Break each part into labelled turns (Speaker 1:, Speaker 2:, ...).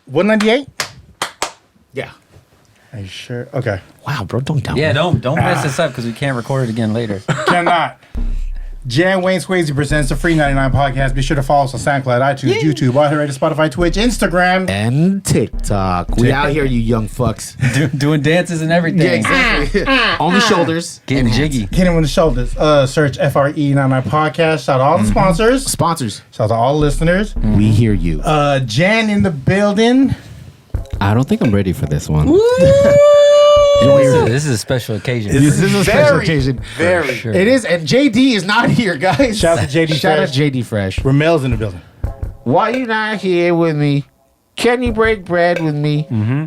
Speaker 1: 198?
Speaker 2: Yeah.
Speaker 1: Are you sure? Okay.
Speaker 2: Wow, bro, don't doubt
Speaker 3: Yeah,
Speaker 2: me.
Speaker 3: don't mess this up because we can't record it again later.
Speaker 1: Cannot. Jan Wayne Swayze presents the Free99 podcast. Be sure to follow us on SoundCloud, iTunes, YouTube, iHeartRadio, Spotify, Twitch, Instagram,
Speaker 2: and TikTok. We out here, you young fucks.
Speaker 3: Doing dances and everything.
Speaker 2: Yeah, exactly. Only shoulders.
Speaker 3: Getting jiggy.
Speaker 1: Hit him with the shoulders. Search FRE99 podcast. Shout out to all the sponsors.
Speaker 2: Sponsors.
Speaker 1: Shout out to all the listeners.
Speaker 2: We hear you.
Speaker 1: Jan in the building.
Speaker 4: I don't think I'm ready for this one.
Speaker 3: This is a special occasion.
Speaker 2: This is a special occasion.
Speaker 1: Very.
Speaker 3: Sure.
Speaker 2: It is, and JD is not here, guys.
Speaker 1: Shout out to JD
Speaker 2: Shout out
Speaker 1: Fresh.
Speaker 2: to JD Fresh.
Speaker 1: Romel's in the building.
Speaker 2: Why you not here with me? Can you break bread with me?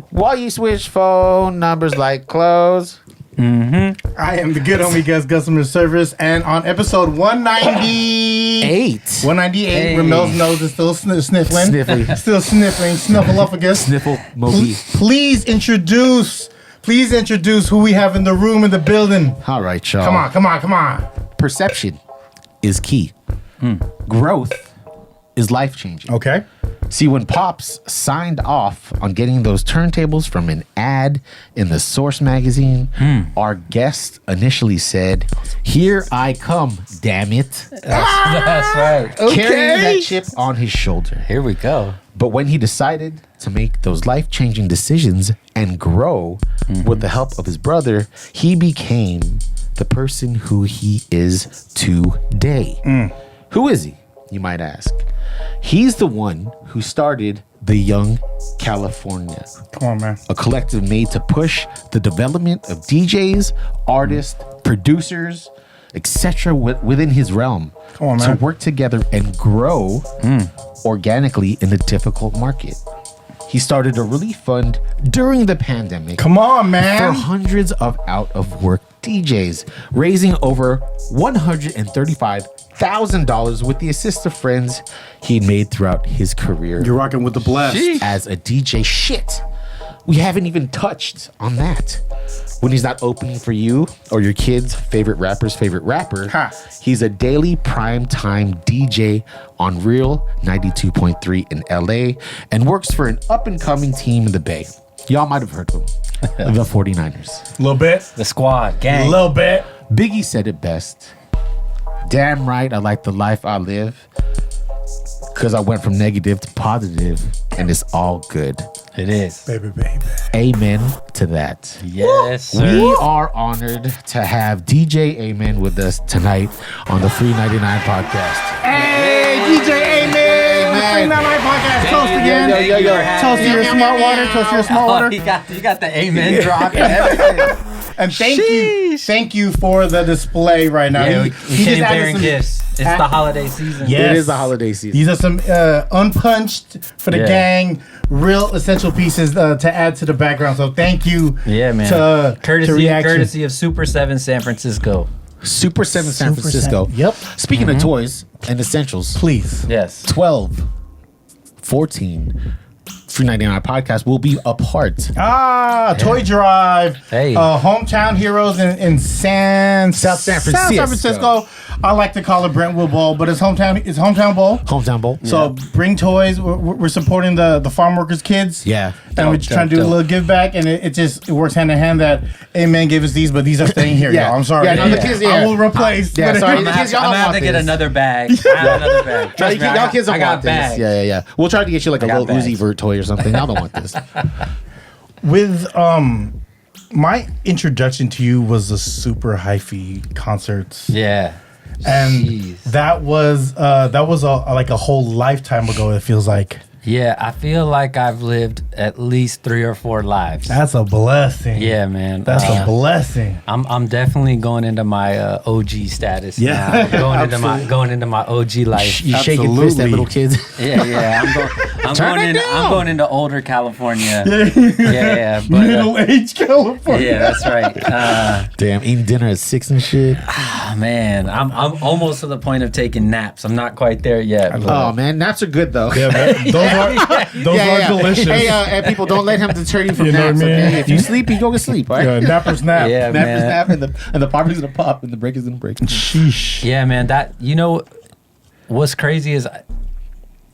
Speaker 2: While you switch phone numbers like clothes?
Speaker 1: I am the good homie Gus customer service, and on episode 198, 198,
Speaker 3: Hey.
Speaker 1: Romel's nose is still sniffling.
Speaker 2: Sniffly.
Speaker 1: Still sniffling. Snuffleupagus.
Speaker 2: Sniffle Moby.
Speaker 1: Please introduce who we have in the room, in the building.
Speaker 2: All right, y'all.
Speaker 1: Come on.
Speaker 2: Perception is key. Growth is life changing.
Speaker 1: Okay.
Speaker 2: See, when Pops signed off on getting those turntables from an ad in the Source magazine, our guest initially said, "Here I come, damn it."
Speaker 3: That's right.
Speaker 2: Carrying that chip on his shoulder.
Speaker 3: Here we go.
Speaker 2: But when he decided to make those life-changing decisions and grow with the help of his brother, he became the person who he is today. Who is he, you might ask? He's the one who started the Young California,
Speaker 1: Come on, man.
Speaker 2: a collective made to push the development of DJs, artists, producers, etc. within his realm
Speaker 1: Come on,
Speaker 2: to
Speaker 1: man.
Speaker 2: work together and grow organically in a difficult market. He started a relief fund during the pandemic
Speaker 1: Come on,
Speaker 2: for
Speaker 1: man.
Speaker 2: hundreds of out-of-work DJs, raising over $135,000 with the assist of friends he made throughout his career
Speaker 1: You're rocking with the blast.
Speaker 2: as a DJ. Shit, we haven't even touched on that. When he's not opening for you or your kid's favorite rapper's favorite rapper,
Speaker 1: Ha.
Speaker 2: he's a daily primetime DJ on Real 92.3 in LA and works for an up-and-coming team in the Bay. Y'all might have heard of him. The 49ers.
Speaker 1: A little bit.
Speaker 3: The squad,
Speaker 1: A
Speaker 3: gang.
Speaker 1: little bit.
Speaker 2: Biggie said it best. Damn right, I like the life I live. Because I went from negative to positive, and it's all good.
Speaker 3: It is.
Speaker 1: Baby.
Speaker 2: Amen to that.
Speaker 3: Yes, sir.
Speaker 2: We are honored to have DJ Amen with us tonight on the Free99 podcast.
Speaker 1: Hey, DJ Amen. Free99 podcast. Toast again. Toast to your smart water. Toast to your smart water.
Speaker 3: You got the amen drop and everything.
Speaker 1: And thank you for the display right now.
Speaker 3: Yeah, we
Speaker 1: He
Speaker 3: came
Speaker 1: just added
Speaker 3: bearing
Speaker 1: some-
Speaker 3: gifts. It's the holiday season.
Speaker 1: Yes.
Speaker 2: It is the holiday season.
Speaker 1: These are some unpunched for the
Speaker 3: Yeah.
Speaker 1: gang, real essential pieces to add to the background. So thank you.
Speaker 3: Yeah, man.
Speaker 1: To Reaction.
Speaker 3: Courtesy of Super 7 San Francisco.
Speaker 2: Super 7 San
Speaker 1: Super
Speaker 2: Francisco.
Speaker 1: 7. Yep.
Speaker 2: Speaking of toys and essentials,
Speaker 1: Please.
Speaker 3: Yes.
Speaker 2: 12, 14, Free99 podcast will be a part.
Speaker 1: Toy Drive.
Speaker 3: Hey.
Speaker 1: Hometown Heroes in
Speaker 2: South San
Speaker 1: San
Speaker 2: Francisco.
Speaker 1: Francisco. I like to call it Brentwood Bowl, but it's hometown bowl.
Speaker 2: Hometown Bowl.
Speaker 1: So bring toys. We're supporting the farm workers' kids.
Speaker 2: Yeah.
Speaker 1: And we're just trying to do a little give back, and it works hand in hand that Amen gave us these, but these are staying here,
Speaker 2: Yeah.
Speaker 1: y'all. I'm sorry.
Speaker 2: Yeah, no, the kids, yeah.
Speaker 1: I will replace.
Speaker 2: Yeah,
Speaker 1: but-
Speaker 2: sorry.
Speaker 3: I'm
Speaker 2: The
Speaker 3: gonna
Speaker 2: kids, y'all
Speaker 3: have
Speaker 2: don't
Speaker 3: to
Speaker 2: want
Speaker 3: get
Speaker 2: this.
Speaker 3: another bag. I have another bag. Trust me,
Speaker 2: Y'all kids don't
Speaker 3: I got
Speaker 2: want this.
Speaker 3: bags.
Speaker 2: Yeah. We'll try to get you like a
Speaker 3: got
Speaker 2: little Uzi
Speaker 3: bags.
Speaker 2: Vert toy or something. Y'all don't want this.
Speaker 1: With my introduction to you was the Super Hi-Fi concerts.
Speaker 3: Yeah.
Speaker 1: And
Speaker 3: Jeez.
Speaker 1: that was like a whole lifetime ago. It feels like
Speaker 3: Yeah, I feel like I've lived at least 3 or 4 lives.
Speaker 1: that's a blessing.
Speaker 3: Yeah, man.
Speaker 1: That's a blessing.
Speaker 3: I'm definitely going into my OG status.
Speaker 1: Yeah.
Speaker 3: now. going into my OG life.
Speaker 2: You shaking fist at
Speaker 1: Absolutely.
Speaker 2: little kids.
Speaker 3: Yeah. I'm going into older California. Yeah. But,
Speaker 1: Middle-aged California.
Speaker 3: yeah, that's right.
Speaker 2: Damn, eating dinner at 6 and shit.
Speaker 3: Man, I'm almost to the point of taking naps. I'm not quite there yet. but-
Speaker 2: Oh man, naps are good though.
Speaker 1: Yeah, man. Those are delicious.
Speaker 2: Hey, and people, don't let him deter you from
Speaker 1: You know
Speaker 2: naps.
Speaker 1: what I mean?
Speaker 2: Okay? If you sleep, you go to sleep. All right.
Speaker 1: Yeah, napper's nap.
Speaker 3: Yeah,
Speaker 2: Nap is
Speaker 3: man.
Speaker 2: nap, and the party's gonna pop, and the break is gonna break.
Speaker 1: Sheesh.
Speaker 3: Yeah, man. That what's crazy is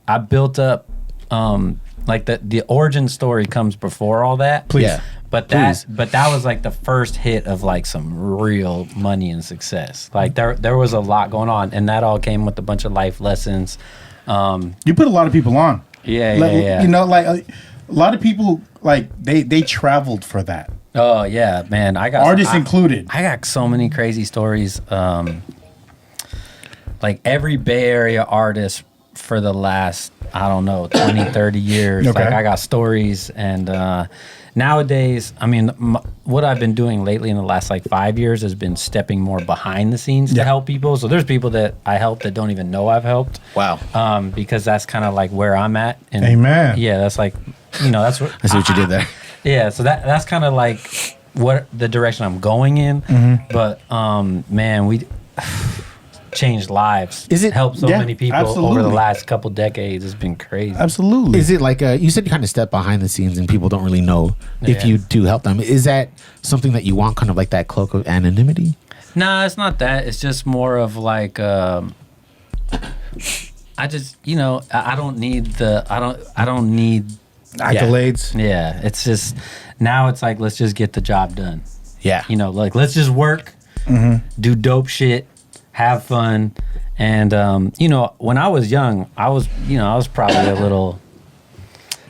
Speaker 3: I built up like the origin story comes before all that.
Speaker 1: Please.
Speaker 2: Yeah.
Speaker 3: But that was like the first hit of like some real money and success. Like there was a lot going on, and that all came with a bunch of life lessons.
Speaker 1: You put a lot of people on.
Speaker 3: Yeah.
Speaker 1: You know, like a lot of people, like they traveled for that.
Speaker 3: Oh yeah, man.
Speaker 1: Artists included.
Speaker 3: I got so many crazy stories. Like every Bay Area artist for the last, I don't know, 20, 30 years.
Speaker 1: Okay.
Speaker 3: Like I got stories. And nowadays, I mean, what I've been doing lately in the last like 5 years has been stepping more behind the scenes to help people. So there's people that I help that don't even know I've helped.
Speaker 2: Wow.
Speaker 3: Because that's kind of like where I'm at. And
Speaker 1: Amen.
Speaker 3: Yeah, that's like, that's what.
Speaker 2: I see what you did there.
Speaker 3: Yeah, so that's kind of like what the direction I'm going in.
Speaker 1: Mm-hmm.
Speaker 3: But man, we changed lives.
Speaker 2: Is it-
Speaker 3: helped so
Speaker 1: Yeah,
Speaker 3: many people
Speaker 1: absolutely.
Speaker 3: over the last couple decades? It's been crazy.
Speaker 1: Absolutely.
Speaker 2: Is it like you said you kind of step behind the scenes and people don't really know if
Speaker 3: Yeah.
Speaker 2: you do help them? Is that something that you want, kind of like that cloak of anonymity?
Speaker 3: Nah, it's not that. It's just more of like I just I don't need
Speaker 1: accolades?
Speaker 3: Yeah, it's just now it's like let's just get the job done.
Speaker 2: Yeah.
Speaker 3: Like let's just work, do dope shit, have fun, and when I was young, I was probably a little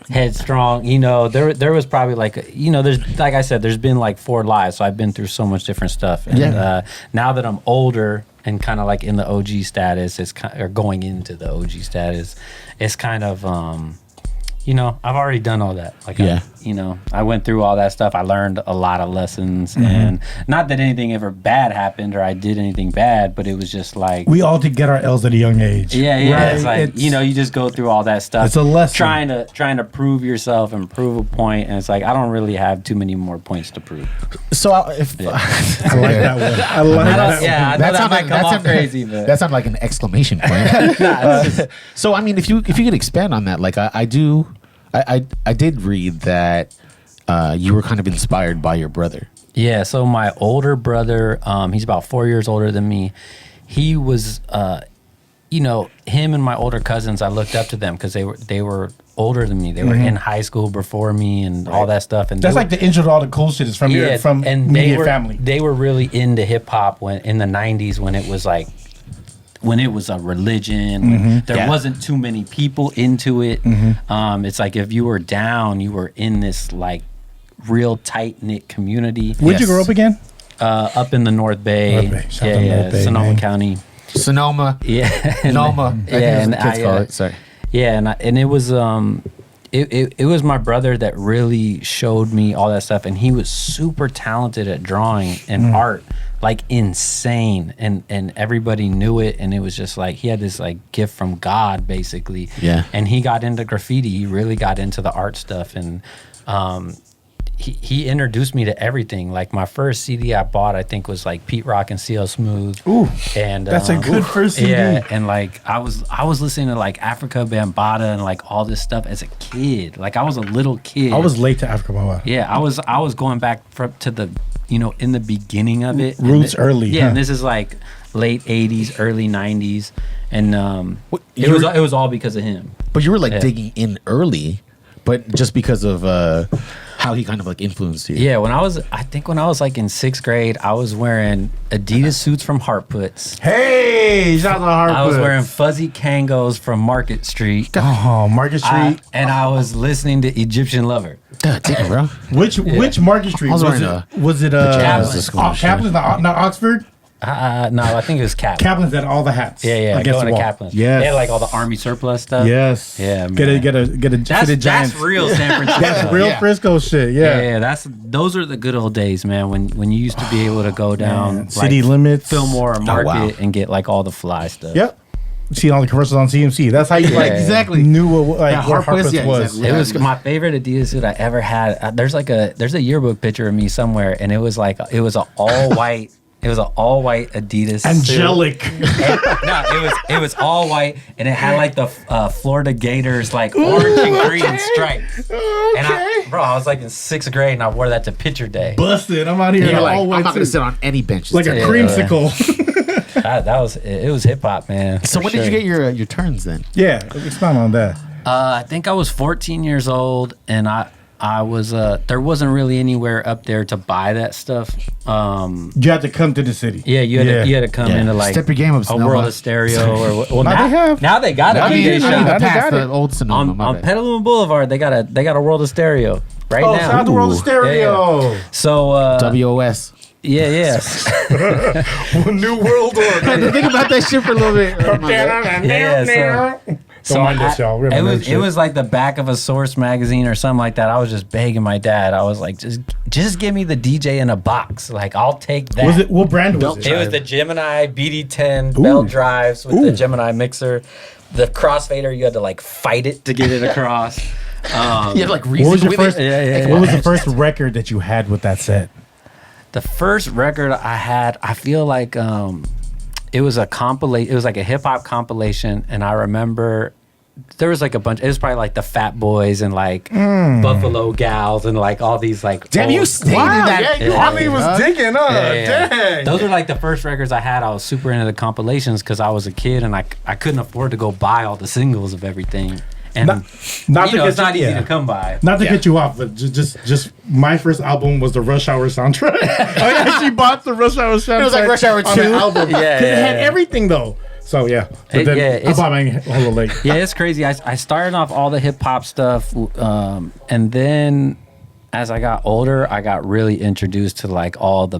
Speaker 3: headstrong. There was probably like there's like I said, there's been like 4 lives, so I've been through so much different stuff. And now that I'm older and kind of like in the OG status, or going into the OG status, it's kind of I've already done all that. Like, I went through all that stuff. I learned a lot of lessons, and not that anything ever bad happened or I did anything bad, but it was just like
Speaker 1: We all did get our L's at a young age.
Speaker 3: yeah.
Speaker 1: Right?
Speaker 3: It's like you just go through all that stuff.
Speaker 1: It's a lesson.
Speaker 3: Trying to prove yourself and prove a point, and it's like I don't really have too many more points to prove.
Speaker 2: So if
Speaker 1: I like that one. I like that one.
Speaker 3: I know that might come off crazy, but
Speaker 2: that sounded like an exclamation point. So I mean, if you could expand on that, like I did read that you were kind of inspired by your brother.
Speaker 3: yeah. So my older brother, he's about 4 years older than me. He was, him and my older cousins. I looked up to them because they were older than me. They were in high school before me and all that stuff. And
Speaker 1: That's like the intro to all the cool shit is from your immediate family.
Speaker 3: They were really into hip hop in the 90s when it was like. When it was a religion, when there wasn't too many people into it. It's like if you were down, you were in this like real tight knit community.
Speaker 1: Where'd you grow up again?
Speaker 3: Up in the North Bay.
Speaker 1: North Bay. Shout out to North Bay,
Speaker 3: Sonoma
Speaker 1: man.
Speaker 3: County.
Speaker 2: Sonoma,
Speaker 3: Yeah,
Speaker 2: Noma,
Speaker 3: and
Speaker 2: kids call it. Sorry.
Speaker 3: Yeah, and it was it was my brother that really showed me all that stuff, and he was super talented at drawing and art, like insane, and everybody knew it, and it was just like he had this like gift from God basically.
Speaker 2: Yeah.
Speaker 3: And he got into graffiti. He really got into the art stuff, and he introduced me to everything. Like my first CD I bought, I think, was like Pete Rock and CL Smooth.
Speaker 1: Ooh,
Speaker 3: and
Speaker 1: that's a good first CD.
Speaker 3: Yeah, and like I was listening to like Africa Bambaataa and like all this stuff as a kid. Like I was a little kid.
Speaker 1: I was late to Africa Bambaataa.
Speaker 3: Yeah, I was going back to the in the beginning of it.
Speaker 1: Roots early.
Speaker 3: Yeah,
Speaker 1: huh?
Speaker 3: and this is like late '80s, early '90s, and it was all because of him.
Speaker 2: But you were like digging in early, but just because of how he kind of like influenced you.
Speaker 3: Yeah, when I was like in 6th grade, I was wearing Adidas suits from Hartputs.
Speaker 1: Hey, shout out to Hartford.
Speaker 3: I was wearing fuzzy Kangos from Market Street.
Speaker 1: Oh, Market Street.
Speaker 3: And I was listening to Egyptian Lover.
Speaker 2: God damn, bro.
Speaker 1: Which Market Street
Speaker 2: I was
Speaker 1: was
Speaker 2: wearing
Speaker 1: it? Was it
Speaker 2: pajamas to school,
Speaker 1: Kaplan's, not Oxford?
Speaker 3: No, I think it was Kaplan.
Speaker 1: Kaplan's had all the hats.
Speaker 3: Yeah,
Speaker 1: against
Speaker 3: going
Speaker 1: the
Speaker 3: to
Speaker 1: wall.
Speaker 3: Kaplan.
Speaker 1: Yes.
Speaker 3: They had like all the army surplus stuff.
Speaker 1: Yes.
Speaker 3: Yeah,
Speaker 1: Get a fitted Giants.
Speaker 3: That's real San Francisco.
Speaker 1: That's real
Speaker 2: Yeah.
Speaker 1: Frisco shit. Yeah.
Speaker 3: Yeah, those are the good old days, man. When you used to be able to go down
Speaker 1: Man, city
Speaker 3: like,
Speaker 1: limits.
Speaker 3: Fillmore or Market
Speaker 2: wow.
Speaker 3: and get like all the fly stuff.
Speaker 1: Yep. Seeing all the commercials on CMC. That's how you like
Speaker 2: exactly.
Speaker 1: knew what like
Speaker 2: Yeah,
Speaker 1: what
Speaker 2: Hartputs,
Speaker 1: Hartputs
Speaker 2: yeah,
Speaker 1: was.
Speaker 2: exactly.
Speaker 3: It was my favorite Adidas suit I ever had. There's a yearbook picture of me somewhere, and it was an all white. It was an all white Adidas
Speaker 1: Angelic.
Speaker 3: suit. It was all white, and it had like the Florida Gators like orange and green stripes. And I was like in 6th grade, and I wore that to picture day.
Speaker 1: Busted. I'm out here.
Speaker 2: You're
Speaker 1: in
Speaker 2: like,
Speaker 1: all
Speaker 2: I'm
Speaker 1: white
Speaker 2: not going to
Speaker 1: suit.
Speaker 2: sit on any benches.
Speaker 1: Like a
Speaker 2: today.
Speaker 1: creamsicle.
Speaker 3: It was hip hop, man.
Speaker 2: So
Speaker 3: for
Speaker 2: when did you
Speaker 3: sure.
Speaker 2: get your turns then?
Speaker 1: Yeah. Expound on that.
Speaker 3: I think I was 14 years old, and I was there wasn't really anywhere up there to buy that stuff.
Speaker 1: You had to come to the city.
Speaker 3: Yeah, you had to come into like
Speaker 2: Step your game up,
Speaker 3: a
Speaker 2: Sonoma.
Speaker 3: World of Stereo or well
Speaker 1: Now they got
Speaker 3: now they got a DJ
Speaker 2: I need to
Speaker 3: shop
Speaker 2: pass the old Sonoma. my
Speaker 3: on
Speaker 2: bad.
Speaker 3: Petaluma Boulevard. They got a World of Stereo right
Speaker 1: Oh,
Speaker 3: now.
Speaker 1: shout out to World of
Speaker 2: Ooh.
Speaker 1: Stereo.
Speaker 3: So
Speaker 2: WOS.
Speaker 3: yeah.
Speaker 1: New World Order.
Speaker 2: Think about that shit for a little bit.
Speaker 1: Don't mind us, y'all. We're gonna
Speaker 3: it was like the back of a Source magazine or something like that. I was just begging my dad. I was like, just give me the DJ in a box. Like, I'll take that.
Speaker 1: Was it what brand was it?
Speaker 3: It was the Gemini BD10 belt drives with the Gemini mixer. The crossfader, you had to like fight it to get it across.
Speaker 2: You have like
Speaker 1: What was your
Speaker 2: with
Speaker 1: first?
Speaker 2: it.
Speaker 1: What was the first record that you had with that set?
Speaker 3: The first record I had, I feel like it was a compilation. It was like a hip hop compilation, and I remember there was like a bunch. It was probably like the Fat Boys and like Buffalo Gals and like all these like.
Speaker 2: Damn, you stayed in that.
Speaker 1: you really was digging, huh?
Speaker 3: Yeah.
Speaker 1: Dang.
Speaker 3: Those were like the first records I had. I was super into the compilations because I was a kid and I couldn't afford to go buy all the singles of everything. And
Speaker 1: Not
Speaker 3: you
Speaker 1: to
Speaker 3: know,
Speaker 1: get
Speaker 3: it's not
Speaker 1: you-
Speaker 3: easy
Speaker 1: yeah.
Speaker 3: to come by.
Speaker 1: Not to get you off, but just my first album was the Rush Hour soundtrack. I actually bought the Rush Hour soundtrack.
Speaker 2: It was like Rush Hour
Speaker 1: on
Speaker 2: 2.
Speaker 1: the album.
Speaker 3: Yeah,
Speaker 1: 'Cause it had
Speaker 3: yeah.
Speaker 1: everything though. So yeah. But
Speaker 3: It-
Speaker 1: then
Speaker 3: yeah,
Speaker 1: I
Speaker 3: it's-
Speaker 1: bought mine a little late.
Speaker 3: Yeah, it's crazy. I started off all the hip hop stuff, and then as I got older, I got really introduced to like all the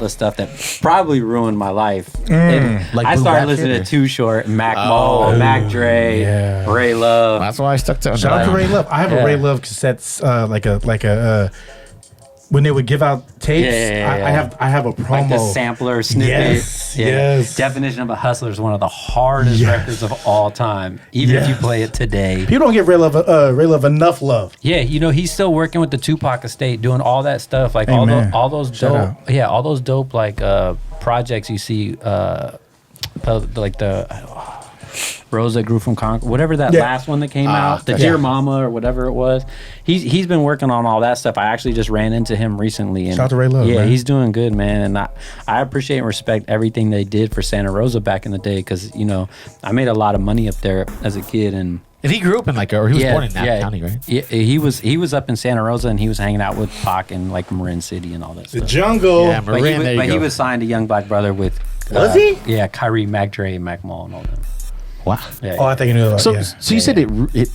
Speaker 3: stuff that probably ruined my life. And
Speaker 2: Like
Speaker 3: I
Speaker 2: boom
Speaker 3: started
Speaker 2: bap
Speaker 3: listening
Speaker 2: shit,
Speaker 3: to Too Short, Mac Mo, Mac Dre,
Speaker 1: yeah.
Speaker 3: Ray Love.
Speaker 2: That's why I stuck to.
Speaker 1: Shout out to Ray Love. I have a
Speaker 3: Yeah.
Speaker 1: Ray Love cassettes, like a when they would give out tapes.
Speaker 3: Yeah.
Speaker 1: I have a promo.
Speaker 3: Like the sampler snippet.
Speaker 1: Yes.
Speaker 3: Definition of a Hustler is one of the hardest
Speaker 1: Yes.
Speaker 3: records of all time, even if you
Speaker 1: Yes.
Speaker 3: play it today.
Speaker 1: People don't give Ray Love enough love.
Speaker 3: Yeah, you know, he's still working with the Tupac estate, doing all that stuff, like
Speaker 1: Amen.
Speaker 3: all those
Speaker 1: Shout
Speaker 3: dope,
Speaker 1: out.
Speaker 3: all those dope like projects you see, Rose That Grew from Concord, whatever that
Speaker 1: Yeah.
Speaker 3: last one that came out, the
Speaker 1: yeah.
Speaker 3: Dear Mama or whatever it was. He's been working on all that stuff. I actually just ran into him recently. And
Speaker 1: Shout out to Ray Love,
Speaker 3: Yeah,
Speaker 1: man.
Speaker 3: he's doing good, man. And I appreciate and respect everything they did for Santa Rosa back in the day because, you know, I made a lot of money up there as a kid and
Speaker 2: And he grew up in like, or he was born in Napa County, right?
Speaker 3: Yeah, he was up in Santa Rosa and he was hanging out with Pac in like Marin City and all that
Speaker 1: The
Speaker 3: stuff.
Speaker 1: jungle.
Speaker 2: Yeah,
Speaker 3: But,
Speaker 2: Marin, there you
Speaker 3: he
Speaker 2: go.
Speaker 3: was signed to Young Black Brother with.
Speaker 1: Was he?
Speaker 3: Yeah, Kyrie, Mac Dre, Mac Mall, and all them.
Speaker 2: Wow.
Speaker 3: Yeah.
Speaker 1: Oh, I think you knew that.
Speaker 2: So,
Speaker 1: yeah.
Speaker 2: so you said it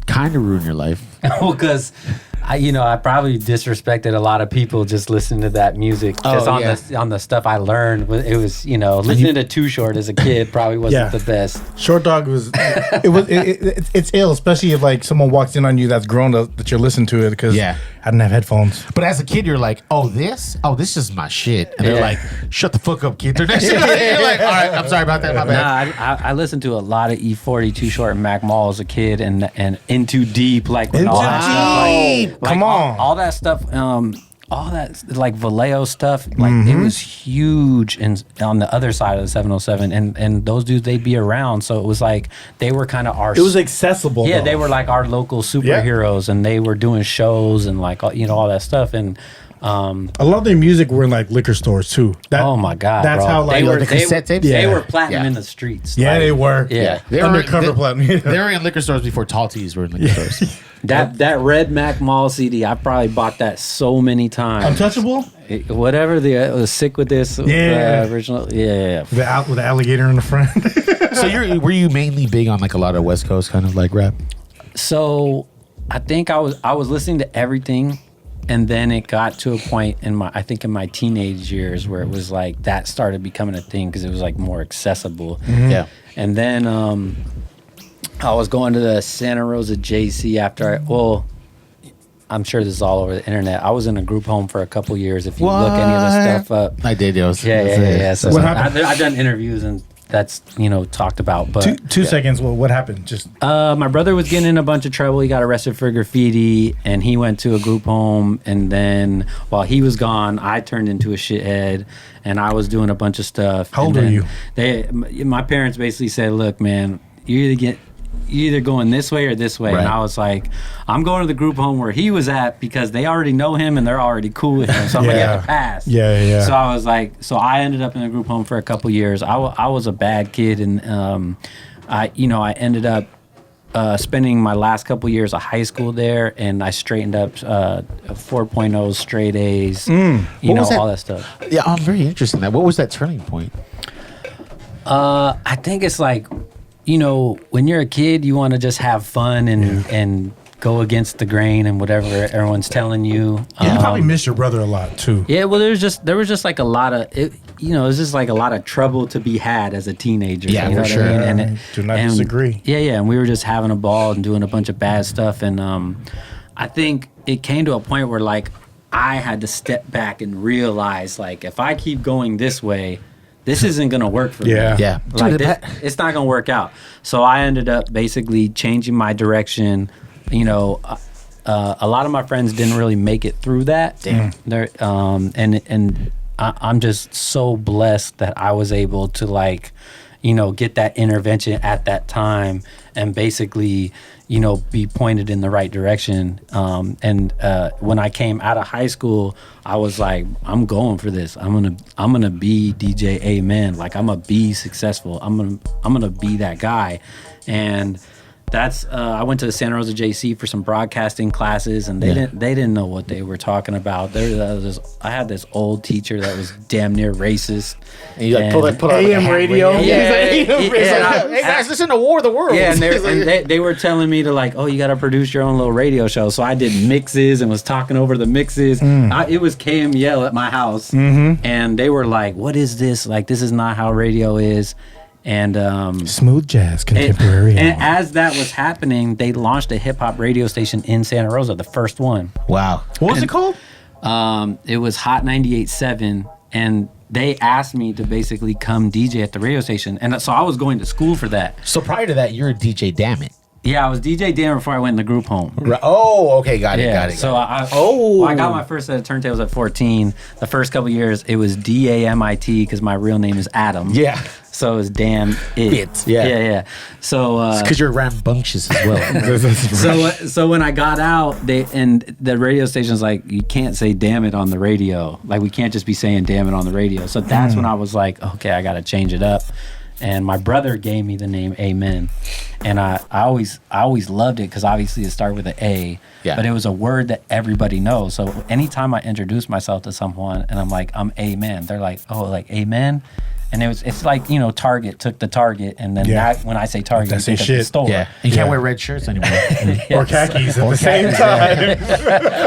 Speaker 2: kind of ruined your life.
Speaker 3: Well, because I probably disrespected a lot of people just listening to that music. Just on the stuff I learned, it was listening to Too Short as a kid probably wasn't the best.
Speaker 1: Short Dog was it's ill, especially if like someone walks in on you that's grown up that you're listening to it because I didn't have headphones.
Speaker 2: But as a kid, you're like, this is my shit. And they're
Speaker 3: Yeah.
Speaker 2: like, shut the fuck up, kid. You're like, all right, I'm sorry about that. My bad.
Speaker 3: Nah, I listened to a lot of E40, Too Short, and Mac Mall as a kid, and Into Deep, like when all that stuff, like,
Speaker 1: Come on.
Speaker 3: all that stuff, all that like Vallejo stuff, like it was huge on the other side of the 707, and those dudes they'd be around, so it was like they were kind of our.
Speaker 1: It was accessible.
Speaker 3: Yeah,
Speaker 1: though.
Speaker 3: they were like our local superheroes, and they were doing shows and like all that stuff, and.
Speaker 1: A lot of their music were in like liquor stores too.
Speaker 3: Oh my god!
Speaker 1: That's
Speaker 3: bro.
Speaker 1: how like
Speaker 3: they were
Speaker 2: the cassette tapes?
Speaker 3: They
Speaker 1: Yeah.
Speaker 3: were platinum
Speaker 2: Yeah.
Speaker 3: in the streets.
Speaker 1: yeah
Speaker 3: like,
Speaker 1: they were.
Speaker 3: Yeah.
Speaker 2: They were
Speaker 1: Undercover platinum.
Speaker 2: They were in liquor stores before tall tees were in liquor stores.
Speaker 3: That Red Mac Mall CD, I probably bought that so many times.
Speaker 1: Untouchable.
Speaker 3: Whatever was sick with this original. Yeah.
Speaker 1: With the alligator in the front.
Speaker 2: So were you mainly big on like a lot of West Coast kind of like rap?
Speaker 3: So I think I was listening to everything, and then it got to a point in my teenage years where it was like that started becoming a thing because it was like more accessible.
Speaker 2: Yeah.
Speaker 3: And then I was going to the Santa Rosa JC after I'm sure this is all over the internet. I was in a group home for a couple years. If you look any of the stuff up.
Speaker 2: I did those.
Speaker 3: Yeah. So
Speaker 1: What happened?
Speaker 3: I've done interviews and that's talked about. But
Speaker 1: Two seconds. Well, what happened? Just
Speaker 3: my brother was getting in a bunch of trouble. He got arrested for graffiti, and he went to a group home. And then while he was gone, I turned into a shithead, and I was doing a bunch of stuff.
Speaker 1: How old
Speaker 3: And
Speaker 1: were
Speaker 3: then my parents basically said, "Look, man, you're either going this way or this way."
Speaker 2: Right.
Speaker 3: And I was like, I'm going to the group home where he was at because they already know him and they're already cool with him. So I'm going to get the pass.
Speaker 1: Yeah.
Speaker 3: So I was like, I ended up in a group home for a couple years. I was a bad kid, and I ended up spending my last couple years of high school there, and I straightened up 4.0 straight A's, you know, all that stuff.
Speaker 2: Yeah, I'm very interested in that. What was that turning point?
Speaker 3: I think it's like, you know, when you're a kid, you want to just have fun and go against the grain and whatever everyone's telling you.
Speaker 1: You probably miss your brother a lot too.
Speaker 3: Yeah, well, there was just like a lot of it, you know, it was just like a lot of trouble to be had as a teenager.
Speaker 2: Yeah,
Speaker 3: you know
Speaker 2: for sure.
Speaker 3: I mean?
Speaker 1: Do not disagree.
Speaker 3: Yeah, and we were just having a ball and doing a bunch of bad stuff, and I think it came to a point where like I had to step back and realize like if I keep going this way, this isn't gonna work for me.
Speaker 2: Yeah.
Speaker 3: Like it's not gonna work out. So I ended up basically changing my direction. You know, a lot of my friends didn't really make it through that.
Speaker 2: Damn.
Speaker 3: I'm just so blessed that I was able to like, you know, get that intervention at that time and basically, you know, be pointed in the right direction. When I came out of high school, I was like, I'm going for this. I'm gonna be DJ Amen. Like I'm gonna be successful. I'm gonna be that guy. And that's I went to Santa Rosa JC for some broadcasting classes, and they didn't know what they were talking about. I had this old teacher that was damn near racist.
Speaker 2: And you like pull out
Speaker 1: AM radio.
Speaker 2: Hey guys, listen to War of the Worlds.
Speaker 3: Yeah, and they were telling me to like, oh, you got to produce your own little radio show. So I did mixes and was talking over the mixes. It was KML at my house, and they were like, what is this? Like, this is not how radio is. And
Speaker 1: smooth jazz, contemporary.
Speaker 3: And as that was happening, they launched a hip hop radio station in Santa Rosa, the first one.
Speaker 2: Wow.
Speaker 1: What was it called?
Speaker 3: It was Hot 98.7, and they asked me to basically come DJ at the radio station, and so I was going to school for that.
Speaker 2: So prior to that, you're a DJ, damn it.
Speaker 3: Yeah, I was DJ Dan before I went in the group home.
Speaker 2: Right. Oh, okay, got it.
Speaker 3: So I got my first set of turntables at 14. The first couple years, it was DAMIT because my real name is Adam.
Speaker 2: Yeah.
Speaker 3: So it was Damn It. Yeah. So
Speaker 2: because you're rambunctious as well.
Speaker 3: so when I got out, the radio station's like, you can't say damn it on the radio. Like we can't just be saying damn it on the radio. So that's when I was like, okay, I got to change it up. And my brother gave me the name Amen, and I always loved it because obviously it started with an A. Yeah. But it was a word that everybody knows. So anytime I introduce myself to someone and I'm like, I'm Amen, they're like, oh, like Amen. And it's like, you know, Target took the Target, and then when I say Target,
Speaker 1: that's
Speaker 3: you think of the store.
Speaker 2: Yeah, you can't wear red shirts anymore.
Speaker 1: Or khakis at the same time.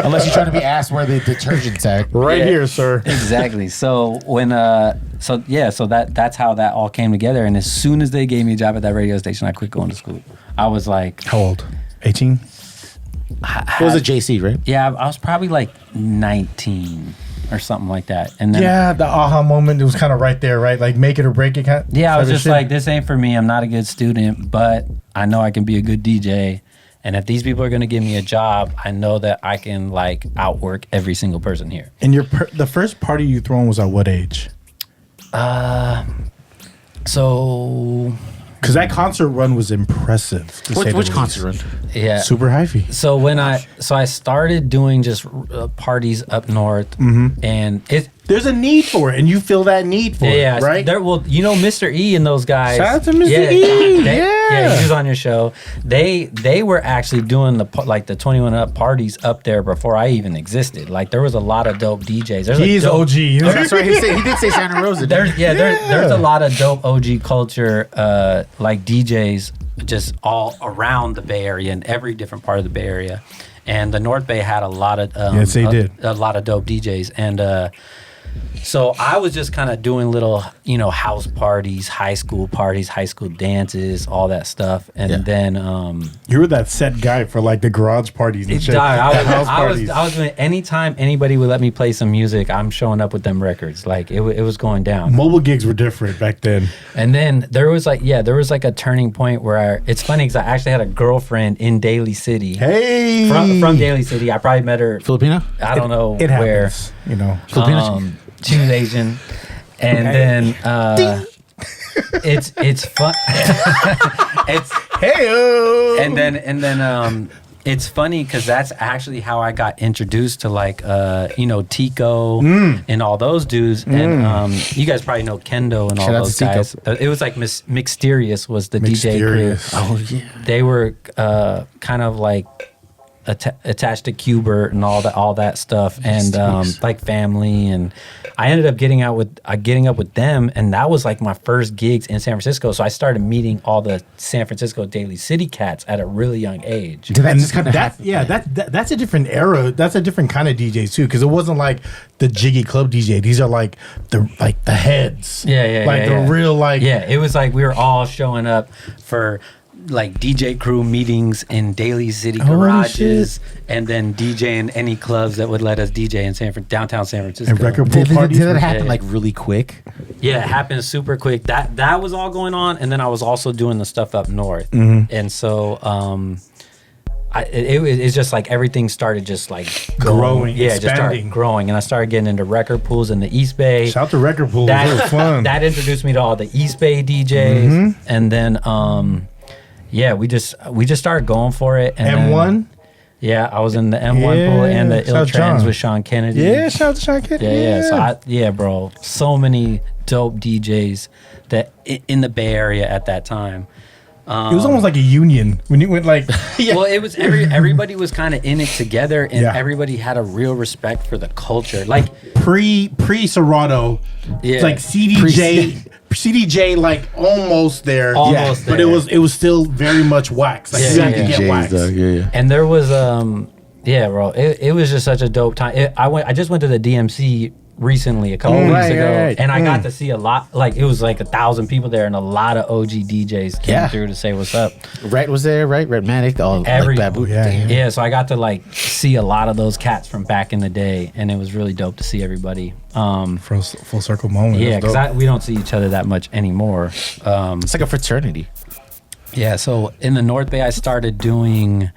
Speaker 2: Unless you're trying to be asked where the detergent's at.
Speaker 1: Right here, sir.
Speaker 3: Exactly. So when that's how that all came together. And as soon as they gave me a job at that radio station, I quit going to school. I was like,
Speaker 1: how old? 18?
Speaker 2: It was a JC, right?
Speaker 3: Yeah, I was probably like 19 or something like that. And then
Speaker 1: the aha moment, it was kind of right there, right? Like make it or break it.
Speaker 3: I was just like, this ain't for me. I'm not a good student, but I know I can be a good DJ. And if these people are going to give me a job, I know that I can like outwork every single person here.
Speaker 1: And the first party you thrown was at what age? Because that concert run was impressive.
Speaker 2: Which concert run?
Speaker 3: Yeah,
Speaker 1: Super Hyphy.
Speaker 3: So I started doing just parties up north, and
Speaker 1: there's a need for it, and you feel that need for it, right?
Speaker 3: Well, you know, Mr. E and those guys.
Speaker 1: Shout out to Mr. E.
Speaker 3: Yeah, he was on your show. They were actually doing the 21 up parties up there before I even existed. Like there was a lot of dope DJs.
Speaker 1: He's OG.
Speaker 2: Oh, that's right. He did say Santa Rosa.
Speaker 3: There's a lot of dope OG culture, like DJs, just all around the Bay Area and every different part of the Bay Area. And the North Bay had a lot of
Speaker 1: yes, they did.
Speaker 3: A lot of dope DJs. And so I was just kind of doing little, you know, house parties, high school dances, all that stuff. And then
Speaker 1: you were that set guy for like the garage parties and shit.
Speaker 3: I was doing, anytime anybody would let me play some music, I'm showing up with them records. Like it was going down.
Speaker 1: Mobile gigs were different back then.
Speaker 3: And then there was like a turning point where it's funny because I actually had a girlfriend in Daly City.
Speaker 1: Hey,
Speaker 3: from Daly City. I probably met her
Speaker 2: Filipino.
Speaker 3: I don't know
Speaker 1: it
Speaker 3: where.
Speaker 1: Happens, you know,
Speaker 3: Filipino. She was Asian, and then it's fun. It's
Speaker 1: hey,
Speaker 3: and then it's funny because that's actually how I got introduced to like Tico and all those dudes. And you guys probably know Kendo and all
Speaker 2: Shout out
Speaker 3: those
Speaker 2: to Tico.
Speaker 3: guys. It was like Mysterious was the DJ crew.
Speaker 2: Oh yeah.
Speaker 3: They were kind of like attached to Qbert and all that stuff, and like family. And I ended up getting up with them, and that was like my first gigs in San Francisco. So I started meeting all the San Francisco Daly City cats at a really young age.
Speaker 2: Did that just kind of happen?
Speaker 1: Yeah, that's a different era. That's a different kind of DJs too, because it wasn't like the jiggy club DJ. These are like the heads. The real like.
Speaker 3: Yeah, it was like we were all showing up for like DJ crew meetings in Daly City garages, and then DJ in any clubs that would let us DJ in downtown San Francisco.
Speaker 1: And record pool
Speaker 2: Did
Speaker 1: parties.
Speaker 2: that happen like really quick?
Speaker 3: Yeah, it happened super quick. That was all going on, and then I was also doing the stuff up north, and so it's just like everything started just like
Speaker 1: growing,
Speaker 3: yeah, just started
Speaker 1: expanding.
Speaker 3: growing, and I started getting into record pools in the East Bay.
Speaker 1: Shout out to record pools. They were fun.
Speaker 3: That introduced me to all the East Bay DJs, and then yeah, we just started going for it. And
Speaker 1: M1.
Speaker 3: then, yeah, I was in the M1 pool and the
Speaker 1: shout
Speaker 3: Ill
Speaker 1: out
Speaker 3: Trends
Speaker 1: John.
Speaker 3: with Sean Kennedy.
Speaker 1: Yeah, shout out to Sean Kennedy.
Speaker 3: So bro, so many dope DJs that in the Bay Area at that time.
Speaker 1: It was almost like a union when you went like.
Speaker 3: Well, it was everybody was kind of in it together, and
Speaker 1: Yeah.
Speaker 3: everybody had a real respect for the culture. Like
Speaker 1: pre Serato,
Speaker 3: Yeah.
Speaker 1: like CDJ like almost there,
Speaker 3: Almost
Speaker 1: but
Speaker 3: there.
Speaker 1: it was still very much wax. Like you had to get wax.
Speaker 2: Yeah.
Speaker 3: And there was bro, it was just such a dope time. I just went to the DMC recently a couple weeks ago,
Speaker 2: right.
Speaker 3: and I got to see a lot. Like it was like 1,000 people there, and a lot of OG DJs came through to say what's up.
Speaker 2: Red was there, right? Redmatic, all like Babu.
Speaker 3: Yeah, so I got to like see a lot of those cats from back in the day, and it was really dope to see everybody.
Speaker 1: Full circle moment.
Speaker 3: Yeah,
Speaker 1: That's dope.
Speaker 3: because we don't see each other that much anymore.
Speaker 2: It's like a fraternity.
Speaker 3: Yeah, so in the North Bay, I started doing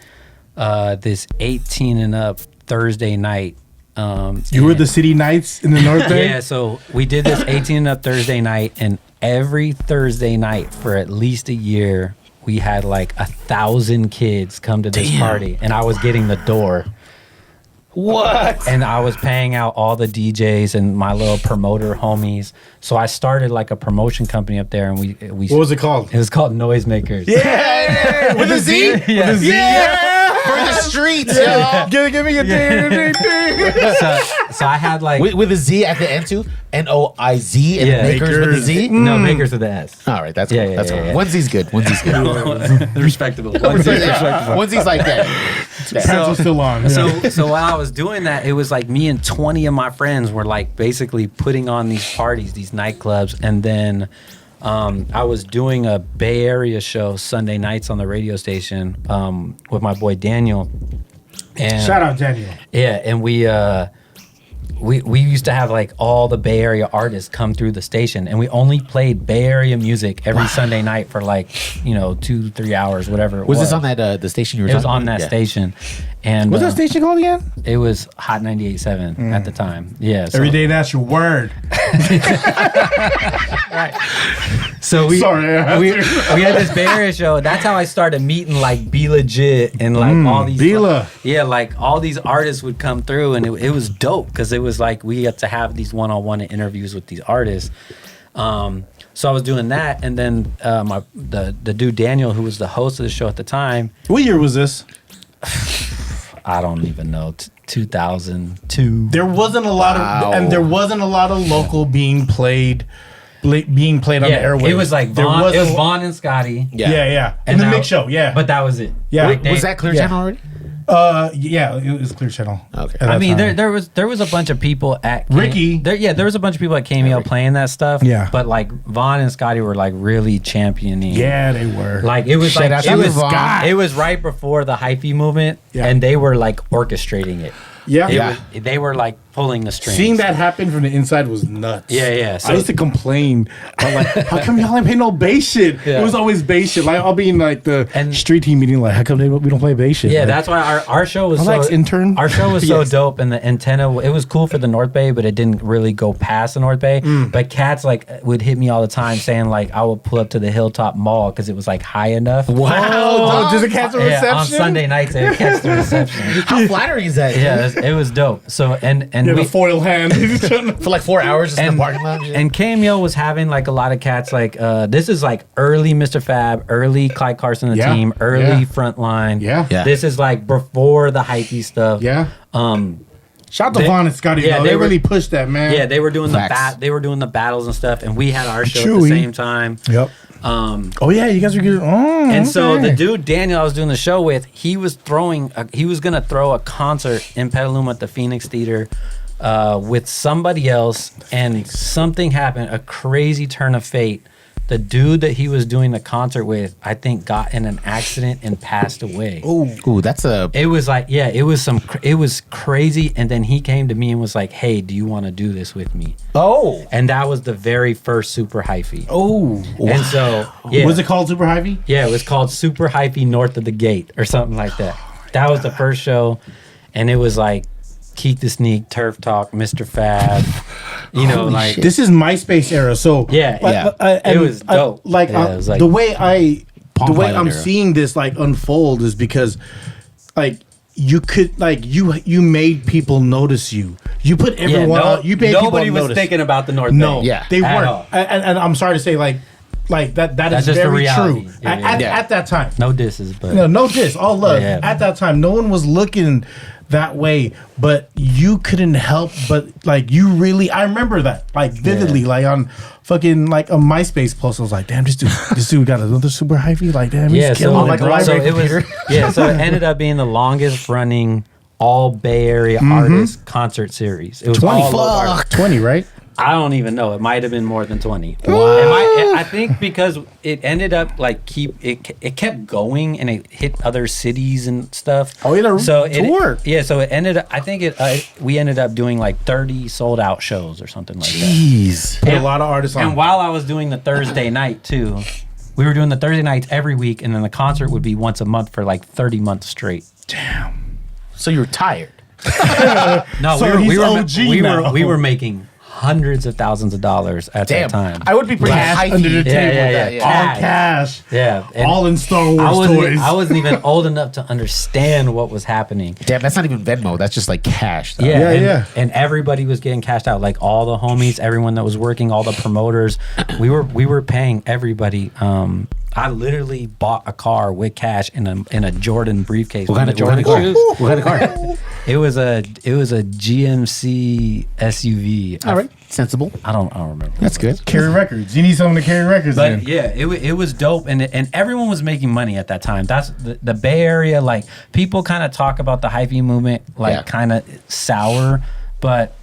Speaker 3: this 18 and up Thursday night.
Speaker 1: You were the City Nights in the North Bay.
Speaker 3: Yeah, so we did this 18 and up Thursday night, and every Thursday night for at least a year, we had like 1,000 kids come to this party, and I was getting the door.
Speaker 2: What?
Speaker 3: And I was paying out all the DJs and my little promoter homies. So I started like a promotion company up there, and we
Speaker 1: What was it called?
Speaker 3: It was called Noisemakers.
Speaker 1: Yeah, with a Z.
Speaker 3: Yeah.
Speaker 1: With a Z.
Speaker 2: For the streets, yo.
Speaker 1: Give me a ding.
Speaker 3: So I had like
Speaker 2: With a Z at the end too. Noiz and
Speaker 3: Yeah.
Speaker 2: makers with a Z.
Speaker 3: no makers with the S.
Speaker 2: All right, that's
Speaker 3: Yeah,
Speaker 2: cool.
Speaker 3: yeah,
Speaker 2: That's
Speaker 3: yeah,
Speaker 2: cool.
Speaker 3: yeah.
Speaker 2: One Z's good. One Z's good.
Speaker 3: Respectable.
Speaker 2: One Z's like that.
Speaker 1: Pants are still on. Yeah.
Speaker 3: So while I was doing that, it was like me and 20 of my friends were like basically putting on these parties, these nightclubs, and then I was doing a Bay Area show Sunday nights on the radio station with my boy Daniel. And
Speaker 1: Shout out Daniel.
Speaker 3: yeah, and we used to have like all the Bay Area artists come through the station, and we only played Bay Area music every Sunday night for like 2-3 hours, whatever it was.
Speaker 2: Was this on that the station you were
Speaker 3: It was
Speaker 2: talking
Speaker 3: on
Speaker 2: about?
Speaker 3: that
Speaker 2: Yeah.
Speaker 3: station, and
Speaker 1: What's that station called again?
Speaker 3: it was Hot 98.7 at the time. Yeah, so,
Speaker 1: Every day that's your word.
Speaker 3: So we
Speaker 1: Sorry,
Speaker 3: we had this Bay Area show. That's how I started meeting like Be Legit and like all these
Speaker 1: Bila.
Speaker 3: yeah, like all these artists would come through, and it was dope because it was like we got to have these one-on-one interviews with these artists. So I was doing that, and then the dude Daniel, who was the host of the show at the time,
Speaker 1: What year was this?
Speaker 3: I don't even know, 2002.
Speaker 1: There wasn't a lot
Speaker 2: Wow.
Speaker 1: of, and there wasn't a lot of local being played on the airwaves.
Speaker 3: it was like
Speaker 1: There
Speaker 3: Vaughn,
Speaker 1: wasn't-
Speaker 3: it was Vaughn and Scotty.
Speaker 1: Yeah. In
Speaker 3: And
Speaker 1: the
Speaker 3: that-
Speaker 1: mix show, yeah.
Speaker 3: But that was it.
Speaker 1: Yeah.
Speaker 3: Like,
Speaker 2: Was that Clear
Speaker 1: Yeah.
Speaker 2: Channel already?
Speaker 1: Yeah, it was Clear Channel.
Speaker 2: Okay.
Speaker 1: at
Speaker 3: I
Speaker 1: that
Speaker 3: mean,
Speaker 1: time.
Speaker 3: there was a bunch of people at
Speaker 1: Ricky.
Speaker 3: there was a bunch of people at KML playing that stuff.
Speaker 1: Yeah.
Speaker 3: But like Vaughn and Scotty were like really championing.
Speaker 1: Yeah, they were.
Speaker 3: Like it was
Speaker 2: Shout out
Speaker 3: like
Speaker 2: to Vaughn.
Speaker 3: it was right before the hyphy movement,
Speaker 1: Yeah.
Speaker 3: and they were like orchestrating it. They were like pulling the strings.
Speaker 1: Seeing that happen from the inside was nuts.
Speaker 3: Yeah.
Speaker 1: So I used to complain. I'm like, how come y'all ain't play no bass shit? It was always bass shit. Like I'll be in like the street team meeting. Like, how come we don't play bass shit?
Speaker 3: Yeah,
Speaker 1: like,
Speaker 3: that's why our show was
Speaker 1: intern.
Speaker 3: Our show was so dope, and the antenna. It was cool for the North Bay, but it didn't really go past the North Bay. But cats like would hit me all the time saying like I would pull up to the Hilltop Mall because it was like high enough.
Speaker 1: Wow, does it catch a reception?
Speaker 3: Yeah, on Sunday nights they would catch the reception.
Speaker 2: How flattering is that?
Speaker 3: Yeah, it was dope. So and
Speaker 1: the foil hand
Speaker 2: for like 4 hours in the parking lot.
Speaker 3: And KMO was having like a lot of cats like this is like early Mr. Fab, early Clyde Carson the team, early Frontline.
Speaker 1: Yeah.
Speaker 3: This is like before the hypey stuff.
Speaker 1: Yeah. Shout to Vaughn and Scotty.
Speaker 3: Yeah,
Speaker 1: they really pushed that, man.
Speaker 3: Yeah, they were doing the battles and stuff, and we had our show at the same time.
Speaker 1: Yep. Oh yeah, you guys were good.
Speaker 3: And so the dude Daniel I was doing the show with, he was gonna throw a concert in Petaluma at the Phoenix Theater with somebody else, and something happened, a crazy turn of fate. The dude that he was doing the concert with, I think, got in an accident and passed away.
Speaker 2: Ooh, that's a.
Speaker 3: It was like, it was crazy. And then he came to me and was like, "Hey, do you want to do this with me?"
Speaker 2: Oh,
Speaker 3: and that was the very first Super Hyphy.
Speaker 1: Oh,
Speaker 3: and so
Speaker 1: was it called Super Hyphy?
Speaker 3: Yeah, it was called Super Hyphy North of the Gate or something like that. That was the first show, and it was like Keek the Sneak, Turf Talk, Mr. Fab. You know,
Speaker 1: holy
Speaker 3: like
Speaker 1: shit. This is MySpace era, so
Speaker 3: it was dope.
Speaker 1: The way I'm seeing this like unfold is because, like, you could like you made people notice you. You put everyone out. You made
Speaker 3: nobody
Speaker 1: people
Speaker 3: was
Speaker 1: notice.
Speaker 3: Thinking about the North
Speaker 1: No,
Speaker 3: Bay.
Speaker 1: they weren't. And I'm sorry to say, like that is
Speaker 3: just
Speaker 1: very
Speaker 3: reality.
Speaker 1: true. At that time,
Speaker 3: no disses, but
Speaker 1: no diss, all love. At that time, no one was looking that way, but you couldn't help but like you really. I remember that like vividly, like on fucking like a MySpace post. I was like, damn, this dude got another Super Hyphy. Like, damn, he's killing like
Speaker 3: so it ended up being the longest running all Bay Area artist concert series. It was
Speaker 1: 20, right?
Speaker 3: I don't even know. It might have been more than 20.
Speaker 1: Wow.
Speaker 3: I think because it ended up like it kept going and it hit other cities and stuff.
Speaker 1: Oh, yeah,
Speaker 3: so
Speaker 1: tour.
Speaker 3: So it ended up. I think we ended up doing like 30 sold out shows or something like that.
Speaker 2: Jeez,
Speaker 1: put a lot of artists on.
Speaker 3: And while I was doing the Thursday night too, we were doing the Thursday nights every week, and then the concert would be once a month for like 30 months straight.
Speaker 1: Damn.
Speaker 2: So you were tired?
Speaker 3: No,
Speaker 1: so
Speaker 3: we were making hundreds of thousands of dollars at that time.
Speaker 2: I would be pretty hyped
Speaker 1: under the table with that. All cash.
Speaker 3: Yeah.
Speaker 1: All in Star Wars toys.
Speaker 3: I wasn't even old enough to understand what was happening.
Speaker 2: Damn, that's not even Venmo. That's just like cash. Though.
Speaker 3: Yeah. And everybody was getting cashed out. Like all the homies, everyone that was working, all the promoters. We were paying everybody. I literally bought a car with cash in a Jordan briefcase.
Speaker 2: What kind of shoes? What kind of car?
Speaker 3: It was a GMC SUV.
Speaker 2: All right, sensible.
Speaker 3: I don't remember.
Speaker 2: That's good.
Speaker 1: Carry records. You need someone to carry records.
Speaker 3: But yeah, it was dope, and everyone was making money at that time. That's the Bay Area. Like people kind of talk about the hyphy movement, like kind of sour, but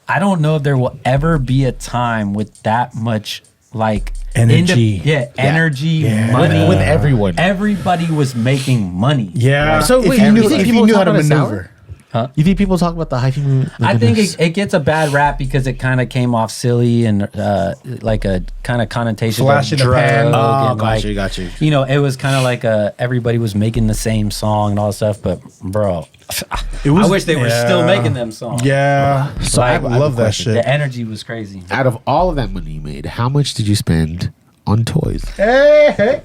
Speaker 3: I don't know if there will ever be a time with that much like
Speaker 1: energy.
Speaker 3: Energy, money
Speaker 2: with everyone.
Speaker 3: Everybody was making money.
Speaker 1: Yeah.
Speaker 3: Right?
Speaker 1: So if you knew how to maneuver.
Speaker 2: Huh? You think people talk about the hyphy movement?
Speaker 3: I think it gets a bad rap because it kind of came off silly and like a kind of connotation
Speaker 1: flash
Speaker 3: of
Speaker 1: in the pan.
Speaker 2: Oh, got you.
Speaker 3: You know, it was kind of like everybody was making the same song and all that stuff. But bro, I wish they were still making them songs.
Speaker 1: Yeah. So I love that shit.
Speaker 3: The energy was crazy.
Speaker 2: Out of all of that money you made, how much did you spend on toys?
Speaker 1: Hey.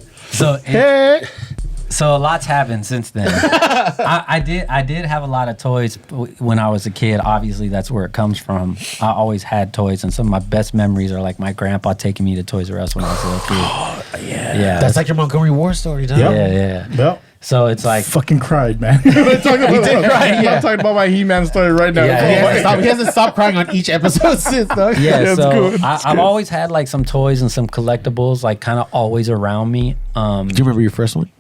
Speaker 3: So a lot's happened since then. I did have a lot of toys when I was a kid. Obviously, that's where it comes from. I always had toys, and some of my best memories are like my grandpa taking me to Toys R Us when I was a little kid.
Speaker 1: Oh, yeah.
Speaker 2: That's like your Montgomery Ward story, huh?
Speaker 3: Yeah.
Speaker 1: Yep.
Speaker 3: So it's like
Speaker 1: fucking cried, man. I'm talking about my He-Man story right now.
Speaker 2: He hasn't stopped crying on each episode since, though.
Speaker 3: Yeah, so I've always had like some toys and some collectibles, like kind of always around me.
Speaker 2: Do you remember your first one?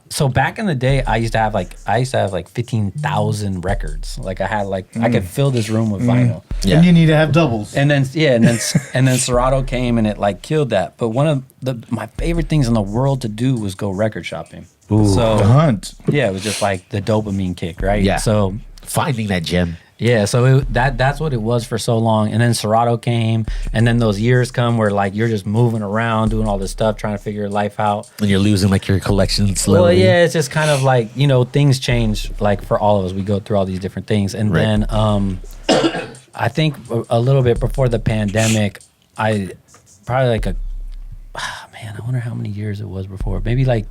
Speaker 3: So back in the day, I used to have like 15,000 records. Like I had I could fill this room with vinyl.
Speaker 1: Yeah. And you need to have doubles.
Speaker 3: And then Serato came and it like killed that. But one of my favorite things in the world to do was go record shopping.
Speaker 1: Ooh,
Speaker 3: so
Speaker 1: the hunt.
Speaker 3: Yeah, it was just like the dopamine kick, right?
Speaker 2: Yeah.
Speaker 3: So
Speaker 2: finding that gem.
Speaker 3: Yeah, so that's what it was for so long. And then Serato came, and then those years come where like you're just moving around, doing all this stuff, trying to figure your life out.
Speaker 2: And you're losing like your collection slowly.
Speaker 3: Well, yeah, it's just kind of like, you know, things change like for all of us. We go through all these different things. And then I think a little bit before the pandemic, I wonder how many years it was before. Maybe like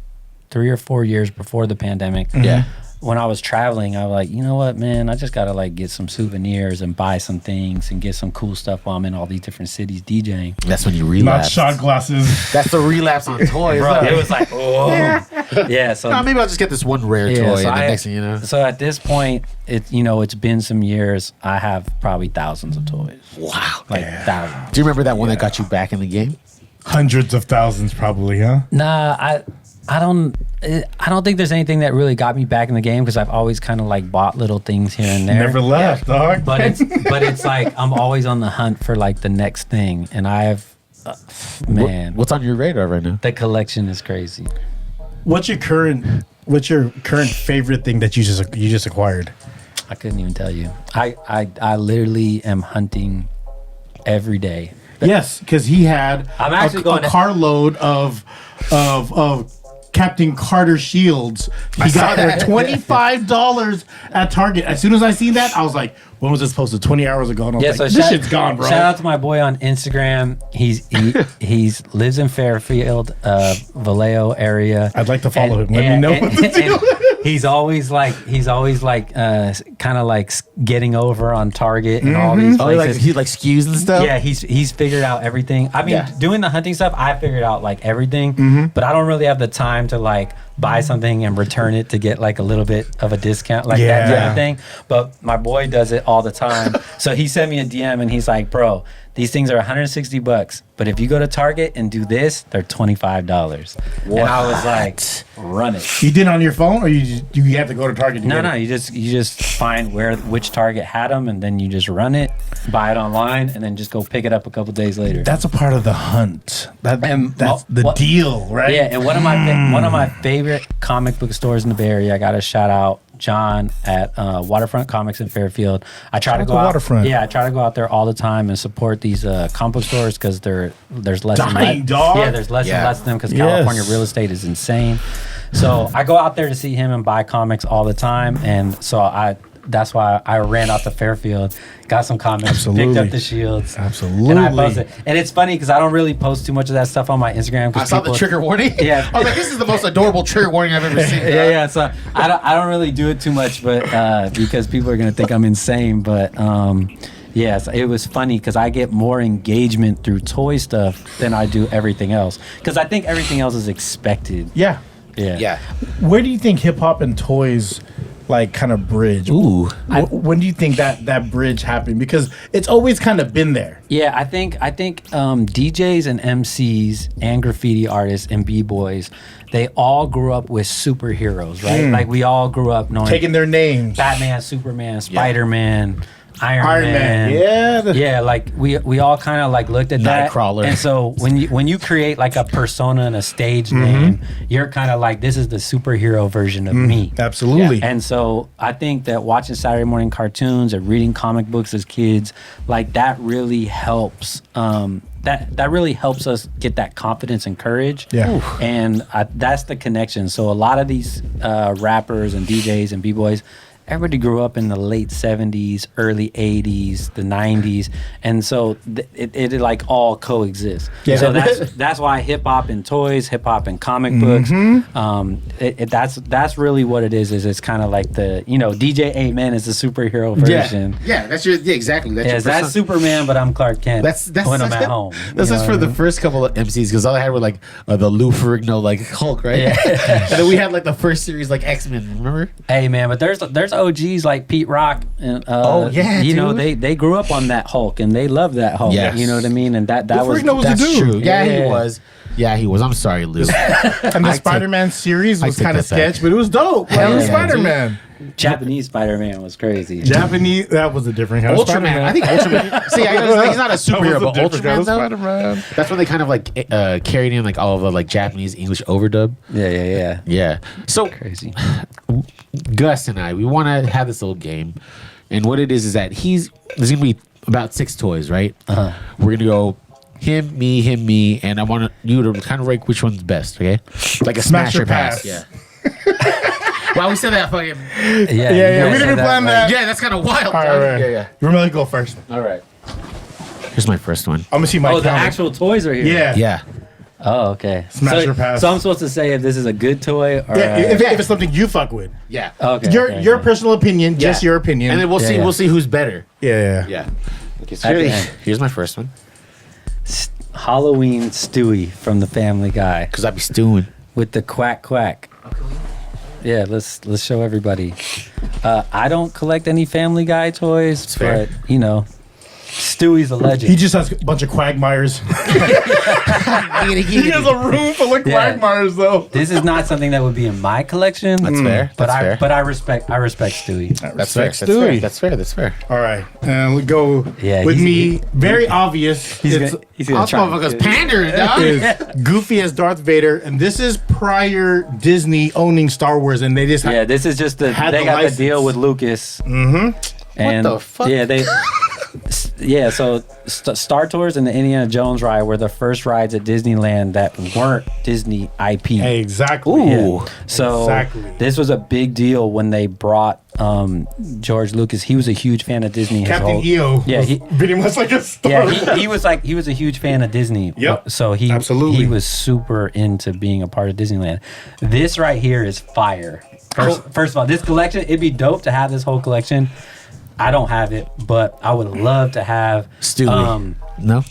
Speaker 3: 3 or 4 years before the pandemic.
Speaker 2: Yeah.
Speaker 3: When I was traveling, I was like, you know what, man, I just gotta like get some souvenirs and buy some things and get some cool stuff while I'm in all these different cities DJing.
Speaker 2: That's when you
Speaker 1: Not
Speaker 2: relapse.
Speaker 1: shot glasses.
Speaker 2: That's the relapse on toys.
Speaker 3: Bro, it was like, oh. Yeah, so
Speaker 2: No, maybe I'll just get this one rare toy, and the next thing you know.
Speaker 3: So at this point, it's been some years. I have probably thousands of toys.
Speaker 2: Wow.
Speaker 3: Like thousands.
Speaker 2: Do you remember that one that got you back in the game?
Speaker 1: Hundreds of thousands, probably, huh?
Speaker 3: Nah, I don't think there's anything that really got me back in the game because I've always kind of like bought little things here and there.
Speaker 1: Never left, dog.
Speaker 3: But it's like I'm always on the hunt for like the next thing, and I've man,
Speaker 2: What's on your radar right now?
Speaker 3: the collection is crazy.
Speaker 1: What's your current favorite thing that you just acquired?
Speaker 3: I couldn't even tell you. I literally am hunting every day.
Speaker 1: Yes, because he had
Speaker 3: I'm actually going
Speaker 1: a
Speaker 3: to-
Speaker 1: carload of Captain Carter shields. He got there $25 at Target. As soon as I seen that, I was like, when was this posted? 20 hours ago. And I was like, this shit's gone, bro.
Speaker 3: Shout out to my boy on Instagram. He's lives in Fairfield, Vallejo area.
Speaker 1: I'd like to follow him. Let me know what to do.
Speaker 3: He's always like kind of like getting over on Target and all these
Speaker 2: Oh,
Speaker 3: places.
Speaker 2: he like skews and stuff?
Speaker 3: Yeah, he's figured out everything. I mean, doing the hunting stuff, I figured out like everything, but I don't really have the time to like buy something and return it to get like a little bit of a discount, like that type of thing. But my boy does it all the time. So he sent me a DM and he's like, bro, these things are $160, but if you go to Target and do this, they're $25. And I was like, run it.
Speaker 1: You did it on your phone, or you have to go to Target? To
Speaker 3: No,
Speaker 1: get it?
Speaker 3: you just find which Target had them, and then you just run it, buy it online, and then just go pick it up a couple days later.
Speaker 1: That's a part of the hunt. That's the
Speaker 3: what-
Speaker 1: deal, right?
Speaker 3: Yeah, and one of my favorite comic book stores in the Bay Area. I got to shout out John at Waterfront Comics in Fairfield. I try to go out.
Speaker 1: Waterfront.
Speaker 3: Yeah, I try to go out there all the time and support these comic book stores because there's less and
Speaker 1: Dying,
Speaker 3: less.
Speaker 1: dog.
Speaker 3: Yeah, there's less and less of them because
Speaker 1: Yes.
Speaker 3: California real estate is insane. So I go out there to see him and buy comics all the time, and so that's why I ran out to Fairfield, got some comics,
Speaker 1: Absolutely.
Speaker 3: picked up the shields.
Speaker 1: Absolutely.
Speaker 3: And I posted. And it's funny because I don't really post too much of that stuff on my Instagram.
Speaker 2: I saw the trigger warning.
Speaker 3: Yeah.
Speaker 2: I was like, this is the most adorable trigger warning I've ever seen.
Speaker 3: Yeah. So I don't really do it too much, but because people are gonna think I'm insane. But so it was funny because I get more engagement through toy stuff than I do everything else. Because I think everything else is expected.
Speaker 1: Yeah.
Speaker 3: Yeah.
Speaker 1: Where do you think hip hop and toys like kind of bridge?
Speaker 2: Ooh.
Speaker 1: When do you think that bridge happened? Because it's always kind of been there.
Speaker 3: Yeah, I think DJs and MCs and graffiti artists and b-boys, they all grew up with superheroes, right? Like we all grew up knowing
Speaker 1: Taking their names.
Speaker 3: Batman, Superman, Spider-Man, Iron Man.
Speaker 1: Yeah.
Speaker 3: Yeah, like we all kind of like looked at that.
Speaker 2: Nightcrawler.
Speaker 3: And so when you create like a persona and a stage name, you're kind of like, this is the superhero version of me.
Speaker 1: Absolutely.
Speaker 3: And so I think that watching Saturday morning cartoons and reading comic books as kids, like that really helps. That really helps us get that confidence and courage.
Speaker 1: Yeah. Oof.
Speaker 3: And that's the connection. So a lot of these rappers and DJs and b-boys, everybody grew up in the late 70s, early 80s, the 90s, and so it like all coexists.
Speaker 1: Yeah.
Speaker 3: So that's why hip hop and toys, hip hop and comic books, that's really what it is. Is it's kind of like the DJ Amen is the superhero version.
Speaker 2: Yeah, that's exactly.
Speaker 3: That's Superman, but I'm Clark Kent.
Speaker 2: That's
Speaker 3: when I'm at home.
Speaker 2: That's just for the first couple of MCs because all I had were like the Lou Ferrigno like Hulk, right?
Speaker 3: Yeah.
Speaker 2: And then we had like the first series like X-Men. Remember?
Speaker 3: Hey man, but there's OGs like Pete Rock and
Speaker 2: dude.
Speaker 3: they grew up on that Hulk and they love that Hulk.
Speaker 2: Yes.
Speaker 3: You know what I mean? And that was
Speaker 1: Ferrigno was the
Speaker 2: That's
Speaker 1: dude.
Speaker 2: true. Yeah,
Speaker 3: Yeah.
Speaker 2: he was. Yeah, he was. I'm sorry, Lou.
Speaker 1: And the Spider-Man series was
Speaker 2: take
Speaker 1: kind of
Speaker 2: that back.
Speaker 1: sketch, but it was dope. Like, it was
Speaker 3: yeah,
Speaker 1: Spider-Man.
Speaker 3: Japanese Spider-Man was crazy.
Speaker 1: Japanese, that was a different kind of
Speaker 2: Ultraman.
Speaker 1: Spider-Man.
Speaker 2: I think Ultraman. See, he's not a superhero, but
Speaker 1: different kind
Speaker 2: Ultraman
Speaker 1: of
Speaker 2: though.
Speaker 1: Spider-Man.
Speaker 2: That's when they kind of like carried in like all of the like Japanese English overdub.
Speaker 3: Yeah.
Speaker 2: Yeah. So
Speaker 3: Crazy.
Speaker 2: Gus and I, we want to have this little game, and what it is that there's gonna be about 6 toys, right? We're gonna go him, me, and I want you to kind of rank which one's best, okay? Like a
Speaker 1: Smash
Speaker 2: smasher
Speaker 1: or
Speaker 2: pass.
Speaker 1: pass.
Speaker 2: Yeah. Wow, we said that fucking.
Speaker 1: Yeah, we didn't plan that.
Speaker 2: Yeah, that's kind of wild.
Speaker 1: All right,
Speaker 2: dog.
Speaker 1: right.
Speaker 2: Yeah.
Speaker 1: Rommel, go first.
Speaker 2: All right. Here's my first one.
Speaker 1: I'm gonna see my
Speaker 3: Oh, the
Speaker 1: count.
Speaker 3: actual toys are here.
Speaker 1: Yeah.
Speaker 2: Yeah.
Speaker 3: Oh, okay.
Speaker 1: Smash
Speaker 3: so,
Speaker 1: or pass.
Speaker 3: So I'm supposed to say if this is a good toy or
Speaker 1: Yeah, if it's something you fuck with.
Speaker 2: Yeah.
Speaker 3: okay.
Speaker 1: Your
Speaker 3: okay.
Speaker 1: personal opinion, just
Speaker 2: Yeah.
Speaker 1: your opinion.
Speaker 2: And then we'll see.
Speaker 3: Yeah.
Speaker 2: We'll see who's better.
Speaker 1: yeah.
Speaker 2: Yeah. Okay. So
Speaker 3: At the end.
Speaker 2: here's my first one.
Speaker 3: Halloween Stewie from the Family Guy
Speaker 2: Cause I be stewing.
Speaker 3: with the quack quack. Yeah, let's show everybody. I don't collect any Family Guy toys,
Speaker 2: fair.
Speaker 3: but you know, Stewie's a legend.
Speaker 1: He just has a bunch of quagmires. He has a room full of
Speaker 3: Yeah.
Speaker 1: quagmires, though.
Speaker 3: This is not something that would be in my collection.
Speaker 2: That's fair.
Speaker 3: But
Speaker 2: That's fair.
Speaker 3: But I respect Stewie.
Speaker 2: That's fair.
Speaker 1: Respect
Speaker 2: That's fair.
Speaker 1: Stewie.
Speaker 2: That's fair. That's fair.
Speaker 1: All right, and we go
Speaker 3: Yeah,
Speaker 1: with
Speaker 3: he's-
Speaker 1: me. Very obvious.
Speaker 3: He's
Speaker 1: It's
Speaker 3: gonna
Speaker 2: Us
Speaker 3: try.
Speaker 2: motherfuckers pandering, dog.
Speaker 1: is Goofy as Darth Vader, and this is prior Disney owning Star Wars, and they just
Speaker 3: Yeah, this is just they
Speaker 1: Had the
Speaker 3: got
Speaker 1: license.
Speaker 3: the deal with Lucas. Mm-hmm. And
Speaker 2: the fuck?
Speaker 3: Yeah, yeah. So Star Tours and the Indiana Jones ride were the first rides at Disneyland that weren't Disney IP.
Speaker 1: exactly.
Speaker 3: Yeah. So
Speaker 1: Exactly.
Speaker 3: this was a big deal when they brought George Lucas. He was a huge fan of Disney. his
Speaker 1: Captain
Speaker 3: whole-
Speaker 1: EO.
Speaker 3: Yeah,
Speaker 1: was
Speaker 3: he-
Speaker 1: pretty much like a star.
Speaker 3: Yeah, he was a huge fan of Disney.
Speaker 1: Yep.
Speaker 3: So
Speaker 1: Absolutely.
Speaker 3: he was super into being a part of Disneyland. This right here is fire. First of all, this collection, it'd be dope to have this whole collection. I don't have it, but I would love to have
Speaker 2: Stewie. No.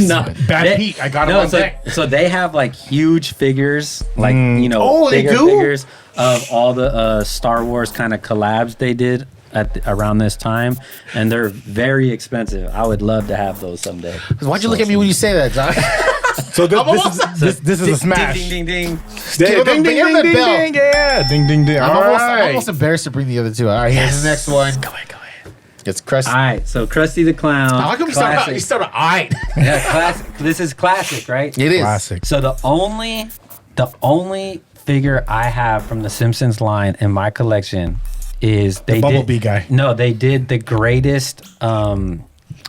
Speaker 3: no,
Speaker 1: Bad Pete, I got him on
Speaker 3: so,
Speaker 1: deck.
Speaker 3: so they have like huge figures, like
Speaker 1: Oh, they
Speaker 3: bigger
Speaker 1: do?
Speaker 3: figures of all the Star Wars kind of collabs they did around this time, and they're very expensive. I would love to have those someday.
Speaker 2: Why'd you look at me when you say that, dog?
Speaker 1: So this is a smash.
Speaker 3: Ding ding ding ding.
Speaker 1: Ding,
Speaker 2: Give him
Speaker 1: ding,
Speaker 2: the
Speaker 1: ding,
Speaker 2: bell.
Speaker 1: ding, yeah. Ding, ding, ding.
Speaker 2: I'm
Speaker 1: All
Speaker 2: almost
Speaker 1: right.
Speaker 2: embarrassed to bring the other two. All right, here's the next one.
Speaker 1: Go ahead.
Speaker 2: It's Krusty.
Speaker 3: All right, so Krusty the Clown.
Speaker 2: How come you
Speaker 3: classic.
Speaker 2: start with all right?
Speaker 3: Yeah, classic. This is classic, right?
Speaker 2: It is.
Speaker 1: Classic.
Speaker 3: So the only figure I have from the Simpsons line in my collection is
Speaker 1: The Bumblebee guy.
Speaker 3: No, they did the greatest.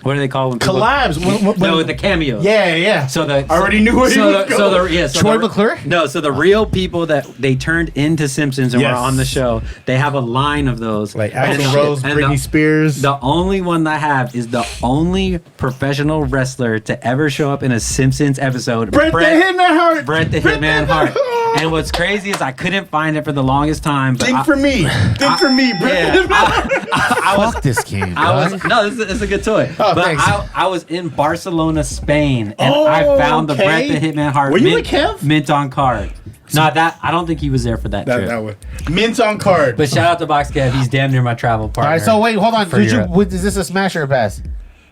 Speaker 3: What do they call when people,
Speaker 1: Collabs.
Speaker 3: No, the cameos.
Speaker 1: Yeah.
Speaker 3: So the
Speaker 1: I already knew where he was going.
Speaker 2: Troy McClure?
Speaker 3: No, so the real people that they turned into Simpsons and
Speaker 1: Yes.
Speaker 3: were on the show, they have a line of those.
Speaker 1: Like
Speaker 3: And
Speaker 1: Axl
Speaker 3: the-
Speaker 1: Rose,
Speaker 3: and
Speaker 1: Britney
Speaker 3: the-
Speaker 1: Spears.
Speaker 3: The only one that I have is the only professional wrestler to ever show up in a Simpsons episode.
Speaker 1: Bret the Hitman Hart.
Speaker 3: Brett the Hitman Hart. And what's crazy is I couldn't find it for the longest time. But
Speaker 1: Think for me. Think for me, Bret
Speaker 3: yeah,
Speaker 1: the Hitman Hart.
Speaker 3: I was
Speaker 2: Fuck this game.
Speaker 3: I
Speaker 2: dog.
Speaker 3: was no, this is a good toy.
Speaker 2: Oh,
Speaker 3: but
Speaker 2: thanks.
Speaker 3: I was in Barcelona, Spain, and
Speaker 1: Oh,
Speaker 3: I found the
Speaker 1: okay.
Speaker 3: Bret the Hitman Hart
Speaker 1: Were you
Speaker 3: mint,
Speaker 1: with Kev?
Speaker 3: mint on card. No, that I don't think he was there for that trip.
Speaker 1: That one. Mint on card.
Speaker 3: But shout out to Box Kev, he's damn near my travel partner.
Speaker 2: All right, so wait, hold on.
Speaker 3: For Europe.
Speaker 2: Is this a smash or a pass?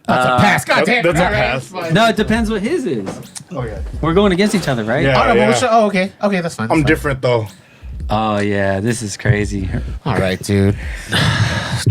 Speaker 2: That's a pass. God damn.
Speaker 1: that's a
Speaker 2: All right,
Speaker 1: pass.
Speaker 2: it's fine.
Speaker 3: No, it depends what his is.
Speaker 1: Oh, yeah.
Speaker 3: We're going against each other, right?
Speaker 1: Yeah.
Speaker 2: Oh, no, but oh, okay. Okay, that's fine.
Speaker 1: I'm
Speaker 2: that's fine.
Speaker 1: different, though.
Speaker 3: Oh yeah, this is crazy.
Speaker 2: All right, dude.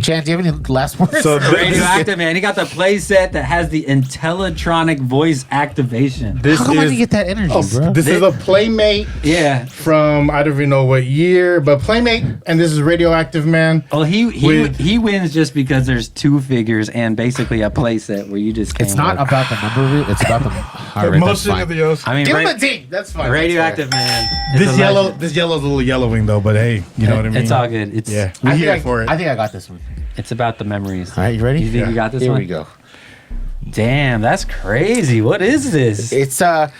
Speaker 2: Chan, do you have any last words?
Speaker 1: So
Speaker 3: Radioactive man, he got the play set that has the Intellitronic voice activation.
Speaker 1: this
Speaker 2: How come I
Speaker 1: is
Speaker 2: didn't get that energy, bro?
Speaker 1: this is a Playmate
Speaker 3: Yeah.
Speaker 1: from I don't even know what year, but Playmate, and this is Radioactive Man.
Speaker 3: Well,
Speaker 1: With-
Speaker 3: he wins just because there's two figures and basically a play set where you just can't.
Speaker 2: It's not about the number of it. It's about the. All right, that's
Speaker 1: Motion
Speaker 2: fine.
Speaker 1: of the O's.
Speaker 3: I mean,
Speaker 2: Give him a ding. That's fine.
Speaker 3: Radioactive man. is
Speaker 1: This
Speaker 3: a
Speaker 1: yellow,
Speaker 3: legend.
Speaker 1: this yellow's a little yellowing though, but hey, you know what I mean.
Speaker 3: It's all good. It's
Speaker 1: Yeah,
Speaker 2: I
Speaker 1: we
Speaker 2: think
Speaker 1: here for it.
Speaker 2: I think I got this one.
Speaker 3: It's about the memories.
Speaker 2: All right, you ready?
Speaker 3: You think you got this
Speaker 2: Here
Speaker 3: one?
Speaker 2: we go.
Speaker 3: Damn, that's crazy. What is this?
Speaker 2: It's
Speaker 3: This is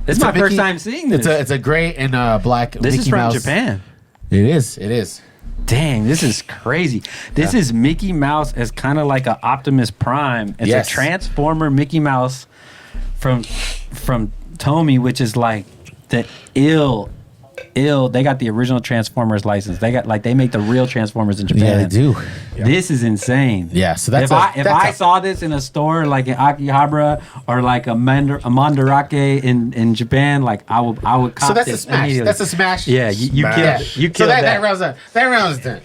Speaker 2: it's
Speaker 3: my
Speaker 2: a Mickey-
Speaker 3: first time seeing this.
Speaker 2: it's a gray and black.
Speaker 3: This
Speaker 2: Mickey
Speaker 3: is from
Speaker 2: Mouse.
Speaker 3: Japan.
Speaker 2: It is. It is.
Speaker 3: Dang, this is crazy. This is Mickey Mouse as kind of like a Optimus Prime. It's
Speaker 2: Yes.
Speaker 3: a Transformer Mickey Mouse from Tomy, which is like the ill. They got the original Transformers license. They make the real Transformers in Japan.
Speaker 2: Yeah, they do.
Speaker 3: This is insane.
Speaker 2: Yeah, so that's
Speaker 3: if I saw this in a store like in Akihabara or like a Mandarake in Japan, like I would cop
Speaker 2: so that's a
Speaker 3: this
Speaker 2: smash.
Speaker 3: immediately.
Speaker 2: That's a smash.
Speaker 3: Yeah, you killed it. You killed
Speaker 2: so that
Speaker 3: that.
Speaker 2: rounds up. That rounds done.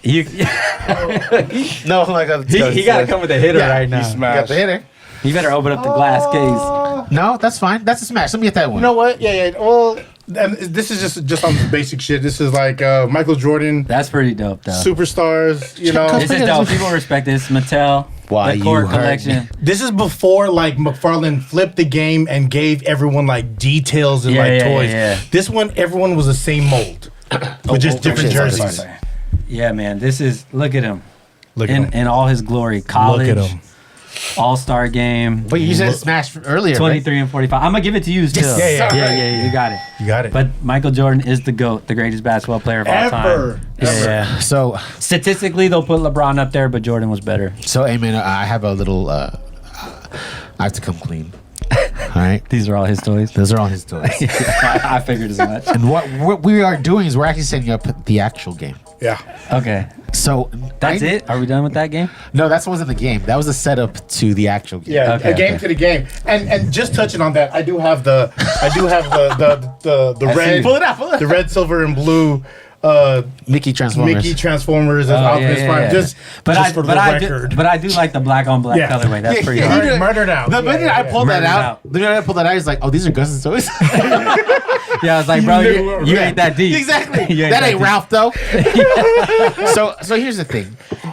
Speaker 2: No, like
Speaker 3: He got to come with a hitter right now.
Speaker 2: You got the hitter.
Speaker 3: You better open up the glass case.
Speaker 2: No, that's fine. That's a smash. Let me get that one.
Speaker 1: You know what? Yeah. Well, and this is just on basic shit. This is like Michael Jordan,
Speaker 3: That's pretty dope, though.
Speaker 1: superstars. You know,
Speaker 3: This is dope. People respect this. Mattel.
Speaker 2: Why
Speaker 3: the core
Speaker 2: you heard
Speaker 3: collection.
Speaker 1: this is before like McFarlane flipped the game and gave everyone like details and toys.
Speaker 3: Yeah.
Speaker 1: This one, everyone was the same mold with just different jerseys.
Speaker 3: Yeah, man. This is, look at him.
Speaker 1: Look at him.
Speaker 3: In all his glory. College.
Speaker 1: Look at him.
Speaker 3: All-Star game.
Speaker 2: But you said smash earlier.
Speaker 3: 23 and 45. I'm going to give it to you still.
Speaker 1: Yes.
Speaker 3: Yeah. You got it.
Speaker 1: You got it.
Speaker 3: But Michael Jordan is the GOAT, the greatest basketball player of all
Speaker 1: Ever.
Speaker 3: time. Yeah.
Speaker 2: So
Speaker 3: Statistically, they'll put LeBron up there, but Jordan was better.
Speaker 2: Amen. I have a little. I have to come clean. All right.
Speaker 3: These are all his toys.
Speaker 2: Those are all his toys.
Speaker 3: I figured as much.
Speaker 2: And what we are doing is we're actually setting up the actual game.
Speaker 1: Yeah.
Speaker 3: Okay.
Speaker 2: So
Speaker 3: That's it? Are we done with that game?
Speaker 2: No, that wasn't the game. That was a setup to the actual game.
Speaker 1: Yeah,
Speaker 3: Okay,
Speaker 1: a game to the game. And just touching on that, I do have the red,
Speaker 2: Pull it out.
Speaker 1: the red, silver, and blue
Speaker 2: Mickey Transformers.
Speaker 1: Mickey Transformers as Optimus Prime. Just for the record.
Speaker 3: But I do like the black on black
Speaker 1: Yeah.
Speaker 3: colorway. That's pretty
Speaker 2: Yeah.
Speaker 3: hard.
Speaker 1: Murdered out.
Speaker 2: The minute I pulled that
Speaker 3: Murdered
Speaker 2: out,
Speaker 3: out.
Speaker 2: the minute I pulled that out, he's like, "Oh, these are Gus's toys."
Speaker 3: Yeah, I was like, bro,
Speaker 1: knew
Speaker 3: you ain't that deep.
Speaker 2: Exactly.
Speaker 3: You
Speaker 2: That ain't
Speaker 3: deep.
Speaker 2: Ralph though. So here's the thing.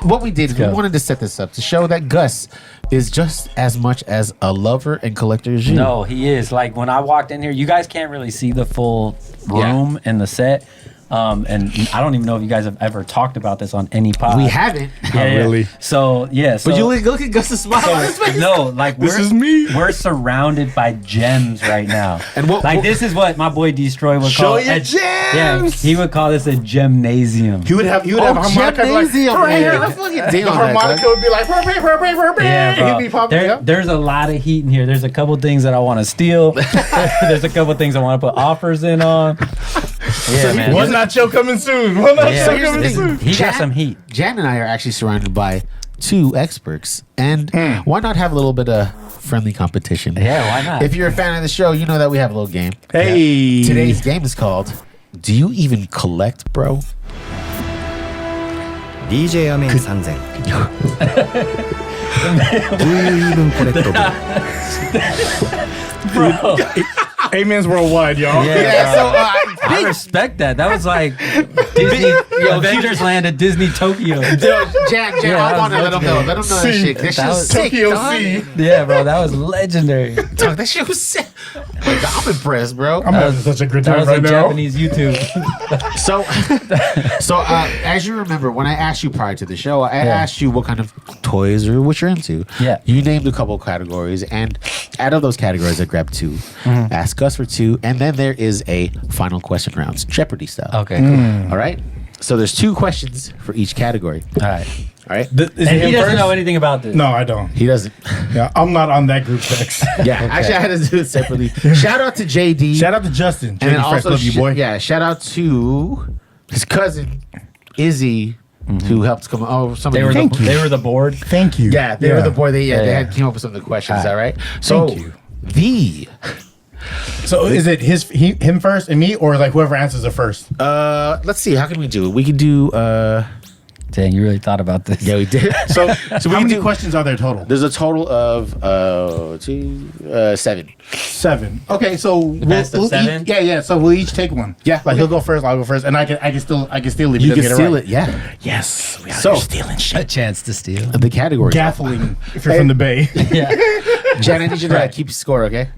Speaker 2: What we did is we
Speaker 3: go.
Speaker 2: wanted to set this up to show that Gus is just as much as a lover and collector as you.
Speaker 3: No, he is. Like when I walked in here, you guys can't really see the full room and the set. And I don't even know if you guys have ever talked about this on any pod.
Speaker 2: We haven't.
Speaker 3: Yeah.
Speaker 1: really.
Speaker 3: So yeah. So,
Speaker 2: But you look at Gus's smile on his face.
Speaker 3: no, like
Speaker 1: This is me.
Speaker 3: We're surrounded by gems right now.
Speaker 2: And what-
Speaker 3: this is what my boy Destroy would
Speaker 1: Show
Speaker 3: call
Speaker 1: your gems.
Speaker 3: Yeah, he would call this a gymnasium.
Speaker 1: He would have a harmonica be like,
Speaker 2: Gymnasium.
Speaker 1: right here.
Speaker 2: Let's look at
Speaker 1: The harmonica would be like,
Speaker 3: Yeah, bro.
Speaker 1: he'd be popping up.
Speaker 3: There's a lot of heat in here. There's a couple things that I want to steal. There's a couple things I want to put offers in on. Yeah, man.
Speaker 1: One nacho coming soon. One nacho
Speaker 3: Yeah,
Speaker 1: coming
Speaker 3: this-
Speaker 1: soon.
Speaker 3: he got some heat.
Speaker 2: Jan and I are actually surrounded by two experts, and why not have a little bit of friendly competition?
Speaker 3: Yeah, why not?
Speaker 2: If you're a fan of the show, you know that we have a little game.
Speaker 1: Hey.
Speaker 2: Today's game is called "Do You Even Collect, Bro?"
Speaker 5: DJ Amen 3000 Do you even collect
Speaker 3: Bro.
Speaker 1: Amen's worldwide, y'all.
Speaker 3: Yeah,
Speaker 2: So
Speaker 3: I respect that. That was like Disney Avengers Land at Disney Tokyo.
Speaker 2: Jan,
Speaker 3: Yeah,
Speaker 2: I
Speaker 3: that
Speaker 2: want to
Speaker 3: was
Speaker 2: let them know. Let them know that
Speaker 1: See,
Speaker 2: shit. This
Speaker 3: that
Speaker 2: shit's
Speaker 3: was-
Speaker 2: sick,
Speaker 1: Tokyo
Speaker 2: dog.
Speaker 1: Sea.
Speaker 3: Yeah, bro, that was legendary.
Speaker 2: Dog, that shit was sick. Like, I'm impressed, bro.
Speaker 1: I'm having such a good
Speaker 3: That
Speaker 1: time
Speaker 3: was
Speaker 1: right
Speaker 3: like
Speaker 1: now.
Speaker 3: Japanese YouTube.
Speaker 2: So as you remember, when I asked you prior to the show, I asked you what kind of toys or what you're into.
Speaker 3: Yeah.
Speaker 2: You named a couple categories, and out of those categories, I grabbed two. Ask us for two, and then there is a final question round, Jeopardy style.
Speaker 3: Okay, cool.
Speaker 2: All right. So there's two questions for each category.
Speaker 3: All right.
Speaker 2: All right.
Speaker 1: Is
Speaker 3: And
Speaker 1: it
Speaker 3: he
Speaker 1: him
Speaker 3: doesn't
Speaker 1: first?
Speaker 3: know anything about this.
Speaker 1: No, I don't.
Speaker 2: He doesn't.
Speaker 1: Yeah, I'm not on that group text.
Speaker 2: Yeah. Actually, I had to do it separately. Shout out to JD.
Speaker 1: Shout out to Justin.
Speaker 2: and then
Speaker 1: JD Fresh,
Speaker 2: also,
Speaker 1: love you, boy.
Speaker 2: yeah, shout out to his cousin Izzy, who helped come. Oh, somebody.
Speaker 3: They were the board.
Speaker 1: Thank you.
Speaker 2: Yeah, they were the boy. They
Speaker 3: Yeah.
Speaker 2: had came up with some of the questions. All right. So
Speaker 1: Thank you.
Speaker 2: So
Speaker 1: is it him first and me, or like whoever answers it first?
Speaker 2: let's see. How can we do it? We can do.
Speaker 3: Dang, you really thought about this.
Speaker 2: Yeah, we did.
Speaker 1: So
Speaker 2: we
Speaker 1: how
Speaker 2: can
Speaker 1: many
Speaker 2: do-
Speaker 1: questions are there total?
Speaker 2: There's a total of 7.
Speaker 1: 7. Okay, so
Speaker 3: best of 7?
Speaker 1: Yeah. So we'll each take one.
Speaker 2: Yeah,
Speaker 1: like
Speaker 2: okay.
Speaker 1: he'll go first. I'll go first, and I can steal it. If he
Speaker 2: You
Speaker 1: doesn't
Speaker 2: can
Speaker 1: get
Speaker 2: steal
Speaker 1: right.
Speaker 2: it. Yeah.
Speaker 1: Yes. We
Speaker 2: So-
Speaker 1: stealing shit.
Speaker 5: a chance to steal?
Speaker 2: The categories.
Speaker 1: Gaffling. If you're from the Bay.
Speaker 3: Yeah.
Speaker 2: Jan, I need you to keep score. Okay.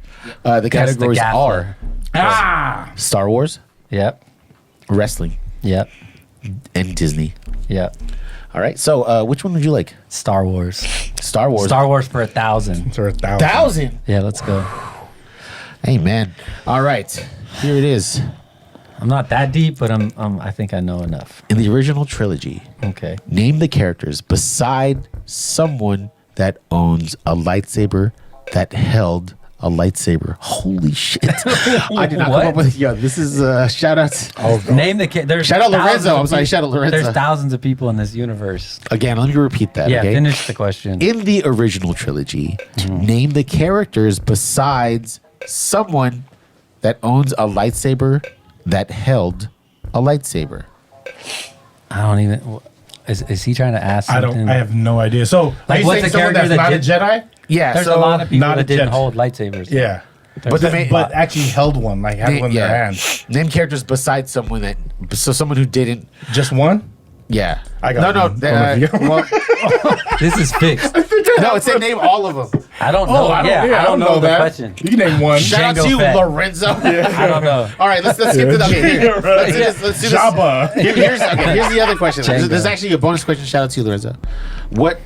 Speaker 2: The categories
Speaker 3: gaffler.
Speaker 2: are Star Wars,
Speaker 3: Yep.
Speaker 2: wrestling,
Speaker 3: Yep.
Speaker 2: and Disney.
Speaker 3: Yep.
Speaker 2: All right. So which one would you like?
Speaker 3: Star Wars.
Speaker 2: Star Wars.
Speaker 3: Star Wars for 1,000.
Speaker 1: For 1,000.
Speaker 2: 1,000.
Speaker 3: Yeah, let's go.
Speaker 2: Hey man. All right. Here it is.
Speaker 3: I'm not that deep, but I think I know enough.
Speaker 2: In the original trilogy,
Speaker 3: Okay.
Speaker 2: name the characters beside someone that owns a lightsaber that held a lightsaber. Holy shit! I did not come up with. Yo, this is shout out.
Speaker 3: Name the kid. There's
Speaker 2: Shout out
Speaker 3: thousands
Speaker 2: Lorenzo.
Speaker 3: of
Speaker 2: I'm sorry,
Speaker 3: people-
Speaker 2: shout out Lorenzo.
Speaker 3: There's thousands of people in this universe.
Speaker 2: Again, let me repeat that.
Speaker 3: Yeah,
Speaker 2: okay?
Speaker 3: finish the question.
Speaker 2: In the original trilogy, name the characters besides someone that owns a lightsaber that held a lightsaber.
Speaker 3: I don't even. Is he trying to ask
Speaker 1: I
Speaker 3: something?
Speaker 1: don't. I have no idea. So, are
Speaker 3: Like,
Speaker 1: you
Speaker 3: what's
Speaker 1: saying
Speaker 3: the
Speaker 1: someone
Speaker 3: character
Speaker 1: that's
Speaker 3: that
Speaker 1: not a Jedi?
Speaker 2: Yeah,
Speaker 3: There's
Speaker 2: so
Speaker 3: a lot of people
Speaker 1: not
Speaker 3: that
Speaker 1: a
Speaker 3: didn't
Speaker 1: Jedi.
Speaker 3: hold lightsabers.
Speaker 1: Yeah,
Speaker 2: But the main-
Speaker 1: but actually held one, like had one in their hand.
Speaker 2: Name characters besides someone that. So someone who didn't.
Speaker 1: Just one.
Speaker 2: Yeah.
Speaker 1: I got
Speaker 2: no.
Speaker 1: one.
Speaker 2: Well,
Speaker 3: This is fixed.
Speaker 2: no, it said name all of them.
Speaker 3: I don't know. I don't know the
Speaker 1: that.
Speaker 3: question.
Speaker 1: You can name one.
Speaker 2: Shout out
Speaker 3: Jango
Speaker 2: to you,
Speaker 3: Fett.
Speaker 2: Lorenzo.
Speaker 3: I don't know.
Speaker 2: All right, let's skip this. Okay, here. Let's do this.
Speaker 1: Jabba.
Speaker 2: Here's the other question.
Speaker 3: Jango.
Speaker 2: There's actually a bonus question. Shout out to you, Lorenzo. What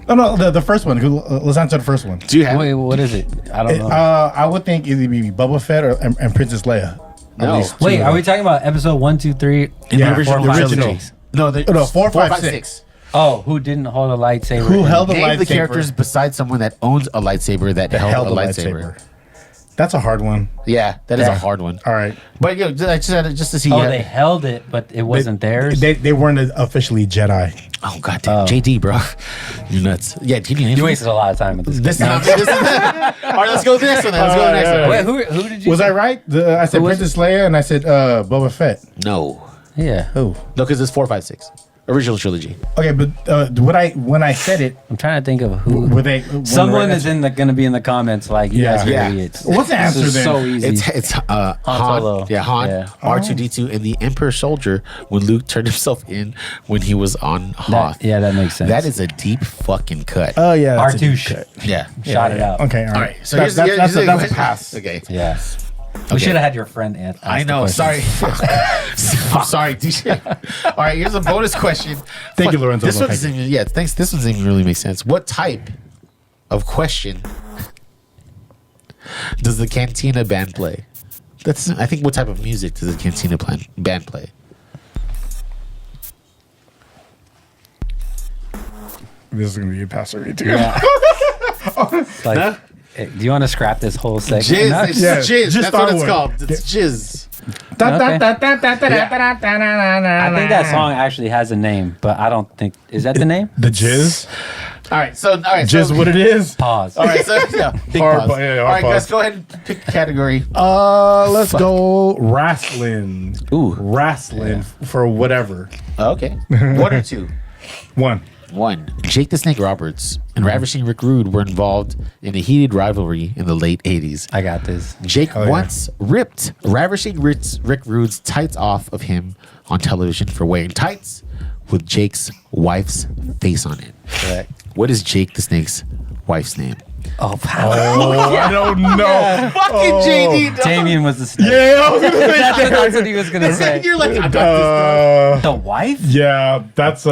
Speaker 1: No, the first one. Let's answer the first one.
Speaker 2: do you have?
Speaker 3: Wait, what is it? I don't know.
Speaker 1: I would think either be Boba Fett and Princess Leia. At
Speaker 2: No.
Speaker 1: least two
Speaker 3: Wait,
Speaker 1: of
Speaker 3: are we
Speaker 1: them.
Speaker 3: talking about episode 1, 2, 3?
Speaker 1: Yeah,
Speaker 3: and
Speaker 1: original-
Speaker 3: 4, 5,
Speaker 1: original.
Speaker 3: 6?
Speaker 2: No,
Speaker 1: No, 4, 5, 6.
Speaker 3: Oh, who didn't hold a lightsaber?
Speaker 1: Who held a
Speaker 2: Name the
Speaker 1: lightsaber?
Speaker 2: characters besides someone that owns a lightsaber that held a lightsaber.
Speaker 1: That's a hard one.
Speaker 2: Yeah, that is
Speaker 3: Yeah.
Speaker 2: a hard one.
Speaker 1: All right.
Speaker 2: But yo, just to see.
Speaker 3: Oh, they held it, but it wasn't theirs.
Speaker 1: They weren't officially Jedi.
Speaker 2: Oh god damn, JD, bro, you're nuts. Yeah, can you name?
Speaker 3: You wasted a lot of time with this.
Speaker 2: This is all right. Let's go to the next one. Then. Let's go to the next one.
Speaker 3: Wait, who did you?
Speaker 1: Was I right? I said
Speaker 3: Who was
Speaker 1: Princess Leia and I said Boba Fett.
Speaker 2: No,
Speaker 3: Yeah,
Speaker 1: Oh.
Speaker 2: no, because it's 4, 5, 6. Original trilogy.
Speaker 1: Okay, but when I said it,
Speaker 3: I'm trying to think of who.
Speaker 1: were they?
Speaker 3: Someone is going to be in the comments like, you
Speaker 1: Yeah.
Speaker 3: guys are
Speaker 2: Yeah.
Speaker 3: idiots.
Speaker 1: What's the answer
Speaker 3: This is
Speaker 1: then?
Speaker 3: so easy.
Speaker 2: It's
Speaker 3: Solo.
Speaker 2: Han. Yeah, Han.
Speaker 3: Yeah.
Speaker 2: R2D2 and the Emperor Soldier when Luke turned himself in when he was on Hoth.
Speaker 3: that makes sense.
Speaker 2: That is a deep fucking cut.
Speaker 1: Oh yeah, that's a
Speaker 3: R2
Speaker 1: deep
Speaker 3: shit.
Speaker 1: cut.
Speaker 2: yeah.
Speaker 3: Shot it out.
Speaker 1: Okay,
Speaker 2: All right. So
Speaker 1: that's a pass.
Speaker 2: Okay.
Speaker 3: Yeah. We should have had your friend ask
Speaker 2: I
Speaker 3: the
Speaker 2: know.
Speaker 3: question.
Speaker 2: Sorry. I'm sorry, DJ. All right. Here's a bonus question.
Speaker 1: Thank you, Lorenzo.
Speaker 2: This one
Speaker 1: Thank
Speaker 2: doesn't even. Yeah. Thanks. This one doesn't even really make sense. What type of question does the Cantina band play? That's. I think. What type of music does the Cantina band play?
Speaker 1: This is gonna be a pass for me too.
Speaker 3: Yeah. Like, do you want to scrap this whole segment?
Speaker 2: Jizz.
Speaker 3: No?
Speaker 2: It's
Speaker 1: Yeah,
Speaker 2: jizz.
Speaker 1: just
Speaker 2: That's what it's
Speaker 1: Star
Speaker 2: called.
Speaker 1: Wars.
Speaker 2: It's jizz.
Speaker 3: I think that song actually has a name, but I don't think is that the name.
Speaker 1: The Jizz.
Speaker 2: All right. So. All right.
Speaker 1: Jizz,
Speaker 2: so,
Speaker 1: what it is?
Speaker 3: Pause.
Speaker 2: All right. So. Yeah. Big
Speaker 1: Hard
Speaker 2: pause.
Speaker 1: pa- yeah,
Speaker 2: All
Speaker 1: hard
Speaker 2: right,
Speaker 1: pause.
Speaker 2: guys. Go ahead and pick a category.
Speaker 1: Let's go wrestling.
Speaker 2: Ooh.
Speaker 1: Wrestling for whatever.
Speaker 2: Okay. 1 or 2.
Speaker 1: One.
Speaker 2: 1. Jake the Snake Roberts and Ravishing Rick Rude were involved in a heated rivalry in the late 80s.
Speaker 3: I got this.
Speaker 2: Jake
Speaker 1: yeah.
Speaker 2: once ripped Ravishing Rick Rude's tights off of him on television for wearing tights with Jake's wife's face on it.
Speaker 3: Correct.
Speaker 2: What is Jake the Snake's wife's name?
Speaker 3: Oh, wow.
Speaker 1: I don't know.
Speaker 2: Fucking JD.
Speaker 3: Damien was the snake.
Speaker 1: Yeah, I was gonna say
Speaker 3: That's what he was gonna say.
Speaker 2: You're like, I got
Speaker 3: The wife?
Speaker 1: yeah, that's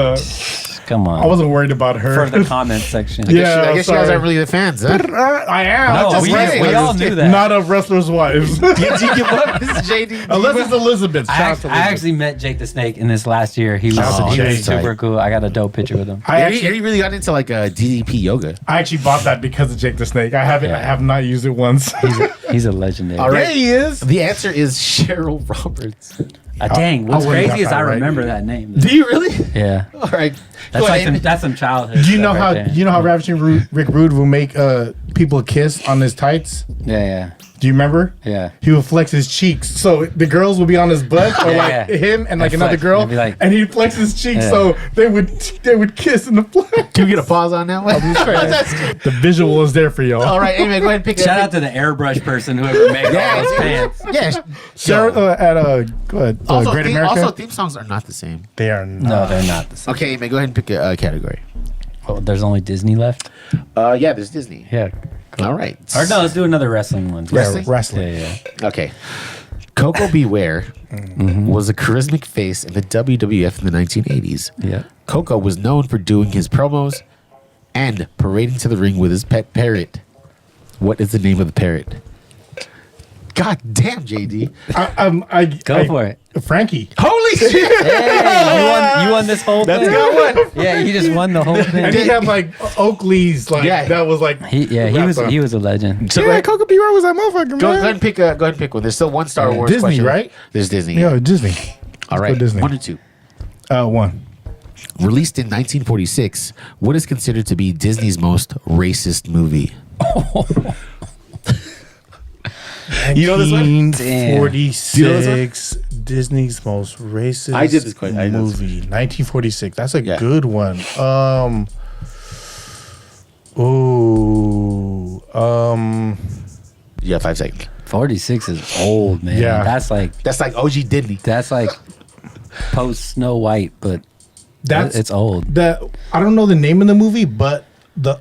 Speaker 3: Come on.
Speaker 1: I wasn't worried about her.
Speaker 3: For the comment section.
Speaker 2: this.
Speaker 1: Yeah,
Speaker 2: I guess you guys
Speaker 1: sorry.
Speaker 2: aren't really the fans, huh?
Speaker 1: I am.
Speaker 3: No,
Speaker 1: Just
Speaker 3: we
Speaker 1: wrestling.
Speaker 3: all knew that.
Speaker 1: Not of wrestlers' wives.
Speaker 2: Did you give up? This is JD.
Speaker 1: Unless it's Elizabeth.
Speaker 3: I,
Speaker 1: Shout out
Speaker 3: act-
Speaker 1: to
Speaker 3: I
Speaker 1: Elizabeth.
Speaker 3: actually met Jake the Snake in this last year. He was,
Speaker 1: Oh,
Speaker 3: he was
Speaker 1: Jake.
Speaker 3: super cool. I got a dope picture with him.
Speaker 1: I
Speaker 2: He
Speaker 1: actually,
Speaker 2: really got into like DDP yoga.
Speaker 1: I actually bought that because of Jake the Snake. I haven't.
Speaker 3: Yeah.
Speaker 1: I have not used it once.
Speaker 3: He's a legendary.
Speaker 2: All right.
Speaker 1: There he is.
Speaker 2: The answer is Cheryl Roberts.
Speaker 3: Dang, what's
Speaker 1: I wouldn't
Speaker 3: crazy
Speaker 1: got
Speaker 3: is I
Speaker 1: that right.
Speaker 3: remember that name.
Speaker 2: Do you really?
Speaker 3: Yeah.
Speaker 2: All right.
Speaker 3: That's
Speaker 2: Go
Speaker 3: like
Speaker 2: ahead.
Speaker 3: that's some childhood.
Speaker 1: Do you know
Speaker 3: stuff
Speaker 1: how?
Speaker 3: right there.
Speaker 1: You know how Ravishing Rick Rude will make people kiss on his tights?
Speaker 3: Yeah,
Speaker 1: Do you remember?
Speaker 3: yeah.
Speaker 1: He would flex his cheeks, so the girls would be on his butt, or
Speaker 3: Yeah,
Speaker 1: like
Speaker 3: yeah.
Speaker 1: him and like
Speaker 3: And
Speaker 1: another
Speaker 3: flex,
Speaker 1: girl,
Speaker 3: and be like-
Speaker 1: and he'd flex his cheeks,
Speaker 3: Yeah.
Speaker 1: so they would kiss in the flex.
Speaker 2: Can we get a pause on that one? That's good.
Speaker 1: The visual is there for y'all.
Speaker 2: All right. Anyway, go ahead and pick
Speaker 3: Shout out to the airbrush person whoever made all those pants.
Speaker 2: Yeah.
Speaker 1: Sarah at
Speaker 2: Also,
Speaker 1: Great America.
Speaker 2: also, theme songs are not the same.
Speaker 1: They are not.
Speaker 3: No, they're not the same.
Speaker 2: Okay, man, go ahead and pick a category.
Speaker 3: Oh, there's only Disney left.
Speaker 2: Yeah, there's Disney.
Speaker 3: Yeah.
Speaker 2: All right.
Speaker 3: Or no, let's do another wrestling one.
Speaker 2: Wrestling?
Speaker 1: Wrestling.
Speaker 3: Yeah.
Speaker 2: Okay. Coco Beware was a charismatic face in the WWF in the 1980s.
Speaker 3: Yeah.
Speaker 2: Coco was known for doing his promos and parading to the ring with his pet parrot. What is the name of the parrot? God damn, JD.
Speaker 3: Go for it.
Speaker 1: Frankie.
Speaker 2: Holy shit.
Speaker 3: Hey, you won this whole thing.
Speaker 2: Got one.
Speaker 3: Yeah, you just won the whole thing.
Speaker 1: And he had like Oakley's, like that was like
Speaker 3: He was a legend.
Speaker 2: So
Speaker 1: yeah, Coca B. Roy was that motherfucker.
Speaker 2: go
Speaker 1: man.
Speaker 2: ahead and pick one. There's still one Star Wars
Speaker 1: Disney,
Speaker 2: question.
Speaker 1: right?
Speaker 2: There's Disney.
Speaker 1: Yeah, Disney.
Speaker 2: All right.
Speaker 1: go Disney.
Speaker 2: 1 or 2.
Speaker 1: 1.
Speaker 2: Released in 1946, what is considered to be Disney's most racist movie? You know this one?
Speaker 1: 1946. Disney's most racist
Speaker 2: I did this question.
Speaker 1: movie. 1946. That's a
Speaker 2: Yeah.
Speaker 1: good one.
Speaker 2: Yeah, 5 seconds.
Speaker 3: 46 is old, man.
Speaker 1: Yeah.
Speaker 3: That's like
Speaker 2: OG Disney.
Speaker 3: post Snow White, but it's old.
Speaker 1: I don't know the name of the movie, but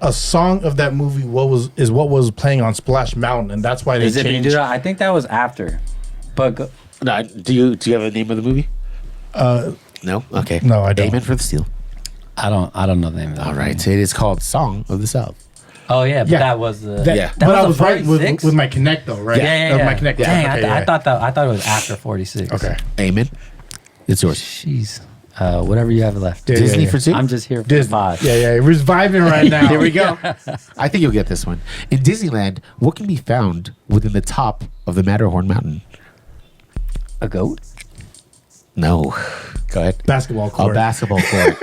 Speaker 1: a song of that movie what was playing on Splash Mountain, and that's why they changed.
Speaker 3: I think that was after. But
Speaker 2: No, do you have a name of the movie? No. Okay.
Speaker 1: No, I don't.
Speaker 2: Amen for the Steal.
Speaker 3: I don't know the name of that.
Speaker 2: All right. So it is called "Song of the South."
Speaker 3: Oh yeah, but
Speaker 1: Yeah.
Speaker 3: that was the
Speaker 2: Yeah.
Speaker 1: But I
Speaker 3: was
Speaker 1: was right
Speaker 3: 46?
Speaker 1: with my Connect though, right?
Speaker 3: Yeah.
Speaker 1: My Connect.
Speaker 3: Dang,
Speaker 1: Okay,
Speaker 3: I thought it was after 46.
Speaker 1: Okay.
Speaker 2: Amen. It's yours.
Speaker 3: Jeez. Whatever you have left.
Speaker 1: Yeah,
Speaker 2: Disney
Speaker 1: yeah.
Speaker 2: for 2.
Speaker 3: I'm just here for
Speaker 1: Disney.
Speaker 3: 5.
Speaker 1: Yeah. We're vibing right now.
Speaker 2: Here we go. I think you'll get this one. In Disneyland, what can be found within the top of the Matterhorn Mountain?
Speaker 3: A goat?
Speaker 2: No. Go ahead.
Speaker 1: Basketball
Speaker 2: A
Speaker 1: court.
Speaker 2: basketball court.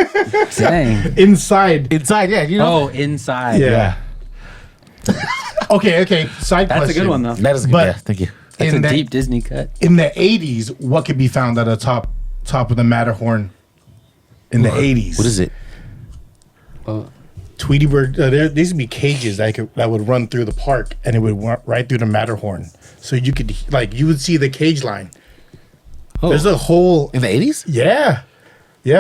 Speaker 3: Dang.
Speaker 1: Inside.
Speaker 2: Inside, yeah. You know.
Speaker 3: Oh, inside.
Speaker 1: Yeah. Okay. Side
Speaker 3: That's
Speaker 1: question.
Speaker 3: a good one though.
Speaker 2: That is good.
Speaker 1: But-
Speaker 2: Yeah, thank you.
Speaker 3: That's a
Speaker 1: in that-
Speaker 3: deep Disney cut.
Speaker 1: In the 80s, what could be found at the top of the Matterhorn? In the 80s,
Speaker 2: What is it?
Speaker 1: Tweety Bird. There used to be cages that would run through the park, and it would run right through the Matterhorn. So you could you would see the cage line.
Speaker 2: Oh.
Speaker 1: There's a whole
Speaker 2: In the 80s?
Speaker 1: yeah.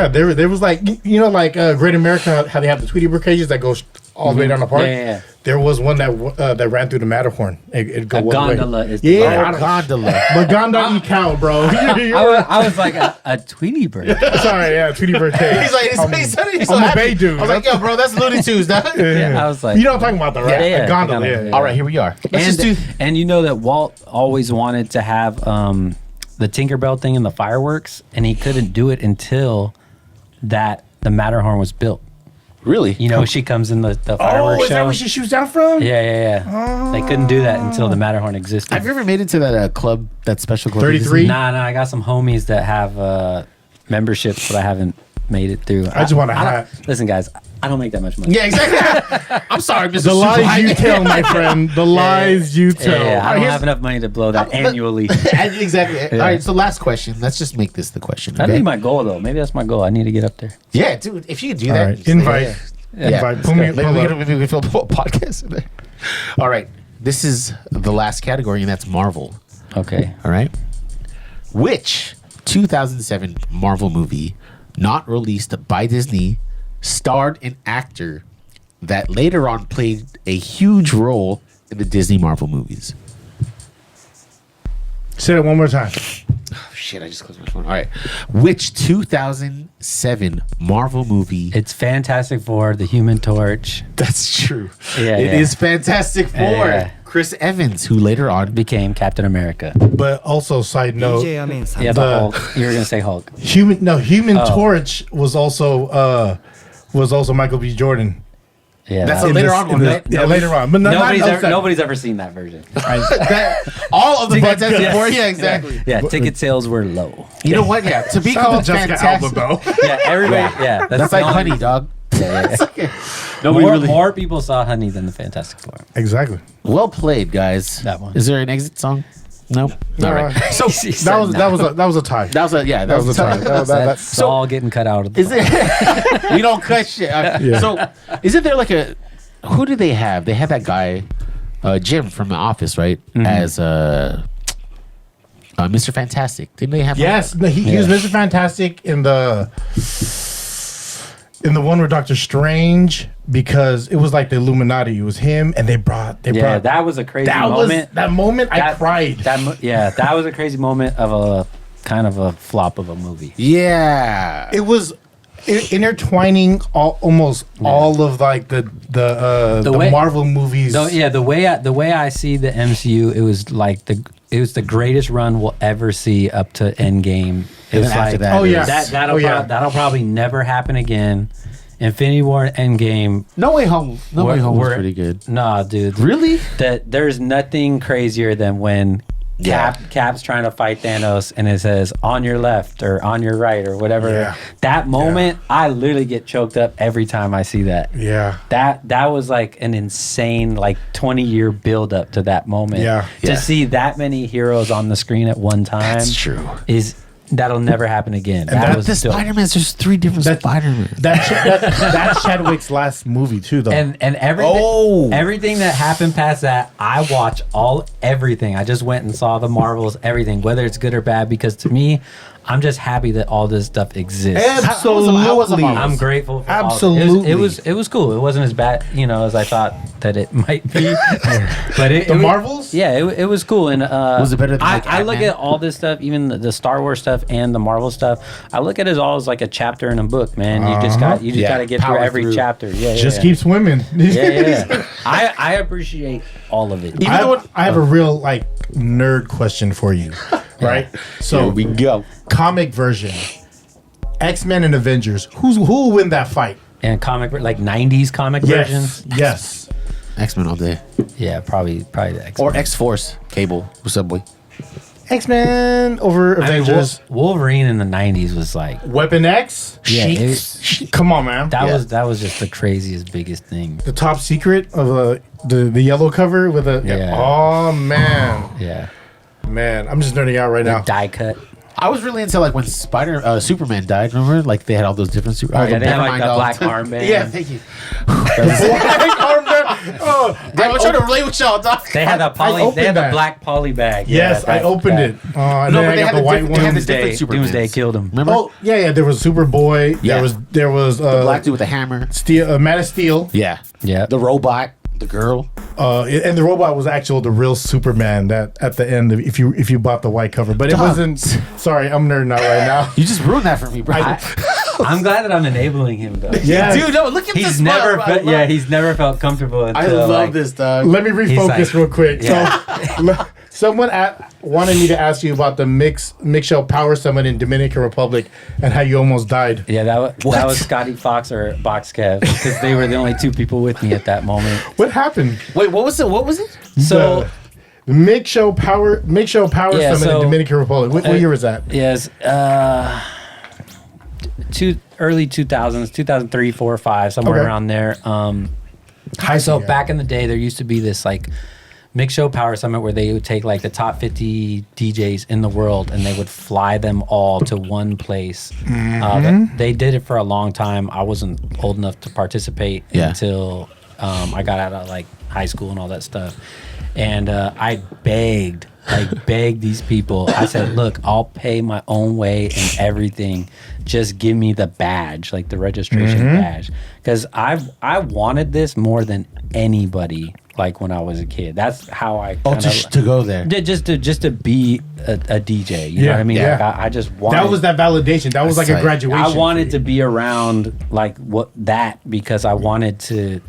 Speaker 1: There was Great America, how they have the Tweety Bird cages that goes all the way down the park.
Speaker 3: Yeah.
Speaker 1: There was one that ran through the Matterhorn. It'd go
Speaker 3: A
Speaker 1: one way.
Speaker 3: gondola is
Speaker 1: Yeah,
Speaker 2: Gondola.
Speaker 1: but gondola eat cow, bro.
Speaker 3: I was like a Tweety Bird.
Speaker 1: Sorry, yeah, Tweety Bird cage.
Speaker 2: He's like, he's so
Speaker 1: I'm a
Speaker 2: happy.
Speaker 1: Bay dude.
Speaker 2: I was like, yo, bro, that's Looney Tunes, dog.
Speaker 3: Yeah, I was like,
Speaker 1: You know what I'm talking about, though, right?
Speaker 3: Yeah,
Speaker 1: A gondola. Yeah.
Speaker 2: All right, here we are. Let's just do.
Speaker 3: And you know that Walt always wanted to have the Tinkerbell thing in the fireworks, and he couldn't do it until that the Matterhorn was built.
Speaker 2: Really?
Speaker 3: You know, she comes in the
Speaker 1: Oh,
Speaker 3: fireworks
Speaker 1: is
Speaker 3: show.
Speaker 1: that where she shoots down from?
Speaker 3: Yeah. They couldn't do that until the Matterhorn existed.
Speaker 2: Have you ever made it to that club, that special club?
Speaker 1: 33?
Speaker 3: Nah, I got some homies that have memberships, but I haven't made it through.
Speaker 1: I just want a
Speaker 3: I don't-
Speaker 1: hat.
Speaker 3: Listen, guys, I don't make that much money.
Speaker 2: Yeah, exactly. I'm sorry, Mr.
Speaker 1: The lies
Speaker 2: Superhigh.
Speaker 1: you tell, my friend. The lies you tell.
Speaker 3: Yeah, I don't
Speaker 2: here's-
Speaker 3: have enough money to blow that annually.
Speaker 2: Exactly. All right, so last question. Let's just make this the question.
Speaker 3: That'd
Speaker 2: Okay?
Speaker 3: be my goal, though. Maybe that's my goal. I need to get up there.
Speaker 2: Yeah, dude. If you could do
Speaker 1: All
Speaker 2: that,
Speaker 1: right,
Speaker 2: just-
Speaker 1: invite.
Speaker 2: Yeah.
Speaker 1: Invite. Pull
Speaker 2: Maybe
Speaker 1: me
Speaker 2: we
Speaker 1: up.
Speaker 2: can film a podcast in there. All right. This is the last category, and that's Marvel.
Speaker 3: Okay.
Speaker 2: All right. Which 2007 Marvel movie, not released by Disney, starred an actor that later on played a huge role in the Disney Marvel movies?
Speaker 1: Say it one more time.
Speaker 2: Oh, shit, I just closed my phone. All right. Which 2007 Marvel movie?
Speaker 3: It's Fantastic Four, The Human Torch,
Speaker 2: That's true.
Speaker 3: Yeah,
Speaker 2: It
Speaker 3: yeah.
Speaker 2: is Fantastic Four.
Speaker 3: Yeah.
Speaker 2: Chris Evans, who later on
Speaker 3: became Captain America.
Speaker 1: But also, side note,
Speaker 5: DJ Amen
Speaker 3: Yeah, the
Speaker 1: The-
Speaker 3: Hulk. You were going to say Hulk.
Speaker 1: Human
Speaker 3: Oh.
Speaker 1: Torch was also Michael B. Jordan.
Speaker 3: Yeah.
Speaker 2: That's
Speaker 3: that-
Speaker 2: a later on one, right?
Speaker 1: Yeah, later on. But
Speaker 3: nobody's ever seen that version.
Speaker 2: all of the Fantastic Four. Yeah, exactly.
Speaker 3: Yeah, ticket sales were low.
Speaker 2: You know what? Yeah, to be
Speaker 1: Shout out
Speaker 2: called
Speaker 1: Jessica
Speaker 2: Fantastic.
Speaker 1: Alba, though.
Speaker 3: Yeah, everybody. Yeah,
Speaker 2: That's
Speaker 3: the
Speaker 2: like
Speaker 3: only-
Speaker 2: Honey, dog.
Speaker 3: Yeah.
Speaker 2: Nobody
Speaker 3: More,
Speaker 2: really.
Speaker 3: more people saw Honey than the Fantastic Four.
Speaker 1: Exactly.
Speaker 2: Well played, guys.
Speaker 3: That one.
Speaker 2: Is there an exit song? No. All right. So
Speaker 1: That was a tie.
Speaker 2: that was a
Speaker 1: That was a tie.
Speaker 3: That's all getting cut out of the
Speaker 2: Is it? We don't cut shit.
Speaker 1: Yeah.
Speaker 2: So, isn't there like a? Who do they have? They have that guy, Jim from The Office, right? As Mr. Fantastic. Didn't they have?
Speaker 1: Yes, no, he was Mr. Fantastic in the one with Doctor Strange, because it was like the Illuminati. It was him, and they brought.
Speaker 3: that was a crazy moment.
Speaker 1: That moment I cried.
Speaker 3: That was a crazy moment of a kind of a flop of a movie.
Speaker 2: Yeah.
Speaker 1: It was intertwining almost all of like the
Speaker 3: way-
Speaker 1: Marvel movies.
Speaker 3: So yeah, the way I see the MCU, it was like it was the greatest run we'll ever see up to Endgame. It was
Speaker 2: after
Speaker 3: like
Speaker 2: that,
Speaker 1: Oh, yeah.
Speaker 3: that'll probably never happen again. Infinity War and Endgame.
Speaker 2: No Way Home. No Way Home was pretty good.
Speaker 3: Nah, dude.
Speaker 2: Really?
Speaker 3: That there's nothing crazier than when Cap's trying to fight Thanos and it says on your left or on your right or whatever.
Speaker 1: Yeah.
Speaker 3: That moment, I literally get choked up every time I see that.
Speaker 1: Yeah.
Speaker 3: That was like an insane 20-year build up to that moment.
Speaker 1: Yeah.
Speaker 3: To see that many heroes on the screen at one time.
Speaker 2: That's true.
Speaker 3: That'll never happen again.
Speaker 2: But the Spider-Man's, there's 3 different Spider-Man.
Speaker 1: That's Chadwick's last movie too, though.
Speaker 3: And everything that happened past that, I watch everything. I just went and saw the Marvels, everything, whether it's good or bad, because to me, I'm just happy that all this stuff exists.
Speaker 1: Absolutely.
Speaker 3: I'm grateful for
Speaker 1: Absolutely.
Speaker 3: It was cool. It wasn't as bad, as I thought that it might be. But
Speaker 1: the Marvels?
Speaker 3: Yeah, it was cool. And
Speaker 2: was it better than
Speaker 3: I look at all this stuff, even the Star Wars stuff and the Marvel stuff, I look at it all as like a chapter in a book, man. You just got to get through every chapter. Yeah.
Speaker 1: Just keep swimming.
Speaker 3: Yeah. I appreciate all of it.
Speaker 1: I have a real nerd question for you. Right? So
Speaker 2: here we go.
Speaker 1: Comic version. X-Men and Avengers. Who will win that fight?
Speaker 3: And comic 90s comic versions.
Speaker 1: Yes.
Speaker 2: X-Men all day.
Speaker 3: Yeah, probably the X-Men.
Speaker 2: Or X-Force. Cable. What's up, boy?
Speaker 1: X-Men over Avengers.
Speaker 3: Wolverine in the 90s was like
Speaker 1: Weapon X?
Speaker 3: Yeah,
Speaker 1: Come on, man.
Speaker 3: that was just the craziest, biggest thing.
Speaker 1: The top secret of the yellow cover with a oh man.
Speaker 3: Yeah.
Speaker 1: Man, I'm just nerding out right now.
Speaker 3: Die cut.
Speaker 2: I was really into when Superman died. Remember, they had all those different super.
Speaker 3: They had the black armband.
Speaker 2: Yeah, thank you.
Speaker 1: Black armband. Oh,
Speaker 2: I'm trying to relate with y'all, dog.
Speaker 3: They had the black poly bag.
Speaker 1: Yes, I opened it. And then I got the white one.
Speaker 3: Doomsday killed him.
Speaker 2: Remember?
Speaker 1: Oh yeah. There was Superboy.
Speaker 2: Yeah.
Speaker 1: There was
Speaker 2: the black dude with the hammer.
Speaker 1: Man of Steel.
Speaker 2: Yeah.
Speaker 3: Yeah.
Speaker 2: The robot. The girl.
Speaker 1: And the robot was the real Superman that at the end if you bought the white cover, but it wasn't. Sorry, I'm nerding out right now.
Speaker 2: You just ruined that for me, bro.
Speaker 3: I'm glad that I'm enabling him though.
Speaker 1: Yeah,
Speaker 2: dude, no, look at this.
Speaker 3: He's never felt comfortable until
Speaker 2: I love this, dog.
Speaker 1: Let me refocus real quick.
Speaker 3: Yeah.
Speaker 1: So, someone wanted me to ask you about the Mixel Power Summit in Dominican Republic and how you almost died.
Speaker 3: Yeah, that was Scotty Fox or Box Kev because they were the only 2 people with me at that moment.
Speaker 1: What happened?
Speaker 2: Wait, what was it?
Speaker 3: So
Speaker 1: the Mixel Power Summit in Dominican Republic. What year was that?
Speaker 3: Yes, early 2000s, 2003, 4, 5, somewhere around there. Back in the day, there used to be this Mix Show Power Summit where they would take the top 50 DJs in the world and they would fly them all to one place. They did it for a long time. I wasn't old enough to participate until I got out of high school and all that stuff. And I begged these people. I said, look, I'll pay my own way and everything. Just give me the badge, the registration badge. Because I wanted this more than anybody when I was a kid. That's how I
Speaker 2: to go there.
Speaker 3: Just to be a DJ. You know what I mean?
Speaker 1: Yeah.
Speaker 3: I just wanted...
Speaker 1: That was that validation. That was a graduation.
Speaker 3: I wanted to be around because I wanted to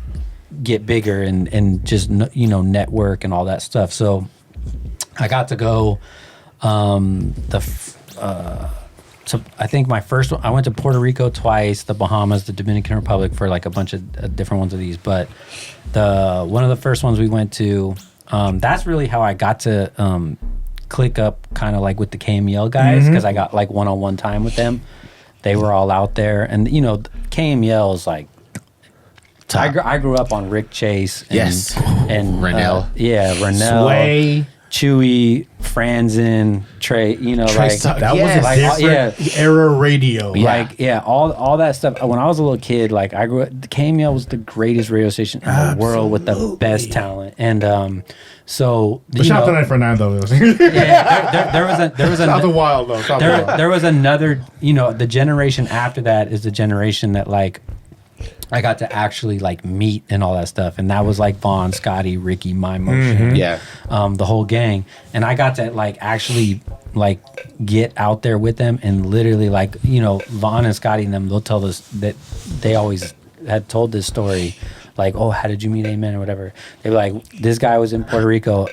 Speaker 3: get bigger and just network and all that stuff. So I got to go so I think my first one, I went to Puerto Rico twice, the Bahamas, the Dominican Republic for a bunch of different ones of these. But one of the first ones we went to, that's really how I got to click up kind of with the KMEL guys because I got one-on-one time with them. They were all out there. And, KMEL is I grew up on Rick Chase. And, and
Speaker 2: Rennell.
Speaker 3: Rennell.
Speaker 1: Sway.
Speaker 3: Chewy, Franzen, Trey,
Speaker 1: that was a different era radio.
Speaker 3: All that stuff. When I was a little kid, I grew up, KMEL was the greatest radio station in the world with the best talent. And so
Speaker 1: but shout out to 949 though.
Speaker 3: there was
Speaker 1: not the wild though.
Speaker 3: There was another, the generation after that is the generation that I got to actually meet and all that stuff, and that was Vaughn, Scotty, Ricky, My Motion, the whole gang, and I got to actually get out there with them and literally Vaughn and Scotty and them, they'll tell us that they always had told this story like, oh, how did you meet Amen or whatever? They're like, this guy was in Puerto Rico,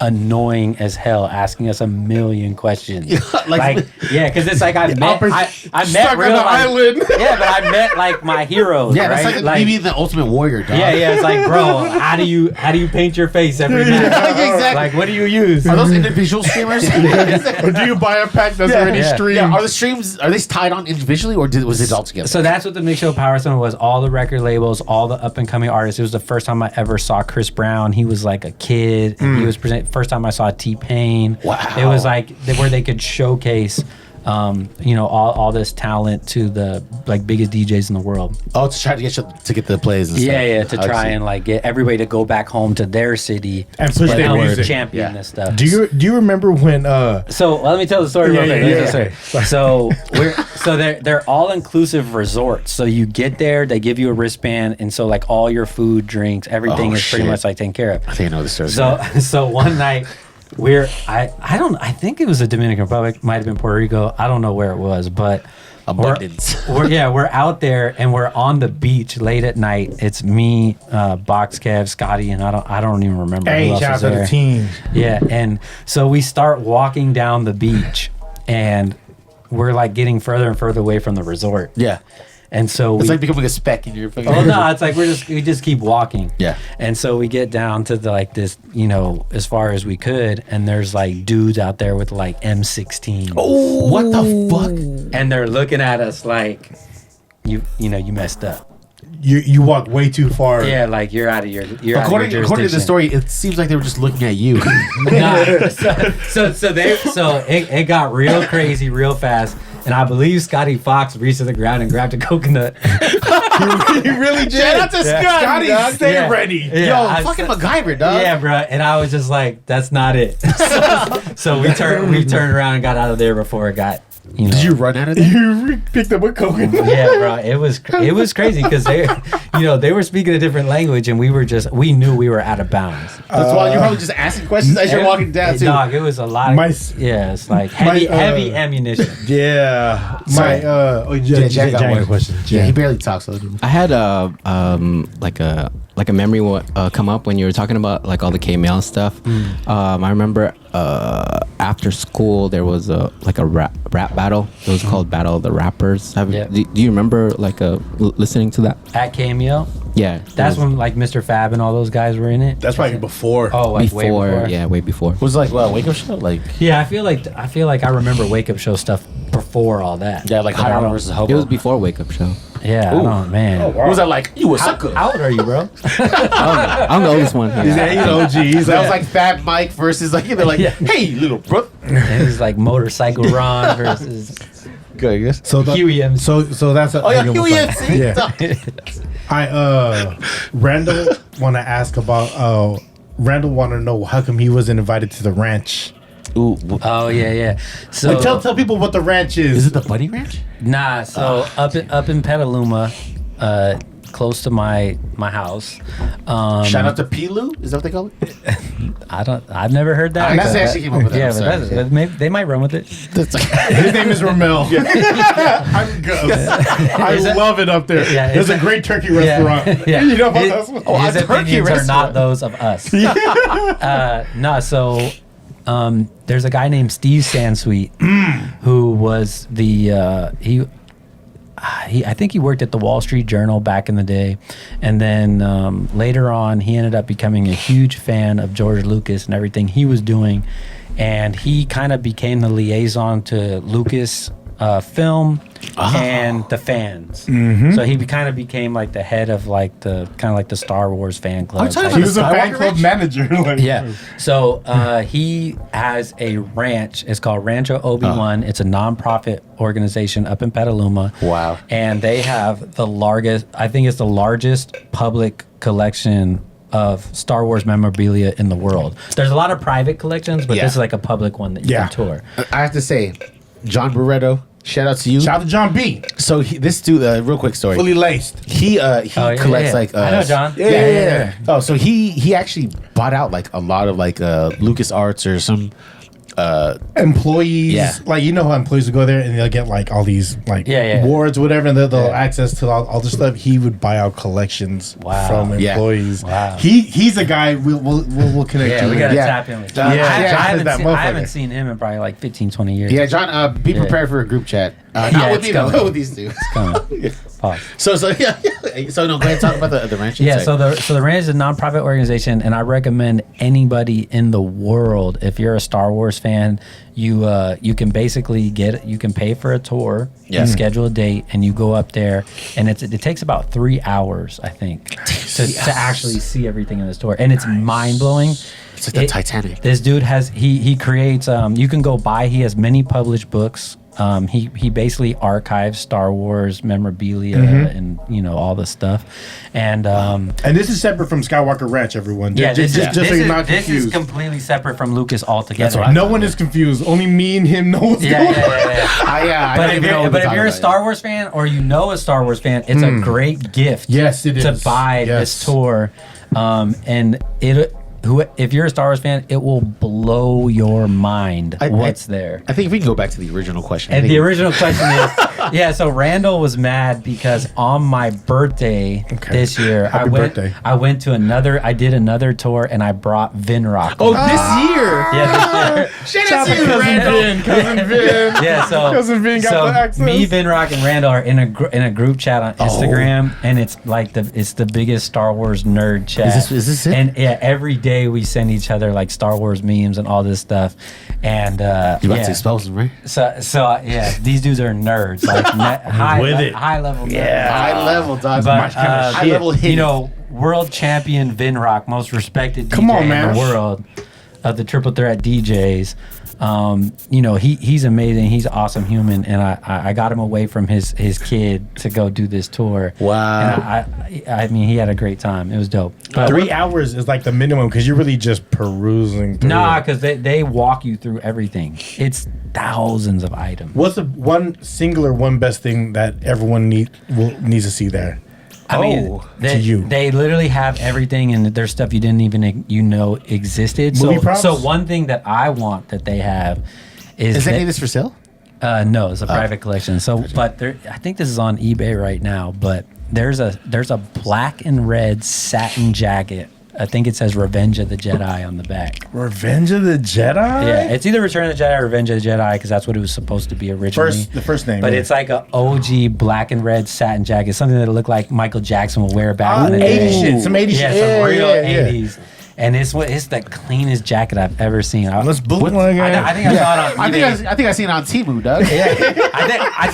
Speaker 3: annoying as hell, asking us a million questions. Yeah, because it's like I met real
Speaker 1: island.
Speaker 3: Yeah, but I met like my heroes.
Speaker 2: Yeah,
Speaker 3: right?
Speaker 2: that's like maybe the ultimate warrior, dog.
Speaker 3: Yeah. It's like, bro, how do you paint your face every night?
Speaker 2: Exactly.
Speaker 3: Like, what do you use?
Speaker 2: Are those individual streamers?
Speaker 1: Or do you buy a pack that's already streamed?
Speaker 2: Yeah. Are the streams tied on individually or was it all together?
Speaker 3: So that's what the Mix Show Power Center was. All the record labels, all the up and coming artists. It was the first time I ever saw Chris Brown. He was like a kid. And he was first time I saw T-Pain.
Speaker 2: Wow.
Speaker 3: It was like where they could showcase all this talent to the like biggest DJs in the world.
Speaker 2: Oh, to try to get the plays and stuff.
Speaker 3: Yeah, to try and like get everybody to go back home to their city
Speaker 1: and push their music,
Speaker 3: champion this stuff.
Speaker 1: Do you remember when?
Speaker 3: So let me tell the story real quick.
Speaker 1: Yeah.
Speaker 3: So they're all inclusive resorts. So you get there, they give you a wristband, and so like all your food, drinks, everything is pretty much like taken care of.
Speaker 2: I think I know the story.
Speaker 3: So one night. I think it was the Dominican Republic, might have been Puerto Rico. I don't know where it was, but
Speaker 2: abundance.
Speaker 3: We're out there and we're on the beach late at night. It's me, Box Kev, Scotty, and I don't even remember who else
Speaker 1: shout
Speaker 3: was
Speaker 1: out to
Speaker 3: there.
Speaker 1: the team.
Speaker 3: Yeah, and so we start walking down the beach, and we're like getting further and further away from the resort.
Speaker 2: Yeah.
Speaker 3: And so
Speaker 2: it's like becoming a speck in your fucking.
Speaker 3: Oh no, it's like we just keep walking.
Speaker 2: Yeah.
Speaker 3: And so we get down to like this, as far as we could, and there's like dudes out there with like M16.
Speaker 2: Oh, what the fuck?
Speaker 3: And they're looking at us like, you messed up.
Speaker 1: You walk way too far.
Speaker 3: Yeah, like you're out of your
Speaker 2: according to the story, it seems like they were just looking at you.
Speaker 3: So it got real crazy real fast. And I believe Scotty Fox reached to the ground and grabbed a coconut.
Speaker 1: He really did.
Speaker 2: Shout out to Scotty.
Speaker 1: Scotty, stay ready.
Speaker 2: Yeah, fucking MacGyver, dog.
Speaker 3: Yeah, bro. And I was just like, that's not it. So we turned around and got out of there before it got.
Speaker 2: Did you run out of there?
Speaker 1: You picked up a coconut.
Speaker 3: Yeah, bro. It was crazy because they were speaking a different language and we knew we were out of bounds.
Speaker 2: That's why you're probably just asking questions as you're walking down too.
Speaker 3: Dog, it was a lot. It's like heavy ammunition.
Speaker 1: Yeah.
Speaker 2: Jack got one question. Yeah, he barely talks.
Speaker 4: I had like a memory come up when you were talking about like all the K-Mail stuff. I remember after school there was a rap battle. It was called Battle of the Rappers. Do you remember listening to that?
Speaker 3: At Cameo?
Speaker 4: Yeah.
Speaker 3: That's when like Mr. Fab and all those guys were in it.
Speaker 1: That's probably before.
Speaker 3: Oh, like way before.
Speaker 4: Yeah, way before.
Speaker 2: Was it like Wake Up Show? Like
Speaker 3: yeah, I feel like I remember Wake Up Show stuff before all that.
Speaker 2: Yeah, like High Honor versus Hobo.
Speaker 4: It was before Wake Up Show.
Speaker 3: Yeah, man.
Speaker 2: Oh, wow. What was that like? You a sucker.
Speaker 3: How old are you, bro?
Speaker 4: I'm the oldest one.
Speaker 2: Yeah, he's OG. That was like Fat Mike versus like they're like, hey, little bro.
Speaker 3: And it was like Motorcycle Ron versus.
Speaker 2: Good, I guess.
Speaker 1: So
Speaker 3: Huey MC.
Speaker 1: So that's
Speaker 2: Huey MC.
Speaker 1: Yeah. Randall want to ask about. Randall want to know how come he wasn't invited to the ranch.
Speaker 2: Ooh.
Speaker 3: Oh yeah. So
Speaker 1: tell people what the ranch is.
Speaker 2: Is it the Bunny Ranch?
Speaker 3: Nah. So up in Petaluma, close to my house.
Speaker 2: Shout out to Pilu. Is that what they call it?
Speaker 3: I've never heard that.
Speaker 2: I actually came up with that.
Speaker 3: Yeah, but maybe they might run with it.
Speaker 1: His name is Rommel. I'm Gus. I love it up there.
Speaker 3: Yeah,
Speaker 1: there's a great turkey restaurant.
Speaker 3: Yeah.
Speaker 1: You know about that?
Speaker 3: His opinions are not those of us. So there's a guy named Steve Sansweet who was I think he worked at the Wall Street Journal back in the day, and then later on he ended up becoming a huge fan of George Lucas and everything he was doing, and he kind of became the liaison to Lucas film and the fans. So he kind of became like the head of like the Star Wars fan club.
Speaker 1: He was a fan club manager.
Speaker 3: Yeah. So he has a ranch. It's called Rancho Obi-Wan. It's a nonprofit organization up in Petaluma.
Speaker 2: Wow.
Speaker 3: And they have the largest public collection of Star Wars memorabilia in the world. There's a lot of private collections, but this is like a public one that you can tour.
Speaker 2: I have to say, John Barretto, shout out to you.
Speaker 1: Shout out to John B.
Speaker 2: So this dude, real quick story.
Speaker 1: Fully laced.
Speaker 2: He collects like.
Speaker 3: I know John.
Speaker 2: Yeah. Oh, so he actually bought out like a lot of like LucasArts or some
Speaker 1: employees.
Speaker 2: Yeah.
Speaker 1: Like, you know how employees would go there and they'll get like all these like awards, whatever, and they'll access to all the stuff. He would buy out collections from employees.
Speaker 3: Wow.
Speaker 1: He's a guy we'll connect.
Speaker 3: Yeah,
Speaker 1: to.
Speaker 3: we gotta tap in with John. I haven't seen him in probably like 15, 20 years.
Speaker 2: Yeah, John, be prepared for a group chat. Not with me though, with these two.
Speaker 3: It's coming.
Speaker 2: So no, go ahead and talk about the ranch.
Speaker 3: Yeah, so the ranch is a nonprofit organization, and I recommend anybody in the world, if you're a Star Wars fan, you can basically you can pay for a tour, you schedule a date, and you go up there, and it takes about 3 hours, I think, to actually see everything in this tour, and it's mind blowing.
Speaker 2: It's like the Titanic.
Speaker 3: This dude he creates. You can go buy. He has many published books. He basically archives Star Wars memorabilia and all the stuff, and
Speaker 1: this is separate from Skywalker Ranch, everyone.
Speaker 3: Yeah,
Speaker 1: just so you're not confused.
Speaker 3: This is completely separate from Lucas altogether.
Speaker 1: That's right. No one is confused. Only me and him know what's going on.
Speaker 3: But if you're a Star Wars fan or you know a Star Wars fan, it's a great gift.
Speaker 1: Yes, it is
Speaker 3: to buy this tour, and if you're a Star Wars fan, it will blow your mind what's there.
Speaker 2: I think if we can go back to the original question.
Speaker 3: And the original question is, so Randall was mad because on my birthday this year, I did another tour and I brought Vinrock.
Speaker 2: Oh, this year?
Speaker 3: Yeah, this year.
Speaker 2: Shout out to you, Randall.
Speaker 1: Cousin Vin.
Speaker 3: Yeah,
Speaker 1: Cousin Vin got the access.
Speaker 3: Me, Vinrock, and Randall are in a group chat on Instagram, and it's like it's the biggest Star Wars nerd chat.
Speaker 2: Is this it?
Speaker 3: And every day we send each other like Star Wars memes and all this stuff. And
Speaker 2: you about to expose them, right?
Speaker 3: So these dudes are nerds, like high level.
Speaker 2: Yeah, high level, dog.
Speaker 3: But
Speaker 2: high level hit.
Speaker 3: World champion Vinrock, most respected DJ
Speaker 1: man.
Speaker 3: in the world of the triple threat DJs. He's amazing. He's an awesome human, and I got him away from his kid to go do this tour.
Speaker 2: Wow.
Speaker 3: And I mean, he had a great time. It was dope. But
Speaker 1: 3 hours is like the minimum because you're really just perusing through.
Speaker 3: Nah, because they walk you through everything. It's thousands of items.
Speaker 1: What's the one best thing that everyone needs to see there?
Speaker 3: I mean, they literally have everything, and there's stuff you didn't even existed.
Speaker 1: Movie props?
Speaker 3: So one thing that I want that they have is
Speaker 2: any of this for sale?
Speaker 3: No, it's a private collection. So, but I think this is on eBay right now. But there's a black and red satin jacket. I think it says Revenge of the Jedi on the back.
Speaker 1: Revenge of the Jedi?
Speaker 3: Yeah, it's either Return of the Jedi or Revenge of the Jedi because that's what it was supposed to be originally.
Speaker 1: The first name.
Speaker 3: But it's like an OG black and red satin jacket, something that looked like Michael Jackson would wear back in the
Speaker 1: 80s
Speaker 3: day.
Speaker 1: shit. Some 80s shit.
Speaker 3: Yeah, some real 80s. And it's the cleanest jacket I've ever seen.
Speaker 1: Let's bootleg it.
Speaker 3: I think I saw it on eBay.
Speaker 2: I think I seen it on Temu, dog.
Speaker 3: Yeah, I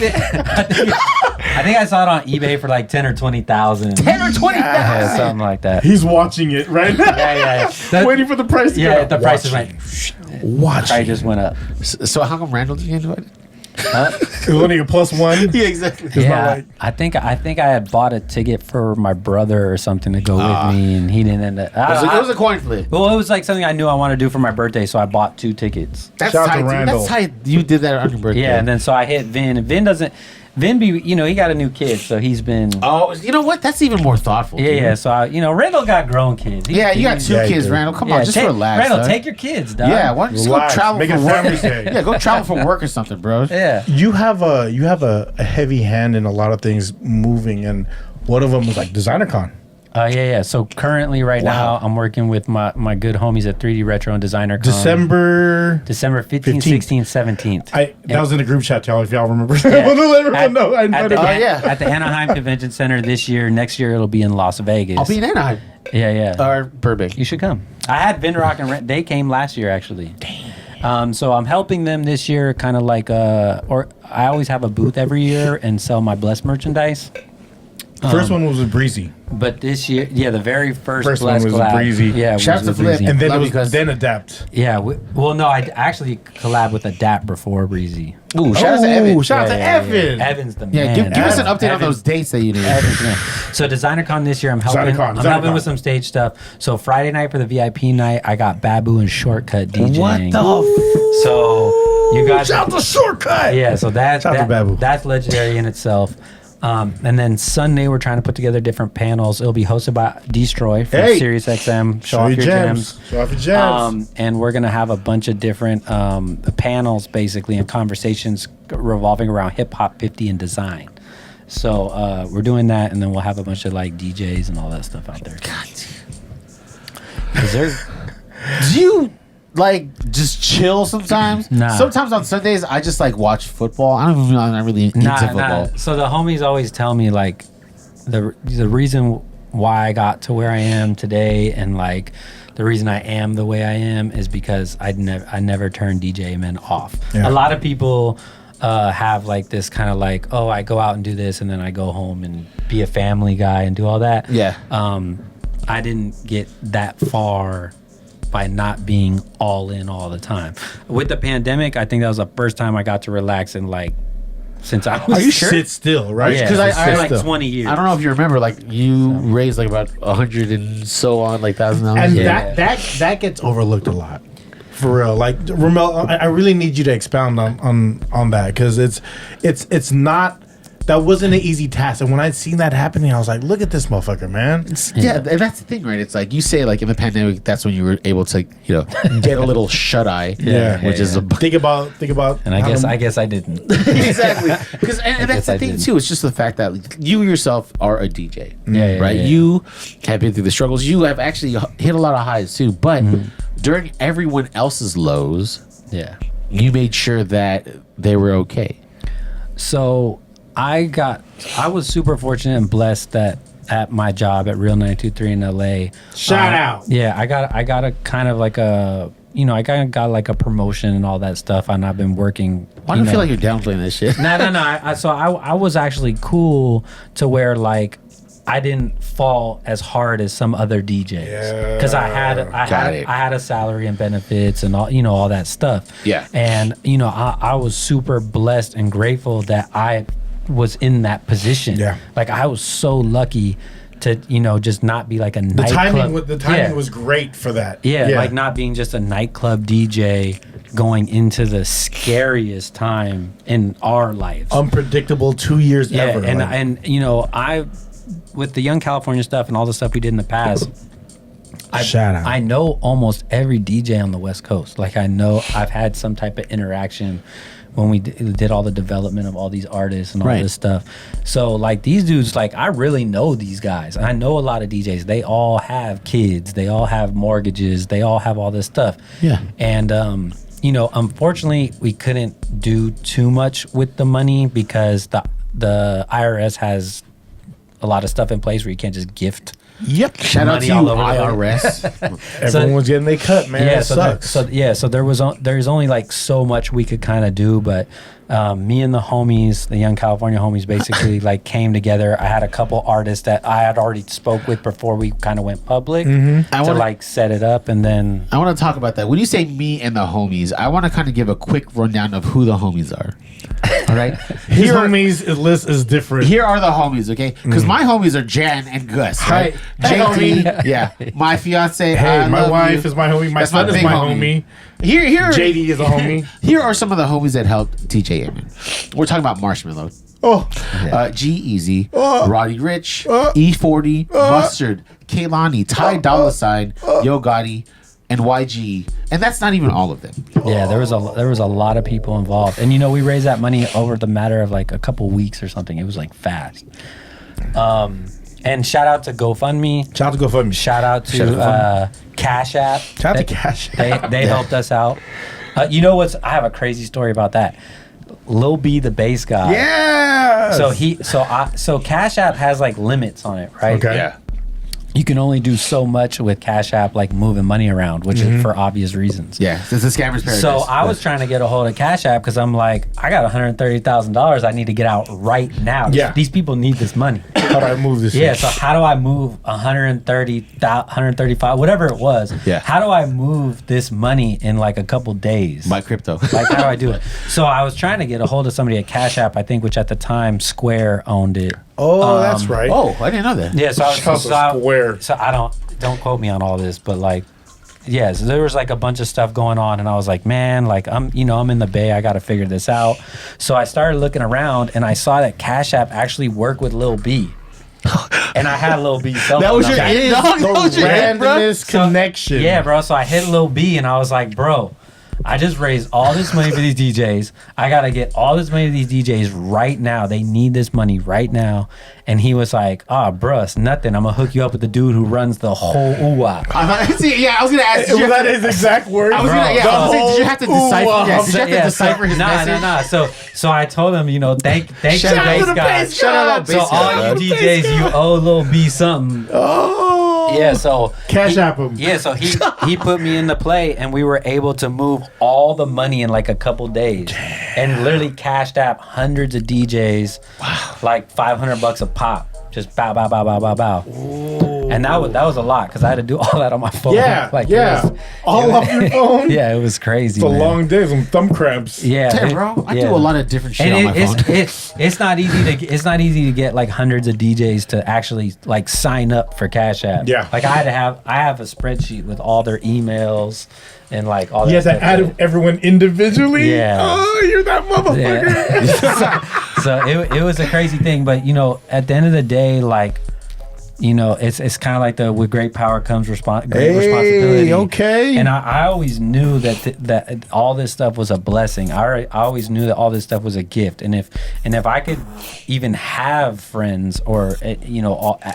Speaker 3: think I saw it on eBay for like 10 or 20,000.
Speaker 2: 10 or 20,000,
Speaker 3: yeah, something like that.
Speaker 1: He's watching it right now.
Speaker 3: Yeah.
Speaker 1: Waiting for the price to go up.
Speaker 3: The price is like.
Speaker 1: Watch.
Speaker 3: I just went up.
Speaker 2: So how come Randall didn't get invited?
Speaker 1: It was only a +1.
Speaker 2: Yeah, exactly.
Speaker 3: Yeah, I think I had bought a ticket for my brother or something to go with me, and he didn't end up.
Speaker 2: It was a coin flip.
Speaker 3: Well, it was like something I knew I wanted to do for my birthday, so I bought 2 tickets.
Speaker 2: That's
Speaker 1: Shout out
Speaker 2: tight.
Speaker 1: to Randall.
Speaker 2: That's tight. You did that on your birthday.
Speaker 3: Yeah, and then so I hit Vin, and Vin he got a new kid, so he's been.
Speaker 2: Oh, you know what? That's even more thoughtful.
Speaker 3: Yeah. So Randall got grown kids.
Speaker 2: You got 2 kids, Randall. Come on, just relax.
Speaker 3: Randall, take your kids, dog.
Speaker 2: Yeah, why don't you just go travel
Speaker 1: Make
Speaker 2: for
Speaker 1: a
Speaker 2: work?
Speaker 1: family day.
Speaker 2: Yeah, go travel for work or something, bro.
Speaker 3: Yeah.
Speaker 1: You have a heavy hand in a lot of things moving, and one of them was like DesignerCon.
Speaker 3: Yeah. So currently, right now, I'm working with my good homies at 3D Retro and Designer Con.
Speaker 1: December
Speaker 3: 15th, 16th, 17th.
Speaker 1: That was in the group chat, y'all, if y'all remember.
Speaker 3: Yeah.
Speaker 1: Well, let everyone know.
Speaker 3: At the Anaheim Convention Center this year. Next year, it'll be in Las Vegas.
Speaker 2: I'll be in Anaheim.
Speaker 3: Yeah.
Speaker 2: Or Burbank.
Speaker 3: You should come. I had Vinrock and they came last year, actually. Damn. So I'm helping them this year, kind of like or I always have a booth every year and sell my Blessed merchandise.
Speaker 1: First one was with Breezy.
Speaker 3: But this year, the very first
Speaker 1: one was
Speaker 3: collab,
Speaker 1: Breezy.
Speaker 3: Yeah,
Speaker 2: Shout out to Flip.
Speaker 1: And then it was Adapt.
Speaker 3: Yeah, no, I actually collabed with Adapt before Breezy.
Speaker 2: Ooh, shout out to Evan.
Speaker 1: Shout out to Evan.
Speaker 3: Evan's the man.
Speaker 2: Yeah, give us an update on those dates that you did.
Speaker 3: Evan's the man. So DesignerCon this year, I'm helping with some stage stuff. So Friday night for the VIP night, I got Babu and Shortcut DJing.
Speaker 2: What the
Speaker 3: So you guys,
Speaker 1: shout out to Shortcut.
Speaker 3: Yeah, so
Speaker 1: shout out to Babu.
Speaker 3: That's legendary in itself. And then Sunday, we're trying to put together different panels. It'll be hosted by Destroy from Sirius XM. Show off your gems.
Speaker 1: Show off your gems.
Speaker 3: And we're going to have a bunch of different panels, basically, and conversations revolving around hip hop 50 and design. So we're doing that, and then we'll have a bunch of like DJs and all that stuff out there.
Speaker 2: God.
Speaker 3: Is there?
Speaker 2: Do you like just chill sometimes?
Speaker 3: Nah.
Speaker 2: Sometimes on Sundays I just like watch football. I don't even know. I'm not really into football.
Speaker 3: So the homies always tell me like the reason why I got to where I am today, and like the reason I am the way I am, is because I never turned DJ Amen off.
Speaker 1: Yeah.
Speaker 3: A lot of people have like this kind of like, oh, I go out and do this, and then I go home and be a family guy and do all that.
Speaker 2: Yeah.
Speaker 3: I didn't get that far by not being all in all the time. With the pandemic, I think that was the first time I got to relax and like, since I was...
Speaker 2: Are you sure?
Speaker 1: Sit still, right?
Speaker 3: Yeah,
Speaker 2: Because I
Speaker 3: like
Speaker 1: still.
Speaker 3: 20 years.
Speaker 2: I don't know if you remember, like you raised like about 100 and so on, like $1,000.
Speaker 1: And
Speaker 3: Yeah.
Speaker 1: that gets overlooked a lot. For real. Like, Rommel, I really need you to expound on that, because it's not... That wasn't an easy task. And when I'd seen that happening, I was like, look at this motherfucker, man.
Speaker 2: Yeah, and that's the thing, right? It's like you say, like in the pandemic, that's when you were able to, get a little shut eye.
Speaker 1: Yeah.
Speaker 2: which is a
Speaker 1: Think about
Speaker 3: And I guess I didn't.
Speaker 2: exactly because and that's
Speaker 3: guess
Speaker 2: the
Speaker 3: I
Speaker 2: thing
Speaker 3: didn't.
Speaker 2: too. It's just the fact that like, you yourself are a DJ,
Speaker 3: Yeah,
Speaker 2: right?
Speaker 3: yeah.
Speaker 2: You have been through the struggles. You have actually hit a lot of highs too. But during everyone else's lows,
Speaker 3: Yeah.
Speaker 2: you made sure that they were okay.
Speaker 3: So I was super fortunate and blessed that at my job at Real 923 in LA.
Speaker 1: Shout out.
Speaker 3: Yeah, I got a kind of like a, I got like a promotion and all that stuff, and I've been working.
Speaker 2: Why do I feel like you're downplaying this shit?
Speaker 3: No. I was actually cool to where like I didn't fall as hard as some other DJs because I had a salary and benefits and all that stuff.
Speaker 2: Yeah.
Speaker 3: And I was super blessed and grateful that I was in that position.
Speaker 1: Yeah.
Speaker 3: Like I was so lucky to just not be like a
Speaker 1: The
Speaker 3: nightclub.
Speaker 1: timing was great for that.
Speaker 3: Yeah, like not being just a nightclub DJ going into the scariest time in our lives.
Speaker 1: Unpredictable 2 years ever.
Speaker 3: And
Speaker 1: like,
Speaker 3: I with the Young California stuff and all the stuff we did in the past,
Speaker 1: shout out.
Speaker 3: I know almost every DJ on the West Coast. Like I know I've had some type of interaction when we did all the development of all these artists and all this stuff. So like these dudes, like I really know these guys. I know a lot of DJs. They all have kids. They all have mortgages. They all have all this stuff.
Speaker 2: Yeah.
Speaker 3: And unfortunately, we couldn't do too much with the money because the IRS has a lot of stuff in place where you can't just gift.
Speaker 1: Yep.
Speaker 2: Shout out to you,
Speaker 3: all over
Speaker 2: IRS.
Speaker 1: Everyone's getting their cut, man.
Speaker 3: Yeah,
Speaker 1: It sucks.
Speaker 3: So there's only like so much we could kind of do, but me and the homies, the Young California homies, basically like came together. I had a couple artists that I had already spoke with before we kind of went public to like set it up, and then
Speaker 2: I want to talk about that. When you say me and the homies, I want to kind of give a quick rundown of who the homies are. All right,
Speaker 1: His homies list is different.
Speaker 2: Here are the homies, okay? Because my homies are Jan and Gus. Right?
Speaker 1: Hey,
Speaker 2: JT, yeah. My fiance.
Speaker 1: Hey,
Speaker 2: I
Speaker 1: my
Speaker 2: love
Speaker 1: wife
Speaker 2: you.
Speaker 1: is my homie. My
Speaker 2: That's
Speaker 1: son is
Speaker 2: big
Speaker 1: my homie.
Speaker 2: Here,
Speaker 1: JD is a homie.
Speaker 2: Here are some of the homies that helped DJ Amen. We're talking about Marshmallow,
Speaker 1: Oh,
Speaker 2: G-Eazy, Roddy Rich, E40, Mustard, Kaylani, Ty Dolla Sign, Yo Gotti, and YG, and that's not even all of them.
Speaker 3: yeah, there was a lot of people involved, and we raised that money over the matter of like a couple weeks or something. It was like fast. And shout out to GoFundMe.
Speaker 1: shout out to GoFundMe.
Speaker 3: Shout out to Cash App.
Speaker 1: Shout out to Cash App.
Speaker 3: They helped us out. I have a crazy story about that. Lil B, the bass guy.
Speaker 1: Yeah.
Speaker 3: So Cash App has like limits on it, right?
Speaker 1: Okay.
Speaker 2: Yeah.
Speaker 3: You can only do so much with Cash App, like moving money around, which is for obvious reasons.
Speaker 2: Yeah, it's a scammer's paradise.
Speaker 3: So I was trying to get a hold of Cash App because I'm like, I got $130,000 I need to get out right now.
Speaker 1: Yeah.
Speaker 3: These people need this money.
Speaker 1: How do I move this?
Speaker 3: Yeah,
Speaker 1: shit?
Speaker 3: so how do I move 135, whatever it was?
Speaker 2: Yeah.
Speaker 3: How do I move this money in like a couple days?
Speaker 2: My crypto.
Speaker 3: Like, how do I do it? So I was trying to get a hold of somebody at Cash App, I think, which at the time Square owned it.
Speaker 1: Oh, that's right.
Speaker 2: Oh, I didn't know that.
Speaker 3: Yeah, so
Speaker 1: Shout out to Square.
Speaker 3: So I don't quote me on all this, but like yeah, so there was like a bunch of stuff going on, and I was like, man, like I'm in the Bay, I got to figure this out. So I started looking around, and I saw that Cash App actually worked with Lil B. And I had Lil B.
Speaker 2: That was your
Speaker 1: randomest connection.
Speaker 3: Yeah, bro. So I hit Lil B, and I was like, bro, I just raised all this money for these DJs. I got to get all this money to these DJs right now. They need this money right now. And he was like, bruh, it's nothing. I'm going to hook you up with the dude who runs the whole UWA.
Speaker 2: I was going to ask.
Speaker 1: Was that his exact word?
Speaker 2: I was going to say, did you have to decipher? Did you have to decipher his message?
Speaker 3: Nah. So I told him, thank you,
Speaker 2: Bass
Speaker 3: guys.
Speaker 2: Shout out
Speaker 3: So all you DJs, you owe Lil B something.
Speaker 1: Oh.
Speaker 3: Yeah, so
Speaker 1: Cash App him.
Speaker 3: Yeah, so he put me into play, and we were able to move all the money in like a couple days. Damn. And literally cashed out hundreds of DJs. Wow. Like $500 a pop. Just bow. Ooh. And that was a lot because I had to do all that on my phone.
Speaker 1: Yeah, all off your phone.
Speaker 3: Yeah, it was crazy.
Speaker 1: It's a long day, some thumb cramps.
Speaker 3: Yeah,
Speaker 2: bro. I do a lot of different shit on my phone.
Speaker 3: It's not easy to get like hundreds of DJs to actually like sign up for Cash App.
Speaker 1: Yeah,
Speaker 3: like I have a spreadsheet with all their emails and like all.
Speaker 1: You have to add everyone individually.
Speaker 3: Yeah.
Speaker 1: Oh, you're that motherfucker.
Speaker 3: Yeah. So it was a crazy thing, but at the end of the day, like, it's kind of like with great power comes great responsibility.
Speaker 1: Okay.
Speaker 3: And I always knew that all this stuff was a blessing. I always knew that all this stuff was a gift. And if I could even have friends or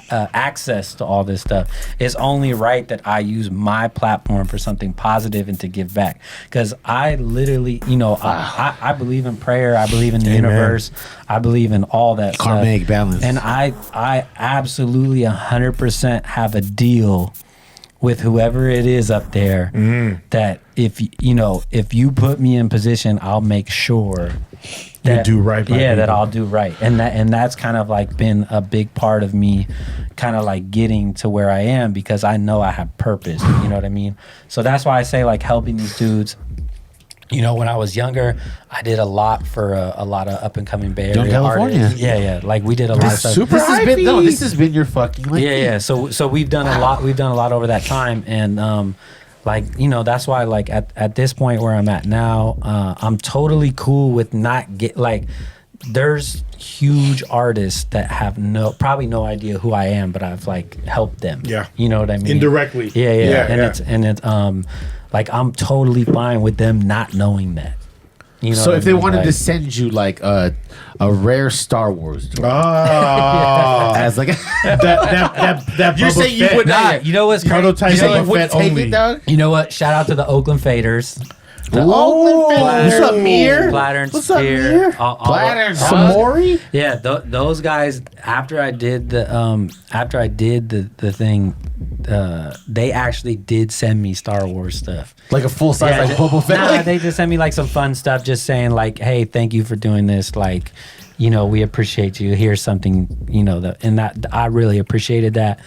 Speaker 3: access to all this stuff, it's only right that I use my platform for something positive and to give back. Because I literally, I believe in prayer. I believe in the universe. I believe in all that
Speaker 2: karmic
Speaker 3: stuff.
Speaker 2: balance.
Speaker 3: And I absolutely 100% have a deal with whoever it is up there that if you put me in position, I'll make sure that
Speaker 1: you do right by people.
Speaker 3: that I'll do right. And that's kind of like been a big part of me kind of like getting to where I am, because I know I have purpose. You know what I mean? So that's why I say like helping these dudes. When I was younger, I did a lot for a lot of up and coming Bay Area
Speaker 2: California.
Speaker 3: artists. Yeah. Like we did a lot of stuff.
Speaker 2: This has been your fucking life.
Speaker 3: Yeah. So we've done a lot. We've done a lot over that time, and that's why like at this point where I'm at now, I'm totally cool with not there's huge artists that have probably no idea who I am, but I've like helped them.
Speaker 1: Yeah.
Speaker 3: You know what I mean?
Speaker 1: Indirectly.
Speaker 3: Yeah. It's like I'm totally fine with them not knowing that.
Speaker 2: So if they wanted to send you like a rare Star Wars toy, as like
Speaker 1: that
Speaker 2: you're saying you would not.
Speaker 3: You know what's
Speaker 1: prototype
Speaker 2: would take it, dog?
Speaker 3: You know what? Shout out to the Oakland Faders.
Speaker 1: What's up, Mir?
Speaker 3: Platter and
Speaker 1: What's up,
Speaker 3: Spear.
Speaker 1: Mir?
Speaker 2: Platter and
Speaker 1: Samori?
Speaker 3: Yeah, those guys. After I did the thing, they actually did send me Star Wars stuff,
Speaker 2: like a full size like Boba Fett.
Speaker 3: Nah, they just sent me like some fun stuff, just saying like, "Hey, thank you for doing this. Like, we appreciate you. Here's something, and that I really appreciated that."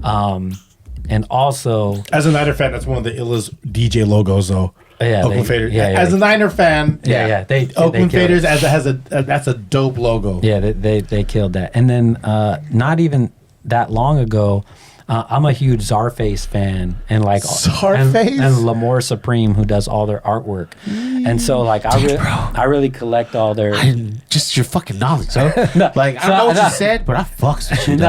Speaker 3: And also,
Speaker 1: as a Niner fan, that's one of the illest DJ logos, though.
Speaker 3: Yeah,
Speaker 1: Oakland Faders. As a Niner fan,
Speaker 3: they
Speaker 1: Oakland Faders that's a dope logo.
Speaker 3: Yeah, they killed that. And then not even that long ago, I'm a huge Czarface fan, and like
Speaker 1: Czarface
Speaker 3: and L'Amour Supreme, who does all their artwork. And so like I really collect all their
Speaker 2: just your fucking knowledge, huh? I don't know what you said, but I fucks with you.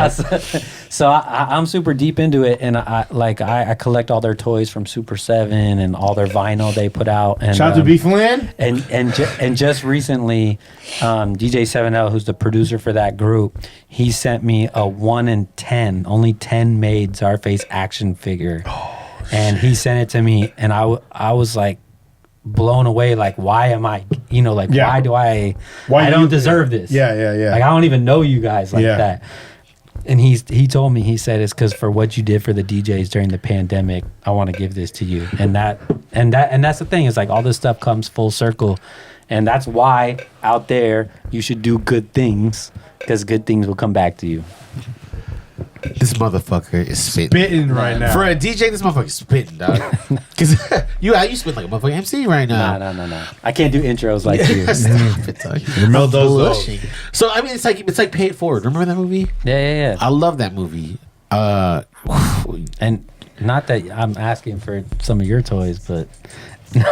Speaker 3: So I'm super deep into it, and I collect all their toys from Super 7 and all their vinyl they put out. And
Speaker 1: shout out to B Flynn.
Speaker 3: And just recently, DJ 7L, who's the producer for that group, he sent me a 1 in 10, only 10 made Czarface action figure, and he sent it to me, and I was like blown away. Like, why am I? Why do I don't deserve this?
Speaker 1: Yeah.
Speaker 3: Like, I don't even know you guys like that. And he told me, he said, it's because for what you did for the DJs during the pandemic, I want to give this to you. And that's the thing, is like all this stuff comes full circle. And that's why out there you should do good things, because good things will come back to you.
Speaker 2: This motherfucker is spitting
Speaker 1: right now.
Speaker 2: For a DJ, this motherfucker is spitting, dog. Because you spit like a motherfucking MC right now.
Speaker 3: No. I can't do intros like you.
Speaker 2: Stop it, dog.
Speaker 1: Rommel does those.
Speaker 2: So I mean, it's like Pay It Forward. Remember that movie?
Speaker 3: Yeah.
Speaker 2: I love that movie.
Speaker 3: And Not that I'm asking for some of your toys, but no.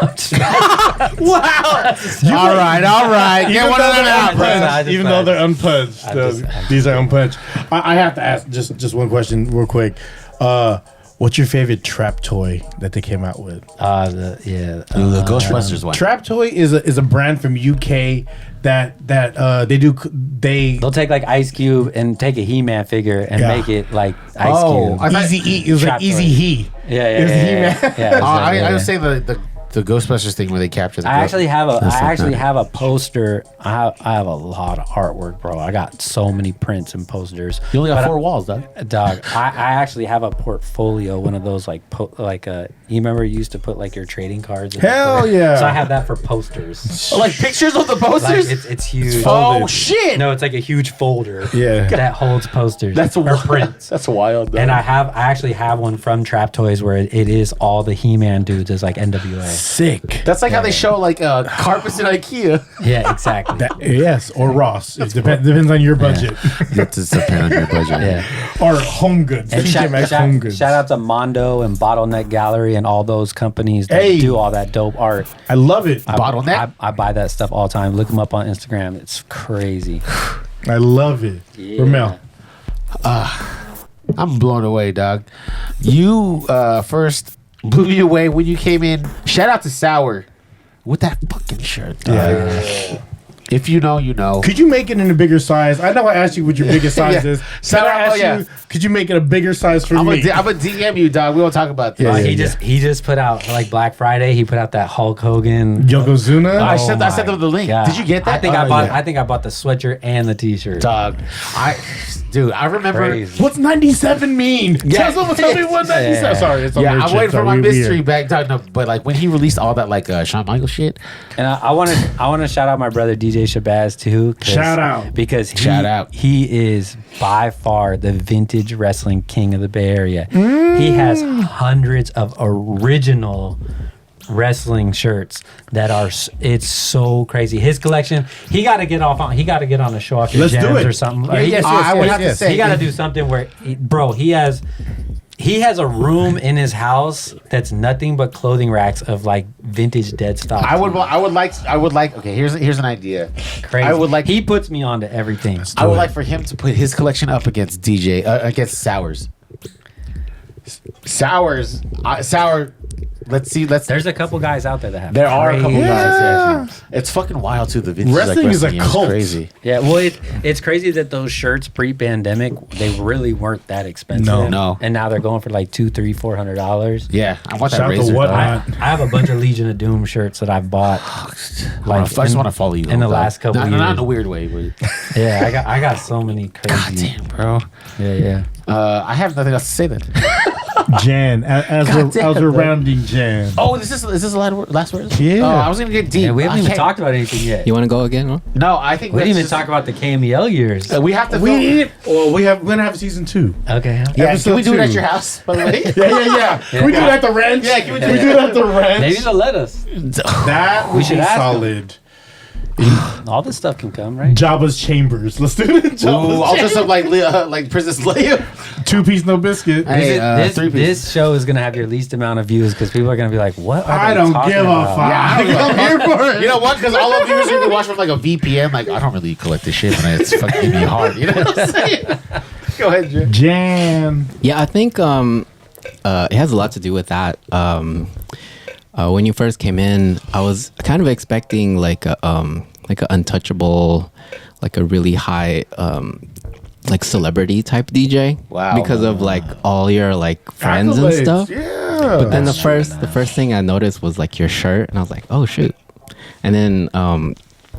Speaker 2: Wow. All right. Get one of them out, bro.
Speaker 1: Even though they're unpunched, these are unpunched. I have to ask just one question real quick. What's your favorite trap toy that they came out with?
Speaker 2: The Ghostbusters one.
Speaker 1: Trap Toy is a brand from UK that
Speaker 3: they'll take like Ice Cube and take a He-Man figure and make it like Ice Cube.
Speaker 1: Easy E. It was like Easy He.
Speaker 3: Yeah.
Speaker 2: I was saying the Ghostbusters thing where they capture the
Speaker 3: I actually have a
Speaker 2: poster.
Speaker 3: poster. I have a lot of artwork, bro. I got so many prints and posters.
Speaker 2: You only got 4 walls, dog.
Speaker 3: I actually have a portfolio, one of those like you remember you used to put like your trading cards in
Speaker 1: Hell yeah.
Speaker 3: So I have that for posters.
Speaker 2: Like pictures of the posters?
Speaker 3: Like it's huge.
Speaker 2: Oh shit.
Speaker 3: No, it's like a huge folder.
Speaker 1: Yeah.
Speaker 3: That holds posters.
Speaker 2: That's
Speaker 3: or prints.
Speaker 2: That's wild, dog.
Speaker 3: And I actually have one from Trap Toys where it is all the He-Man dudes as like NWA.
Speaker 1: Sick.
Speaker 2: That's like how they show like carpets in IKEA.
Speaker 3: Yeah, exactly.
Speaker 1: Yes, or Ross. It depends on your budget.
Speaker 2: That's depend on your budget.
Speaker 3: Yeah.
Speaker 1: Or Home Goods.
Speaker 3: And
Speaker 1: Home Goods.
Speaker 3: shout out to Mondo and Bottleneck Gallery and all those companies that do all that dope art.
Speaker 1: I love it.
Speaker 2: Bottleneck?
Speaker 3: I buy that stuff all the time. Look them up on Instagram. It's crazy.
Speaker 1: I love it.
Speaker 3: Yeah.
Speaker 1: Rommel.
Speaker 2: I'm blown away, dog. You first blew me away when you came in. Shout out to Sour with that fucking shirt, dog.
Speaker 1: Yeah.
Speaker 2: If you know, you know.
Speaker 1: Could you make it in a bigger size? I know I asked you what your biggest size
Speaker 2: Yeah.
Speaker 1: is.
Speaker 2: Shout
Speaker 1: Can I
Speaker 2: out-
Speaker 1: ask you, could you make it a bigger size for
Speaker 2: I'm
Speaker 1: me?
Speaker 2: gonna DM you, dog. We won't talk about this.
Speaker 3: He just put out like Black Friday. He put out that Hulk Hogan.
Speaker 1: Yokozuna?
Speaker 2: I sent
Speaker 3: my
Speaker 2: them the link.
Speaker 3: God.
Speaker 2: Did you get that?
Speaker 3: I think
Speaker 1: Oh, yeah.
Speaker 3: I think I bought the sweatshirt and the T-shirt.
Speaker 2: Dog. I remember.
Speaker 3: Crazy.
Speaker 1: What's 97 mean?
Speaker 2: Yeah.
Speaker 1: Tell me what 97.
Speaker 3: Yeah.
Speaker 1: Sorry, it's on
Speaker 2: Yeah,
Speaker 1: weird
Speaker 2: I'm
Speaker 1: shit.
Speaker 2: waiting for
Speaker 1: Sorry,
Speaker 2: my
Speaker 1: we
Speaker 2: mystery
Speaker 1: weird.
Speaker 2: bag, dog. No, but like when he released all that like Shawn Michaels shit.
Speaker 3: And I want to shout out my brother DJ Shabazz too.
Speaker 1: Shout out.
Speaker 3: Because
Speaker 2: Shout out.
Speaker 3: he is by far the vintage wrestling king of the Bay Area. He has hundreds of original wrestling shirts that are it's so crazy. His collection, he got to get on a show off your
Speaker 1: Let's do
Speaker 3: jams
Speaker 1: it.
Speaker 3: or something.
Speaker 2: I would have to say
Speaker 3: he got to do something where he has a room in his house that's nothing but clothing racks of like vintage dead stock.
Speaker 2: I would like. Okay, here's an idea.
Speaker 3: Crazy.
Speaker 2: I would like.
Speaker 3: He puts me onto everything.
Speaker 2: I would like for him to put his collection up against against Sours. Sour. Let's see.
Speaker 3: There's a couple guys out there that have.
Speaker 2: There are a couple
Speaker 3: crazy
Speaker 1: Yeah.
Speaker 2: guys. Yeah. It's fucking wild too. The vintage
Speaker 1: Wrestling is a
Speaker 2: game is
Speaker 1: cult.
Speaker 2: crazy.
Speaker 3: Yeah, well, it's crazy that those shirts pre-pandemic they really weren't that expensive.
Speaker 2: No.
Speaker 3: And now they're going for like $200, $300, $400.
Speaker 2: Yeah, I want
Speaker 1: Shout
Speaker 2: that
Speaker 1: out to
Speaker 2: razor.
Speaker 1: Whatnot.
Speaker 2: dog.
Speaker 3: I have a bunch of Legion of Doom shirts that I've bought.
Speaker 2: I just want to follow you
Speaker 3: in the
Speaker 2: dog.
Speaker 3: last couple
Speaker 2: not,
Speaker 3: years.
Speaker 2: Not in a weird way, but
Speaker 3: Yeah, I got so many crazy.
Speaker 2: God damn, bro.
Speaker 3: Yeah.
Speaker 2: I have nothing else to say then.
Speaker 1: Jan, as we're rounding Jan.
Speaker 2: Oh, is this the last word?
Speaker 1: Yeah.
Speaker 2: Oh, I was gonna get deep.
Speaker 3: Yeah, we haven't even
Speaker 2: Okay.
Speaker 3: talked about anything yet.
Speaker 4: You want to go again? No?
Speaker 2: No, I think
Speaker 3: We didn't even
Speaker 2: let's
Speaker 3: talk about the KMEL years.
Speaker 2: We have to.
Speaker 1: We
Speaker 2: film-
Speaker 1: need it. Well, we're gonna have season 2.
Speaker 3: Okay.
Speaker 2: Yeah,
Speaker 1: episode
Speaker 2: can we do it at
Speaker 1: 2.
Speaker 2: your house? By the way.
Speaker 1: Yeah. Can we do it at the ranch?
Speaker 2: Yeah, can we
Speaker 1: do it at the ranch?
Speaker 3: Maybe they'll let us.
Speaker 1: That
Speaker 3: We
Speaker 1: would
Speaker 3: should
Speaker 1: be
Speaker 3: ask 'em.
Speaker 1: solid.
Speaker 3: All this stuff can come, right?
Speaker 1: Jabba's chambers. Let's do it. in
Speaker 2: Ooh,
Speaker 1: Jabba's
Speaker 2: I'll dress up
Speaker 1: chambers.
Speaker 2: like Princess Leia.
Speaker 1: 2-piece no biscuit.
Speaker 2: Hey,
Speaker 3: This show is gonna have your least amount of views because people are gonna be like, "What?" Are
Speaker 1: I
Speaker 3: they
Speaker 1: don't
Speaker 3: talking
Speaker 1: give a
Speaker 3: about?
Speaker 1: fuck. I'm here for it.
Speaker 2: You know what? Because all of you usually watch from like a VPN. Like I don't really collect this shit, and it's fucking me hard. You know what I'm saying? Go ahead, Jim.
Speaker 1: Jan.
Speaker 4: Yeah, I think it has a lot to do with that. When you first came in, I was kind of expecting like a untouchable, like a really high like celebrity type DJ.
Speaker 2: Wow.
Speaker 4: Because of like all your like friends and
Speaker 1: Accolades.
Speaker 4: stuff.
Speaker 1: Yeah.
Speaker 4: But then the first thing I noticed was like your shirt, and I was like, oh shoot. And then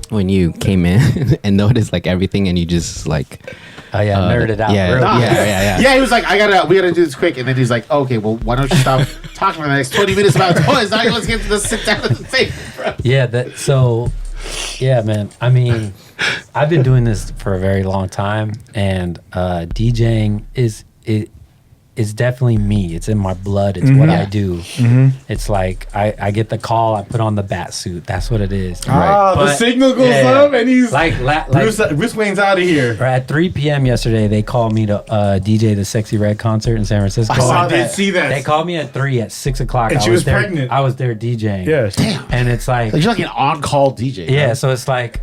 Speaker 4: when you came in and noticed like everything, and you just like
Speaker 3: Oh yeah, nerded out.
Speaker 4: yeah,
Speaker 3: real quick.
Speaker 4: yeah.
Speaker 2: Yeah, he was like, we gotta do this quick, and then he's like, okay, well, why don't you stop talking for the next 20 minutes about toys? Now let's sit down at the table, bro.
Speaker 3: Yeah, man. I mean, I've been doing this for a very long time, and DJing it's definitely me. It's in my blood. It's what I do. It's like I get the call. I put on the bat suit. That's what it is.
Speaker 1: The signal goes up, and he's
Speaker 3: like
Speaker 1: Bruce Wayne's out of here.
Speaker 3: At 3 p.m. yesterday, they called me to DJ the Sexy Red concert in San Francisco.
Speaker 1: I did see that.
Speaker 3: They called me at 3 at 6 o'clock.
Speaker 1: And she was pregnant.
Speaker 3: I was there DJing.
Speaker 1: Yes.
Speaker 2: Damn.
Speaker 3: And it's like
Speaker 2: You're like an on-call DJ.
Speaker 3: yeah.
Speaker 2: Right?
Speaker 3: So it's like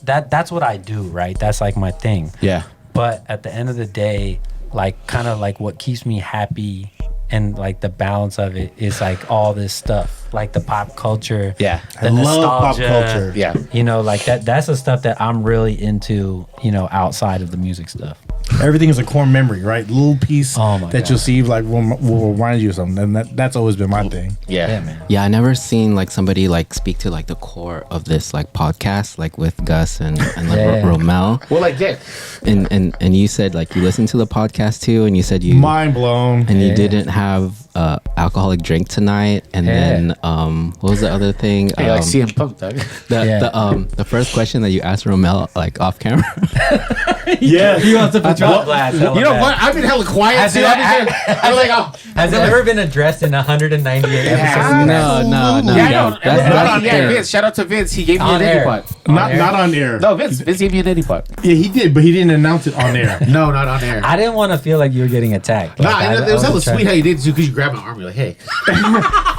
Speaker 3: that's what I do, right? That's like my thing.
Speaker 2: Yeah.
Speaker 3: But at the end of the day, like kind of like what keeps me happy and like the balance of it is like all this stuff, like the pop culture.
Speaker 2: Yeah.
Speaker 3: The
Speaker 1: I love pop
Speaker 3: nostalgia,
Speaker 1: culture.
Speaker 2: Yeah.
Speaker 3: You know, like that's the stuff that I'm really into, you know, outside of the music stuff.
Speaker 1: Everything is a core memory, right? Little piece
Speaker 3: Oh my
Speaker 1: that
Speaker 3: God.
Speaker 1: you'll see like will remind you of something, and that's always been my thing.
Speaker 2: Yeah.
Speaker 3: Yeah, man.
Speaker 4: Yeah, I never seen like somebody like speak to like the core of this like podcast, like with Gus and like
Speaker 3: Yeah.
Speaker 4: Rommel.
Speaker 2: Well, like that.
Speaker 4: And you said like you listened to the podcast too, and you said you
Speaker 1: Mind blown.
Speaker 4: and you
Speaker 3: Yeah.
Speaker 4: didn't have alcoholic drink tonight, and
Speaker 3: Yeah.
Speaker 4: then what was the other thing?
Speaker 2: Hey, like CM Punk, dog.
Speaker 4: The first question that you asked Rommel like off camera.
Speaker 1: Yeah.
Speaker 3: He wants to put you on blast.
Speaker 2: You know what? I've been hella quiet
Speaker 3: Has
Speaker 2: too.
Speaker 3: it-
Speaker 2: I'm like, oh.
Speaker 3: Has it ever been addressed in 198 episodes?
Speaker 4: No.
Speaker 2: Yeah, I know.
Speaker 4: That's
Speaker 2: Not on
Speaker 4: fair.
Speaker 2: air. Vince, shout out to Vince. He gave me
Speaker 3: On
Speaker 2: an
Speaker 3: air.
Speaker 2: nitty pot.
Speaker 1: Not on air.
Speaker 2: No, Vince gave me a nitty pot.
Speaker 1: Yeah, he did, but he didn't announce it on air.
Speaker 2: No, not on air.
Speaker 3: I didn't want to feel like you were getting attacked.
Speaker 2: Nah,
Speaker 3: Like,
Speaker 2: it was hella
Speaker 3: wasn't trying-
Speaker 2: sweet how you did too, because you grabbed my arm. You're like, hey.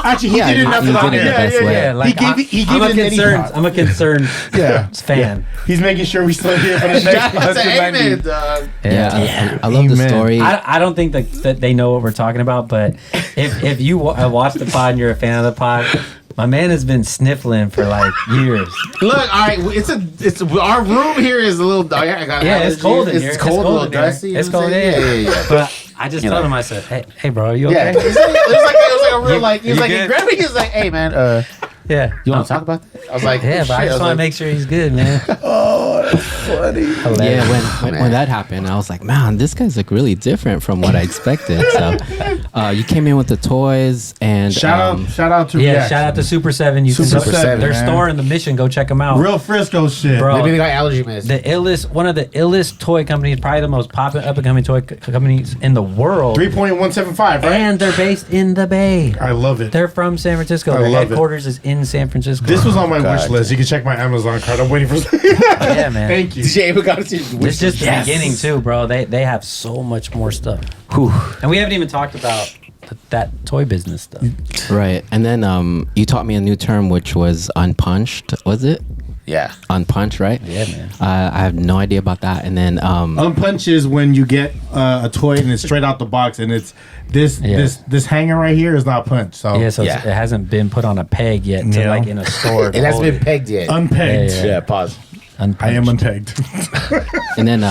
Speaker 1: Actually, he
Speaker 4: Yeah,
Speaker 1: did announce
Speaker 4: he
Speaker 1: it on
Speaker 4: did it the
Speaker 1: air.
Speaker 4: best way.
Speaker 3: Yeah, like
Speaker 1: He gave
Speaker 3: I'm a
Speaker 1: it an
Speaker 3: concerned.
Speaker 1: Eddie
Speaker 3: I'm a concerned
Speaker 1: Yeah.
Speaker 3: fan.
Speaker 1: He's making sure we still here for the next
Speaker 2: Shout out to
Speaker 1: 190.
Speaker 2: Amen, dog.
Speaker 4: Yeah, I love the
Speaker 1: Amen.
Speaker 4: story.
Speaker 3: I don't think that they know what we're talking about, but if you watch the pod and you're a fan of the pod, my man has been sniffling for like years.
Speaker 2: Look, all right, it's our room here is a little. I got
Speaker 3: Yeah, it's
Speaker 2: allergies.
Speaker 3: cold in here.
Speaker 2: It's cold, a little
Speaker 3: in here.
Speaker 2: dusty. you
Speaker 3: It's
Speaker 2: know what
Speaker 3: cold,
Speaker 2: I'm saying?
Speaker 3: yeah.
Speaker 2: yeah.
Speaker 3: But I just
Speaker 2: You
Speaker 3: told
Speaker 2: know.
Speaker 3: him, I said, hey, bro, are you
Speaker 2: Yeah,
Speaker 3: okay?
Speaker 2: it was like a real like. He was
Speaker 3: You
Speaker 2: like, he
Speaker 3: good?
Speaker 2: grabbed me. He was like, hey man,
Speaker 3: Yeah.
Speaker 2: you want to talk about that? I was like,
Speaker 3: Yeah,
Speaker 2: oh,
Speaker 3: but I
Speaker 2: shit.
Speaker 3: just
Speaker 2: was
Speaker 3: want to
Speaker 2: like,
Speaker 3: make sure he's good, man.
Speaker 4: Yeah, when that happened, I was like, man, this guy's like really different from what I expected. So, you came in with the toys and
Speaker 1: Shout out to
Speaker 3: Yeah,
Speaker 1: React.
Speaker 3: shout out to Super 7. You
Speaker 1: Super
Speaker 3: can
Speaker 1: 7,
Speaker 3: their
Speaker 1: man.
Speaker 3: store in the Mission. Go check them out.
Speaker 1: Real Frisco shit.
Speaker 3: Bro.
Speaker 2: Maybe they got allergy meds.
Speaker 3: One of the illest toy companies, probably the most popular up and coming toy companies in the world.
Speaker 1: 3.175, right?
Speaker 3: And they're based in the Bay.
Speaker 1: I love it.
Speaker 3: They're from San Francisco.
Speaker 1: I
Speaker 3: Their
Speaker 1: love it.
Speaker 3: headquarters is in San Francisco.
Speaker 1: This was on my
Speaker 2: God.
Speaker 1: wish list. You can check my Amazon card. I'm waiting for.
Speaker 3: Yeah, man.
Speaker 1: Thank you.
Speaker 2: DJ Amen got it.
Speaker 3: It's just the beginning too, bro. They have so much more stuff. And we haven't even talked about that toy business stuff.
Speaker 4: right. And then you taught me a new term, which was unpunched. Was it
Speaker 2: Yeah.
Speaker 4: unpunched? Right.
Speaker 3: Yeah, man.
Speaker 4: I have no idea about that. And then
Speaker 1: Unpunch is when you get a toy and it's straight out the box, and it's this hanger right here is not punched. So
Speaker 3: Yeah, so
Speaker 2: Yeah.
Speaker 3: it hasn't been put on a peg yet to
Speaker 1: Yeah.
Speaker 3: like in a store.
Speaker 2: It hasn't been pegged yet.
Speaker 1: unpegged.
Speaker 3: Yeah,
Speaker 2: Yeah, pause.
Speaker 1: I am unpegged.
Speaker 4: and then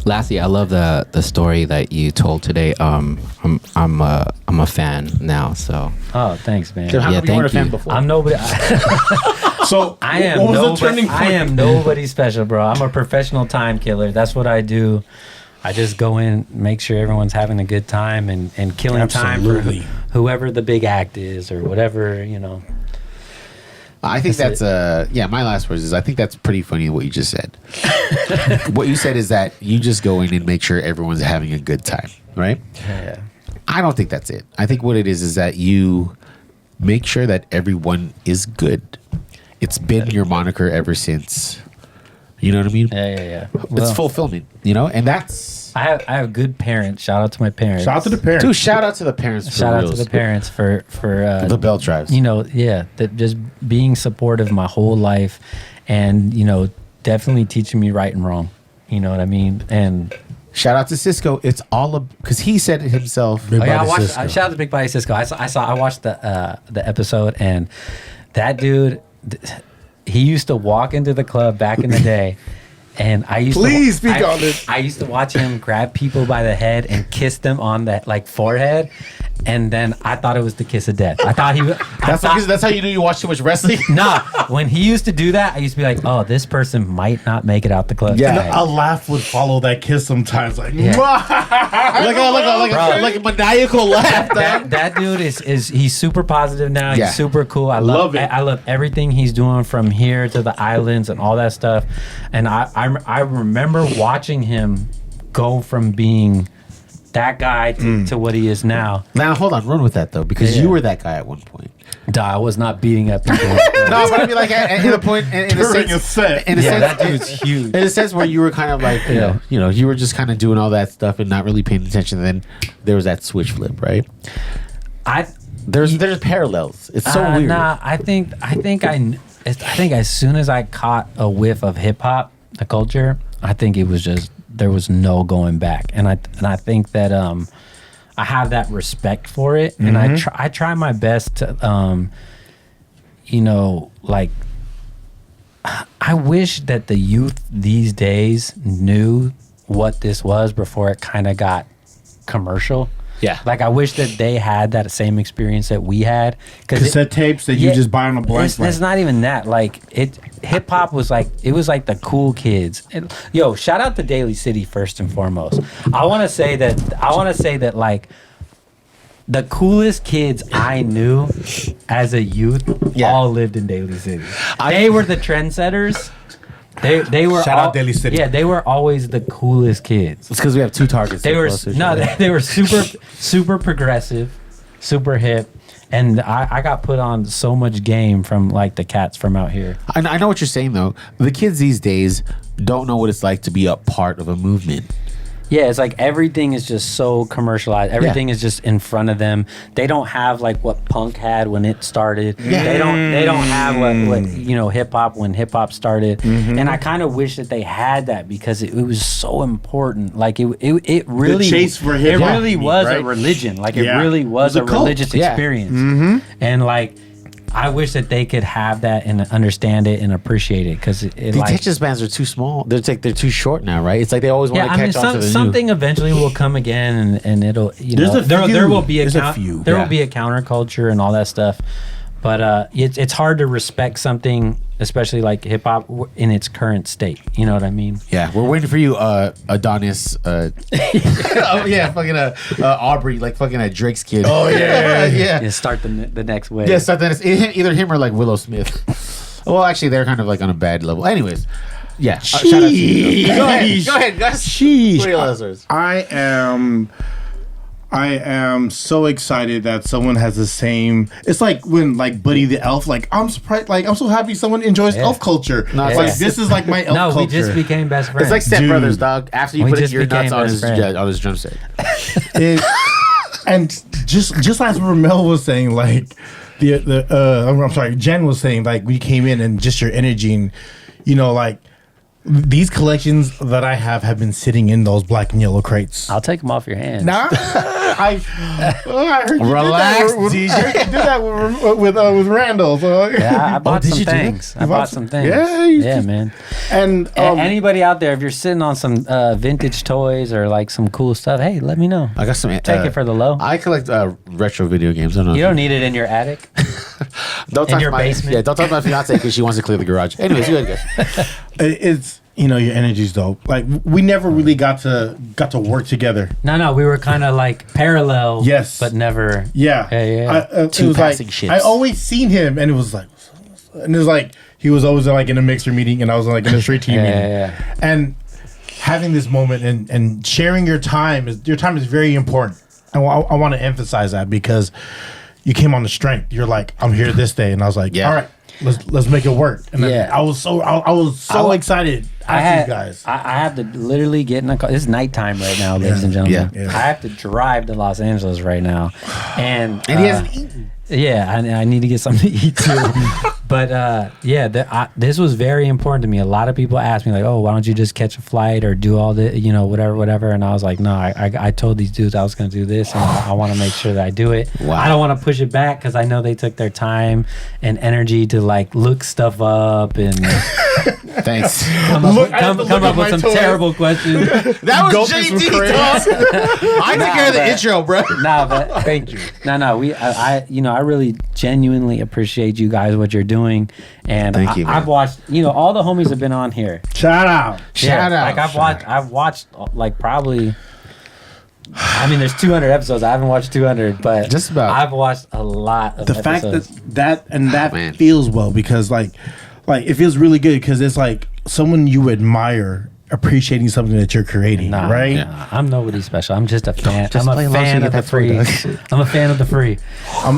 Speaker 4: lastly, I love the story that you told today. I'm a fan now. So
Speaker 3: Oh, thanks, man.
Speaker 2: Dude, how
Speaker 4: Yeah,
Speaker 2: come you weren't a
Speaker 4: thank
Speaker 2: fan
Speaker 4: you.
Speaker 2: before?
Speaker 3: I'm nobody.
Speaker 1: So
Speaker 3: I am
Speaker 1: what was the
Speaker 3: nobody.
Speaker 1: turning point?
Speaker 3: I am nobody special, bro. I'm a professional time killer. That's what I do. I just go in, make sure everyone's having a good time and killing time
Speaker 1: Absolutely.
Speaker 3: for whoever the big act is or whatever, you know.
Speaker 2: I think
Speaker 3: That's
Speaker 2: that's my last words is I think that's pretty funny what you just said. What you said is that you just go in and make sure everyone's having a good time, right?
Speaker 3: Yeah.
Speaker 2: I don't think that's it. I think what it is that you make sure that everyone is good. It's been your moniker ever since. You know what I mean?
Speaker 3: Yeah.
Speaker 2: It's
Speaker 3: Well,
Speaker 2: fulfillment, you know? And that's
Speaker 3: I have good parents. Shout out to my parents.
Speaker 1: Shout out to the parents.
Speaker 2: dude, shout out to the parents for
Speaker 3: Shout out to
Speaker 2: reals.
Speaker 3: the parents for
Speaker 2: The belt drives.
Speaker 3: you know, yeah, that just being supportive my whole life, and you know, definitely teaching me right and wrong. You know what I mean? And
Speaker 2: Shout out to Cisco. It's all because he said it himself.
Speaker 1: Big
Speaker 3: oh, yeah, I
Speaker 1: Body
Speaker 3: watched.
Speaker 1: Cisco.
Speaker 3: Shout out to Big Body Cisco. I watched the episode, and that dude, he used to walk into the club back in the day. And I used
Speaker 1: Please speak on this.
Speaker 3: I used to watch him grab people by the head and kiss them on that like forehead, and then I thought it was the kiss of death. I thought he was.
Speaker 2: That's how you knew you watch too much wrestling.
Speaker 3: Nah, when he used to do that, I used to be like, "Oh, this person might not make it out the club."
Speaker 2: Yeah.
Speaker 3: tonight."
Speaker 1: A laugh would follow that kiss sometimes. Like,
Speaker 3: Yeah.
Speaker 2: like a maniacal laugh.
Speaker 3: That dude is he's super positive now.
Speaker 2: Yeah.
Speaker 3: He's super cool. I
Speaker 1: Love
Speaker 3: love
Speaker 1: it.
Speaker 3: I love everything he's doing from here to the islands and all that stuff. And I remember watching him go from being that guy to what he is now.
Speaker 2: Now hold on, run with that though, because you were that guy at one point.
Speaker 3: Duh, I was not beating up people.
Speaker 2: No, but I mean, like, in a point, in a
Speaker 1: During
Speaker 2: sense,
Speaker 1: a set.
Speaker 2: in a sense,
Speaker 3: that dude's huge.
Speaker 2: in a sense where you were kind of like, you know, you were just kind of doing all that stuff and not really paying attention. And then there was that switch flip, right? There's parallels. It's so weird.
Speaker 3: Nah, I think as soon as I caught a whiff of hip hop, the culture, I think it was just there was no going back, and I think that I have that respect for it, and I try my best to you know, like, I wish that the youth these days knew what this was before it kind of got commercial.
Speaker 2: Yeah.
Speaker 3: Like, I wish that they had that same experience that we had.
Speaker 1: Cassette tapes that you just buy on a blank.
Speaker 3: It's not even that. Like, hip hop was like, it was like the cool kids. Yo, shout out to Daly City first and foremost. I want to say that like the coolest kids I knew as a youth all lived in Daly City. They were the trendsetters. They were
Speaker 1: shout out Daly City.
Speaker 3: Yeah, they were always the coolest kids.
Speaker 2: It's because we have two targets.
Speaker 3: They were they were super progressive, super hip, and I got put on so much game from like the cats from out here.
Speaker 2: I know what you're saying though. The kids these days don't know what it's like to be a part of a movement.
Speaker 3: Yeah, it's like everything is just so commercialized. Everything is just in front of them. They don't have like what punk had when it started. Yeah. They don't have what you know, hip hop when hip hop started. And I kind of wish that they had that because it was so important. Like it really
Speaker 1: the chase for hip hop.
Speaker 3: It really was
Speaker 1: right?
Speaker 3: a religion. Like it really was a religious experience. And like, I wish that they could have that and understand it and appreciate it because the
Speaker 2: attention spans are too small. They're too short now, right? It's like they always want to catch on to the
Speaker 3: something eventually will come again, and it'll there will be a counterculture and all that stuff. But it's hard to respect something, especially like hip hop, in its current state. You know what I mean?
Speaker 2: Yeah, we're waiting for you, Adonis. Fucking Aubrey, like fucking a Drake's kid.
Speaker 1: Oh yeah.
Speaker 3: Yeah, start the next wave.
Speaker 2: Yeah, start the next. Either him or like Willow Smith. Well, actually, they're kind of like on a bad level. Anyways, yeah. Shout out to you. Go ahead, guys.
Speaker 1: Sheesh. I am so excited that someone has the same. It's like when like Buddy the Elf. Like I'm surprised. Like I'm so happy someone enjoys elf culture. No, it's like this is like my elf culture.
Speaker 3: No, we just became best friends.
Speaker 2: It's like Step Brothers, dog. After you put your nuts on his drum set.
Speaker 1: And just as Rommel was saying, like I'm sorry, Jen was saying, like we came in and just your energy and you know like. These collections that I have been sitting in those black and yellow crates.
Speaker 3: I'll take them off your hands.
Speaker 1: Nah, I heard you
Speaker 2: relax,
Speaker 1: did that with Randall. So.
Speaker 3: Yeah, I bought some things. Yeah, man.
Speaker 1: And
Speaker 3: anybody out there, if you're sitting on some vintage toys or like some cool stuff, hey, let me know.
Speaker 2: I got some.
Speaker 3: Take it for the low.
Speaker 2: I collect retro video games. I don't know.
Speaker 3: You don't need it in your attic.
Speaker 2: In your
Speaker 3: basement.
Speaker 2: Yeah, don't talk to my fiance because she wants to clear the garage. Anyways, go ahead, guys.
Speaker 1: It's your energy's dope. Like we never really got to work together.
Speaker 3: No, we were kind of like parallel.
Speaker 1: Yes,
Speaker 3: but never.
Speaker 1: Yeah.
Speaker 2: Two passing ships.
Speaker 1: I always seen him, and it was like he was always like in a mixer meeting, and I was like in a straight team meeting. Yeah. And having this moment and sharing your time is very important. And I want to emphasize that because you came on the strength. You're like, I'm here this day, and I was like, all right. Let's make it work. And I was so excited. I
Speaker 3: have to literally get in a car. It's nighttime right now, ladies and gentlemen. Yeah. I have to drive to Los Angeles right now, and he hasn't eaten. Yeah, I need to get something to eat too. But this was very important to me. A lot of people asked me like, "Oh, why don't you just catch a flight or do all the, whatever?" And I was like, "No, I told these dudes I was going to do this, and I want to make sure that I do it. Wow. I don't want to push it back because I know they took their time and energy to like look stuff up and."
Speaker 2: Thanks.
Speaker 3: Come up with some terrible questions.
Speaker 2: That was JD talk. I took care of the intro, bro.
Speaker 3: But thank you. I really genuinely appreciate you guys, what you're doing, and
Speaker 2: thank you, man.
Speaker 3: I've watched. All the homies have been on here.
Speaker 1: Shout out.
Speaker 3: Like I've watched like probably. I mean, there's 200 episodes. I haven't watched 200, but just about. I've watched a lot of
Speaker 1: the
Speaker 3: episodes.
Speaker 1: fact that feels well because like it feels really good because it's like someone you admire appreciating something that you're creating, right?
Speaker 3: Nah, I'm nobody special. I'm just a fan.
Speaker 2: Just
Speaker 3: I'm
Speaker 2: play
Speaker 3: a
Speaker 2: along so
Speaker 3: fan
Speaker 2: you
Speaker 3: of
Speaker 2: get
Speaker 3: the
Speaker 2: that
Speaker 3: free.
Speaker 2: free.
Speaker 3: I'm a fan of the free.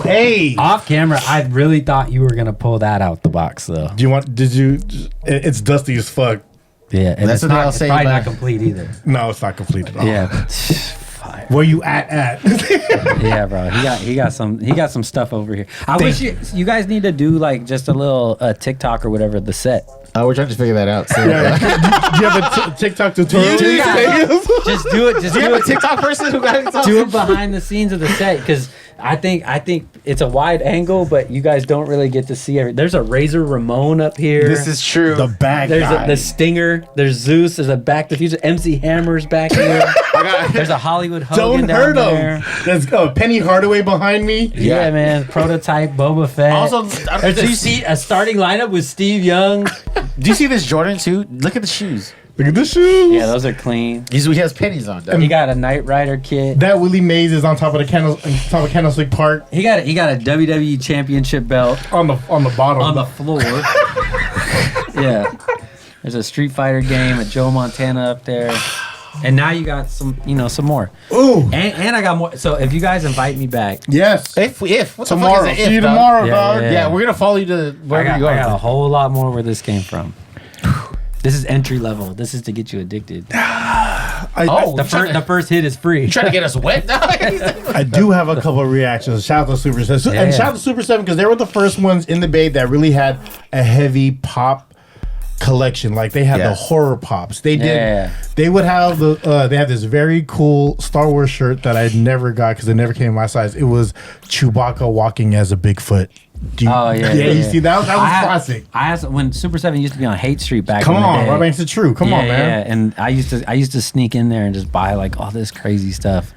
Speaker 1: Hey,
Speaker 3: Off camera, I really thought you were gonna pull that out the box though.
Speaker 1: did you? It's dusty as fuck.
Speaker 3: Yeah, and
Speaker 2: That's
Speaker 3: it's
Speaker 2: what I'll
Speaker 3: it's
Speaker 2: say
Speaker 3: probably
Speaker 2: about-
Speaker 3: not complete either.
Speaker 1: No, it's not complete at all.
Speaker 3: Yeah.
Speaker 1: Where you at?
Speaker 3: Yeah, bro. He got some stuff over here. I wish you guys need to do like just a little TikTok or whatever the set.
Speaker 2: We're trying to figure that out. So,
Speaker 1: Do you have a TikTok tutorial?
Speaker 3: Just do it. Just
Speaker 2: do you
Speaker 3: do
Speaker 2: have a
Speaker 3: it.
Speaker 2: TikTok person who got it?
Speaker 3: Do it behind the scenes of the set because I think it's a wide angle, but you guys don't really get to see everything. There's a Razor Ramon up here.
Speaker 2: This is true.
Speaker 1: The bag
Speaker 3: There's
Speaker 1: guy.
Speaker 3: the Stinger. There's Zeus. There's a Back to the Future. MC Hammer's back here. There's a Hollywood Hogan
Speaker 1: Don't
Speaker 3: down
Speaker 1: hurt
Speaker 3: there.
Speaker 1: him. There's Penny Hardaway behind me.
Speaker 3: Yeah, man. Prototype Boba Fett.
Speaker 2: Also,
Speaker 3: do you see a starting lineup with Steve Young?
Speaker 2: do you see this Jordan too? Look at the shoes.
Speaker 1: Look at the shoes.
Speaker 3: Yeah, those are clean.
Speaker 2: He has pennies on.
Speaker 3: He got a Knight Rider kit.
Speaker 1: That Willie Mays is on top of Candlestick Park
Speaker 3: He got a WWE Championship belt
Speaker 1: on the bottom.
Speaker 3: on the floor. Yeah. There's a Street Fighter game, a Joe Montana up there. And now you got some more.
Speaker 1: Ooh.
Speaker 3: And I got more. So if you guys invite me back,
Speaker 1: Yes.
Speaker 2: If what
Speaker 1: Tomorrow.
Speaker 2: the fuck is an
Speaker 1: See you
Speaker 2: if, dog?
Speaker 1: tomorrow,
Speaker 3: Yeah,
Speaker 1: dog.
Speaker 3: yeah.
Speaker 2: Yeah, we're gonna follow you to
Speaker 3: I
Speaker 2: wherever
Speaker 3: got
Speaker 2: you
Speaker 3: a
Speaker 2: go.
Speaker 3: whole lot more where this came from. This is entry level. This is to get you addicted. The first hit is free.
Speaker 2: You trying to get us wet, dog?
Speaker 1: I do have a couple of reactions. Shout out to Super 7. And shout out to Super 7 because they were the first ones in the Bay that really had a heavy pop collection. Like they had the horror pops. They did.
Speaker 3: Yeah.
Speaker 1: They would have they had this very cool Star Wars shirt that I never got because it never came in my size. It was Chewbacca walking as a Bigfoot. You see that was classic.
Speaker 3: I asked when Super 7 used to be on Hate Street back
Speaker 1: Come
Speaker 3: in the
Speaker 1: on,
Speaker 3: day.
Speaker 1: Rob Banks is true. Come on, man.
Speaker 3: Yeah, and I used to sneak in there and just buy like all this crazy stuff.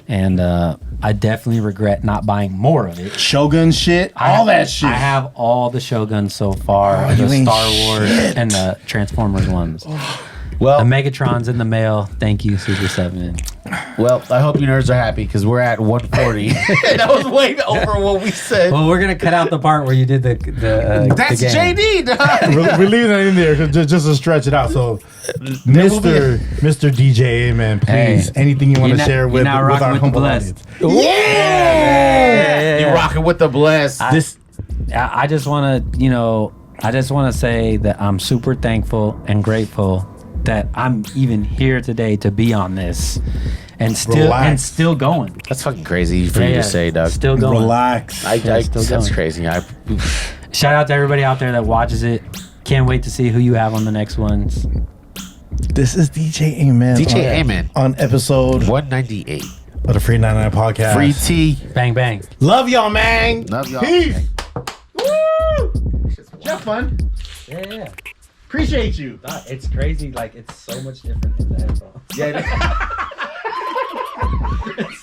Speaker 3: And I definitely regret not buying more of it.
Speaker 1: Shogun shit, all that shit.
Speaker 3: I have all the Shoguns so far,
Speaker 1: you
Speaker 3: the
Speaker 1: ain't
Speaker 3: Star Wars and the Transformers ones.
Speaker 2: Well,
Speaker 3: The Megatron's in the mail. Thank you, Super 7.
Speaker 2: well, I hope you nerds are happy because we're at 140. That was way over what we said.
Speaker 3: Well, we're gonna cut out the part where you did the
Speaker 2: That's
Speaker 3: the game.
Speaker 2: JD, dog.
Speaker 1: We're leaving that in there just to stretch it out. So, Mr. DJ Amen, please,
Speaker 3: Hey,
Speaker 1: anything you want to share with
Speaker 3: now
Speaker 1: our
Speaker 3: rocking with the
Speaker 1: humble
Speaker 3: blessed.
Speaker 1: audience?
Speaker 3: Yeah.
Speaker 2: You're rocking with the bless.
Speaker 3: I just want to say that I'm super thankful and grateful that I'm even here today to be on this and still going.
Speaker 2: That's fucking crazy for you to say, dog.
Speaker 3: Still going.
Speaker 1: Relax.
Speaker 3: Still
Speaker 2: That's
Speaker 3: going.
Speaker 2: crazy.
Speaker 3: Shout out to everybody out there that watches it. Can't wait to see who you have on the next ones.
Speaker 1: This is DJ Amen.
Speaker 2: DJ Amen.
Speaker 1: On episode
Speaker 2: 198.
Speaker 1: of the Free 99 podcast.
Speaker 2: Free T.
Speaker 3: Bang bang.
Speaker 1: Love y'all, man.
Speaker 2: Love y'all.
Speaker 1: Peace. Woo. Just fun.
Speaker 3: Yeah.
Speaker 1: Appreciate you.
Speaker 3: It's crazy. Like it's so much different in the headphones.
Speaker 2: Yeah.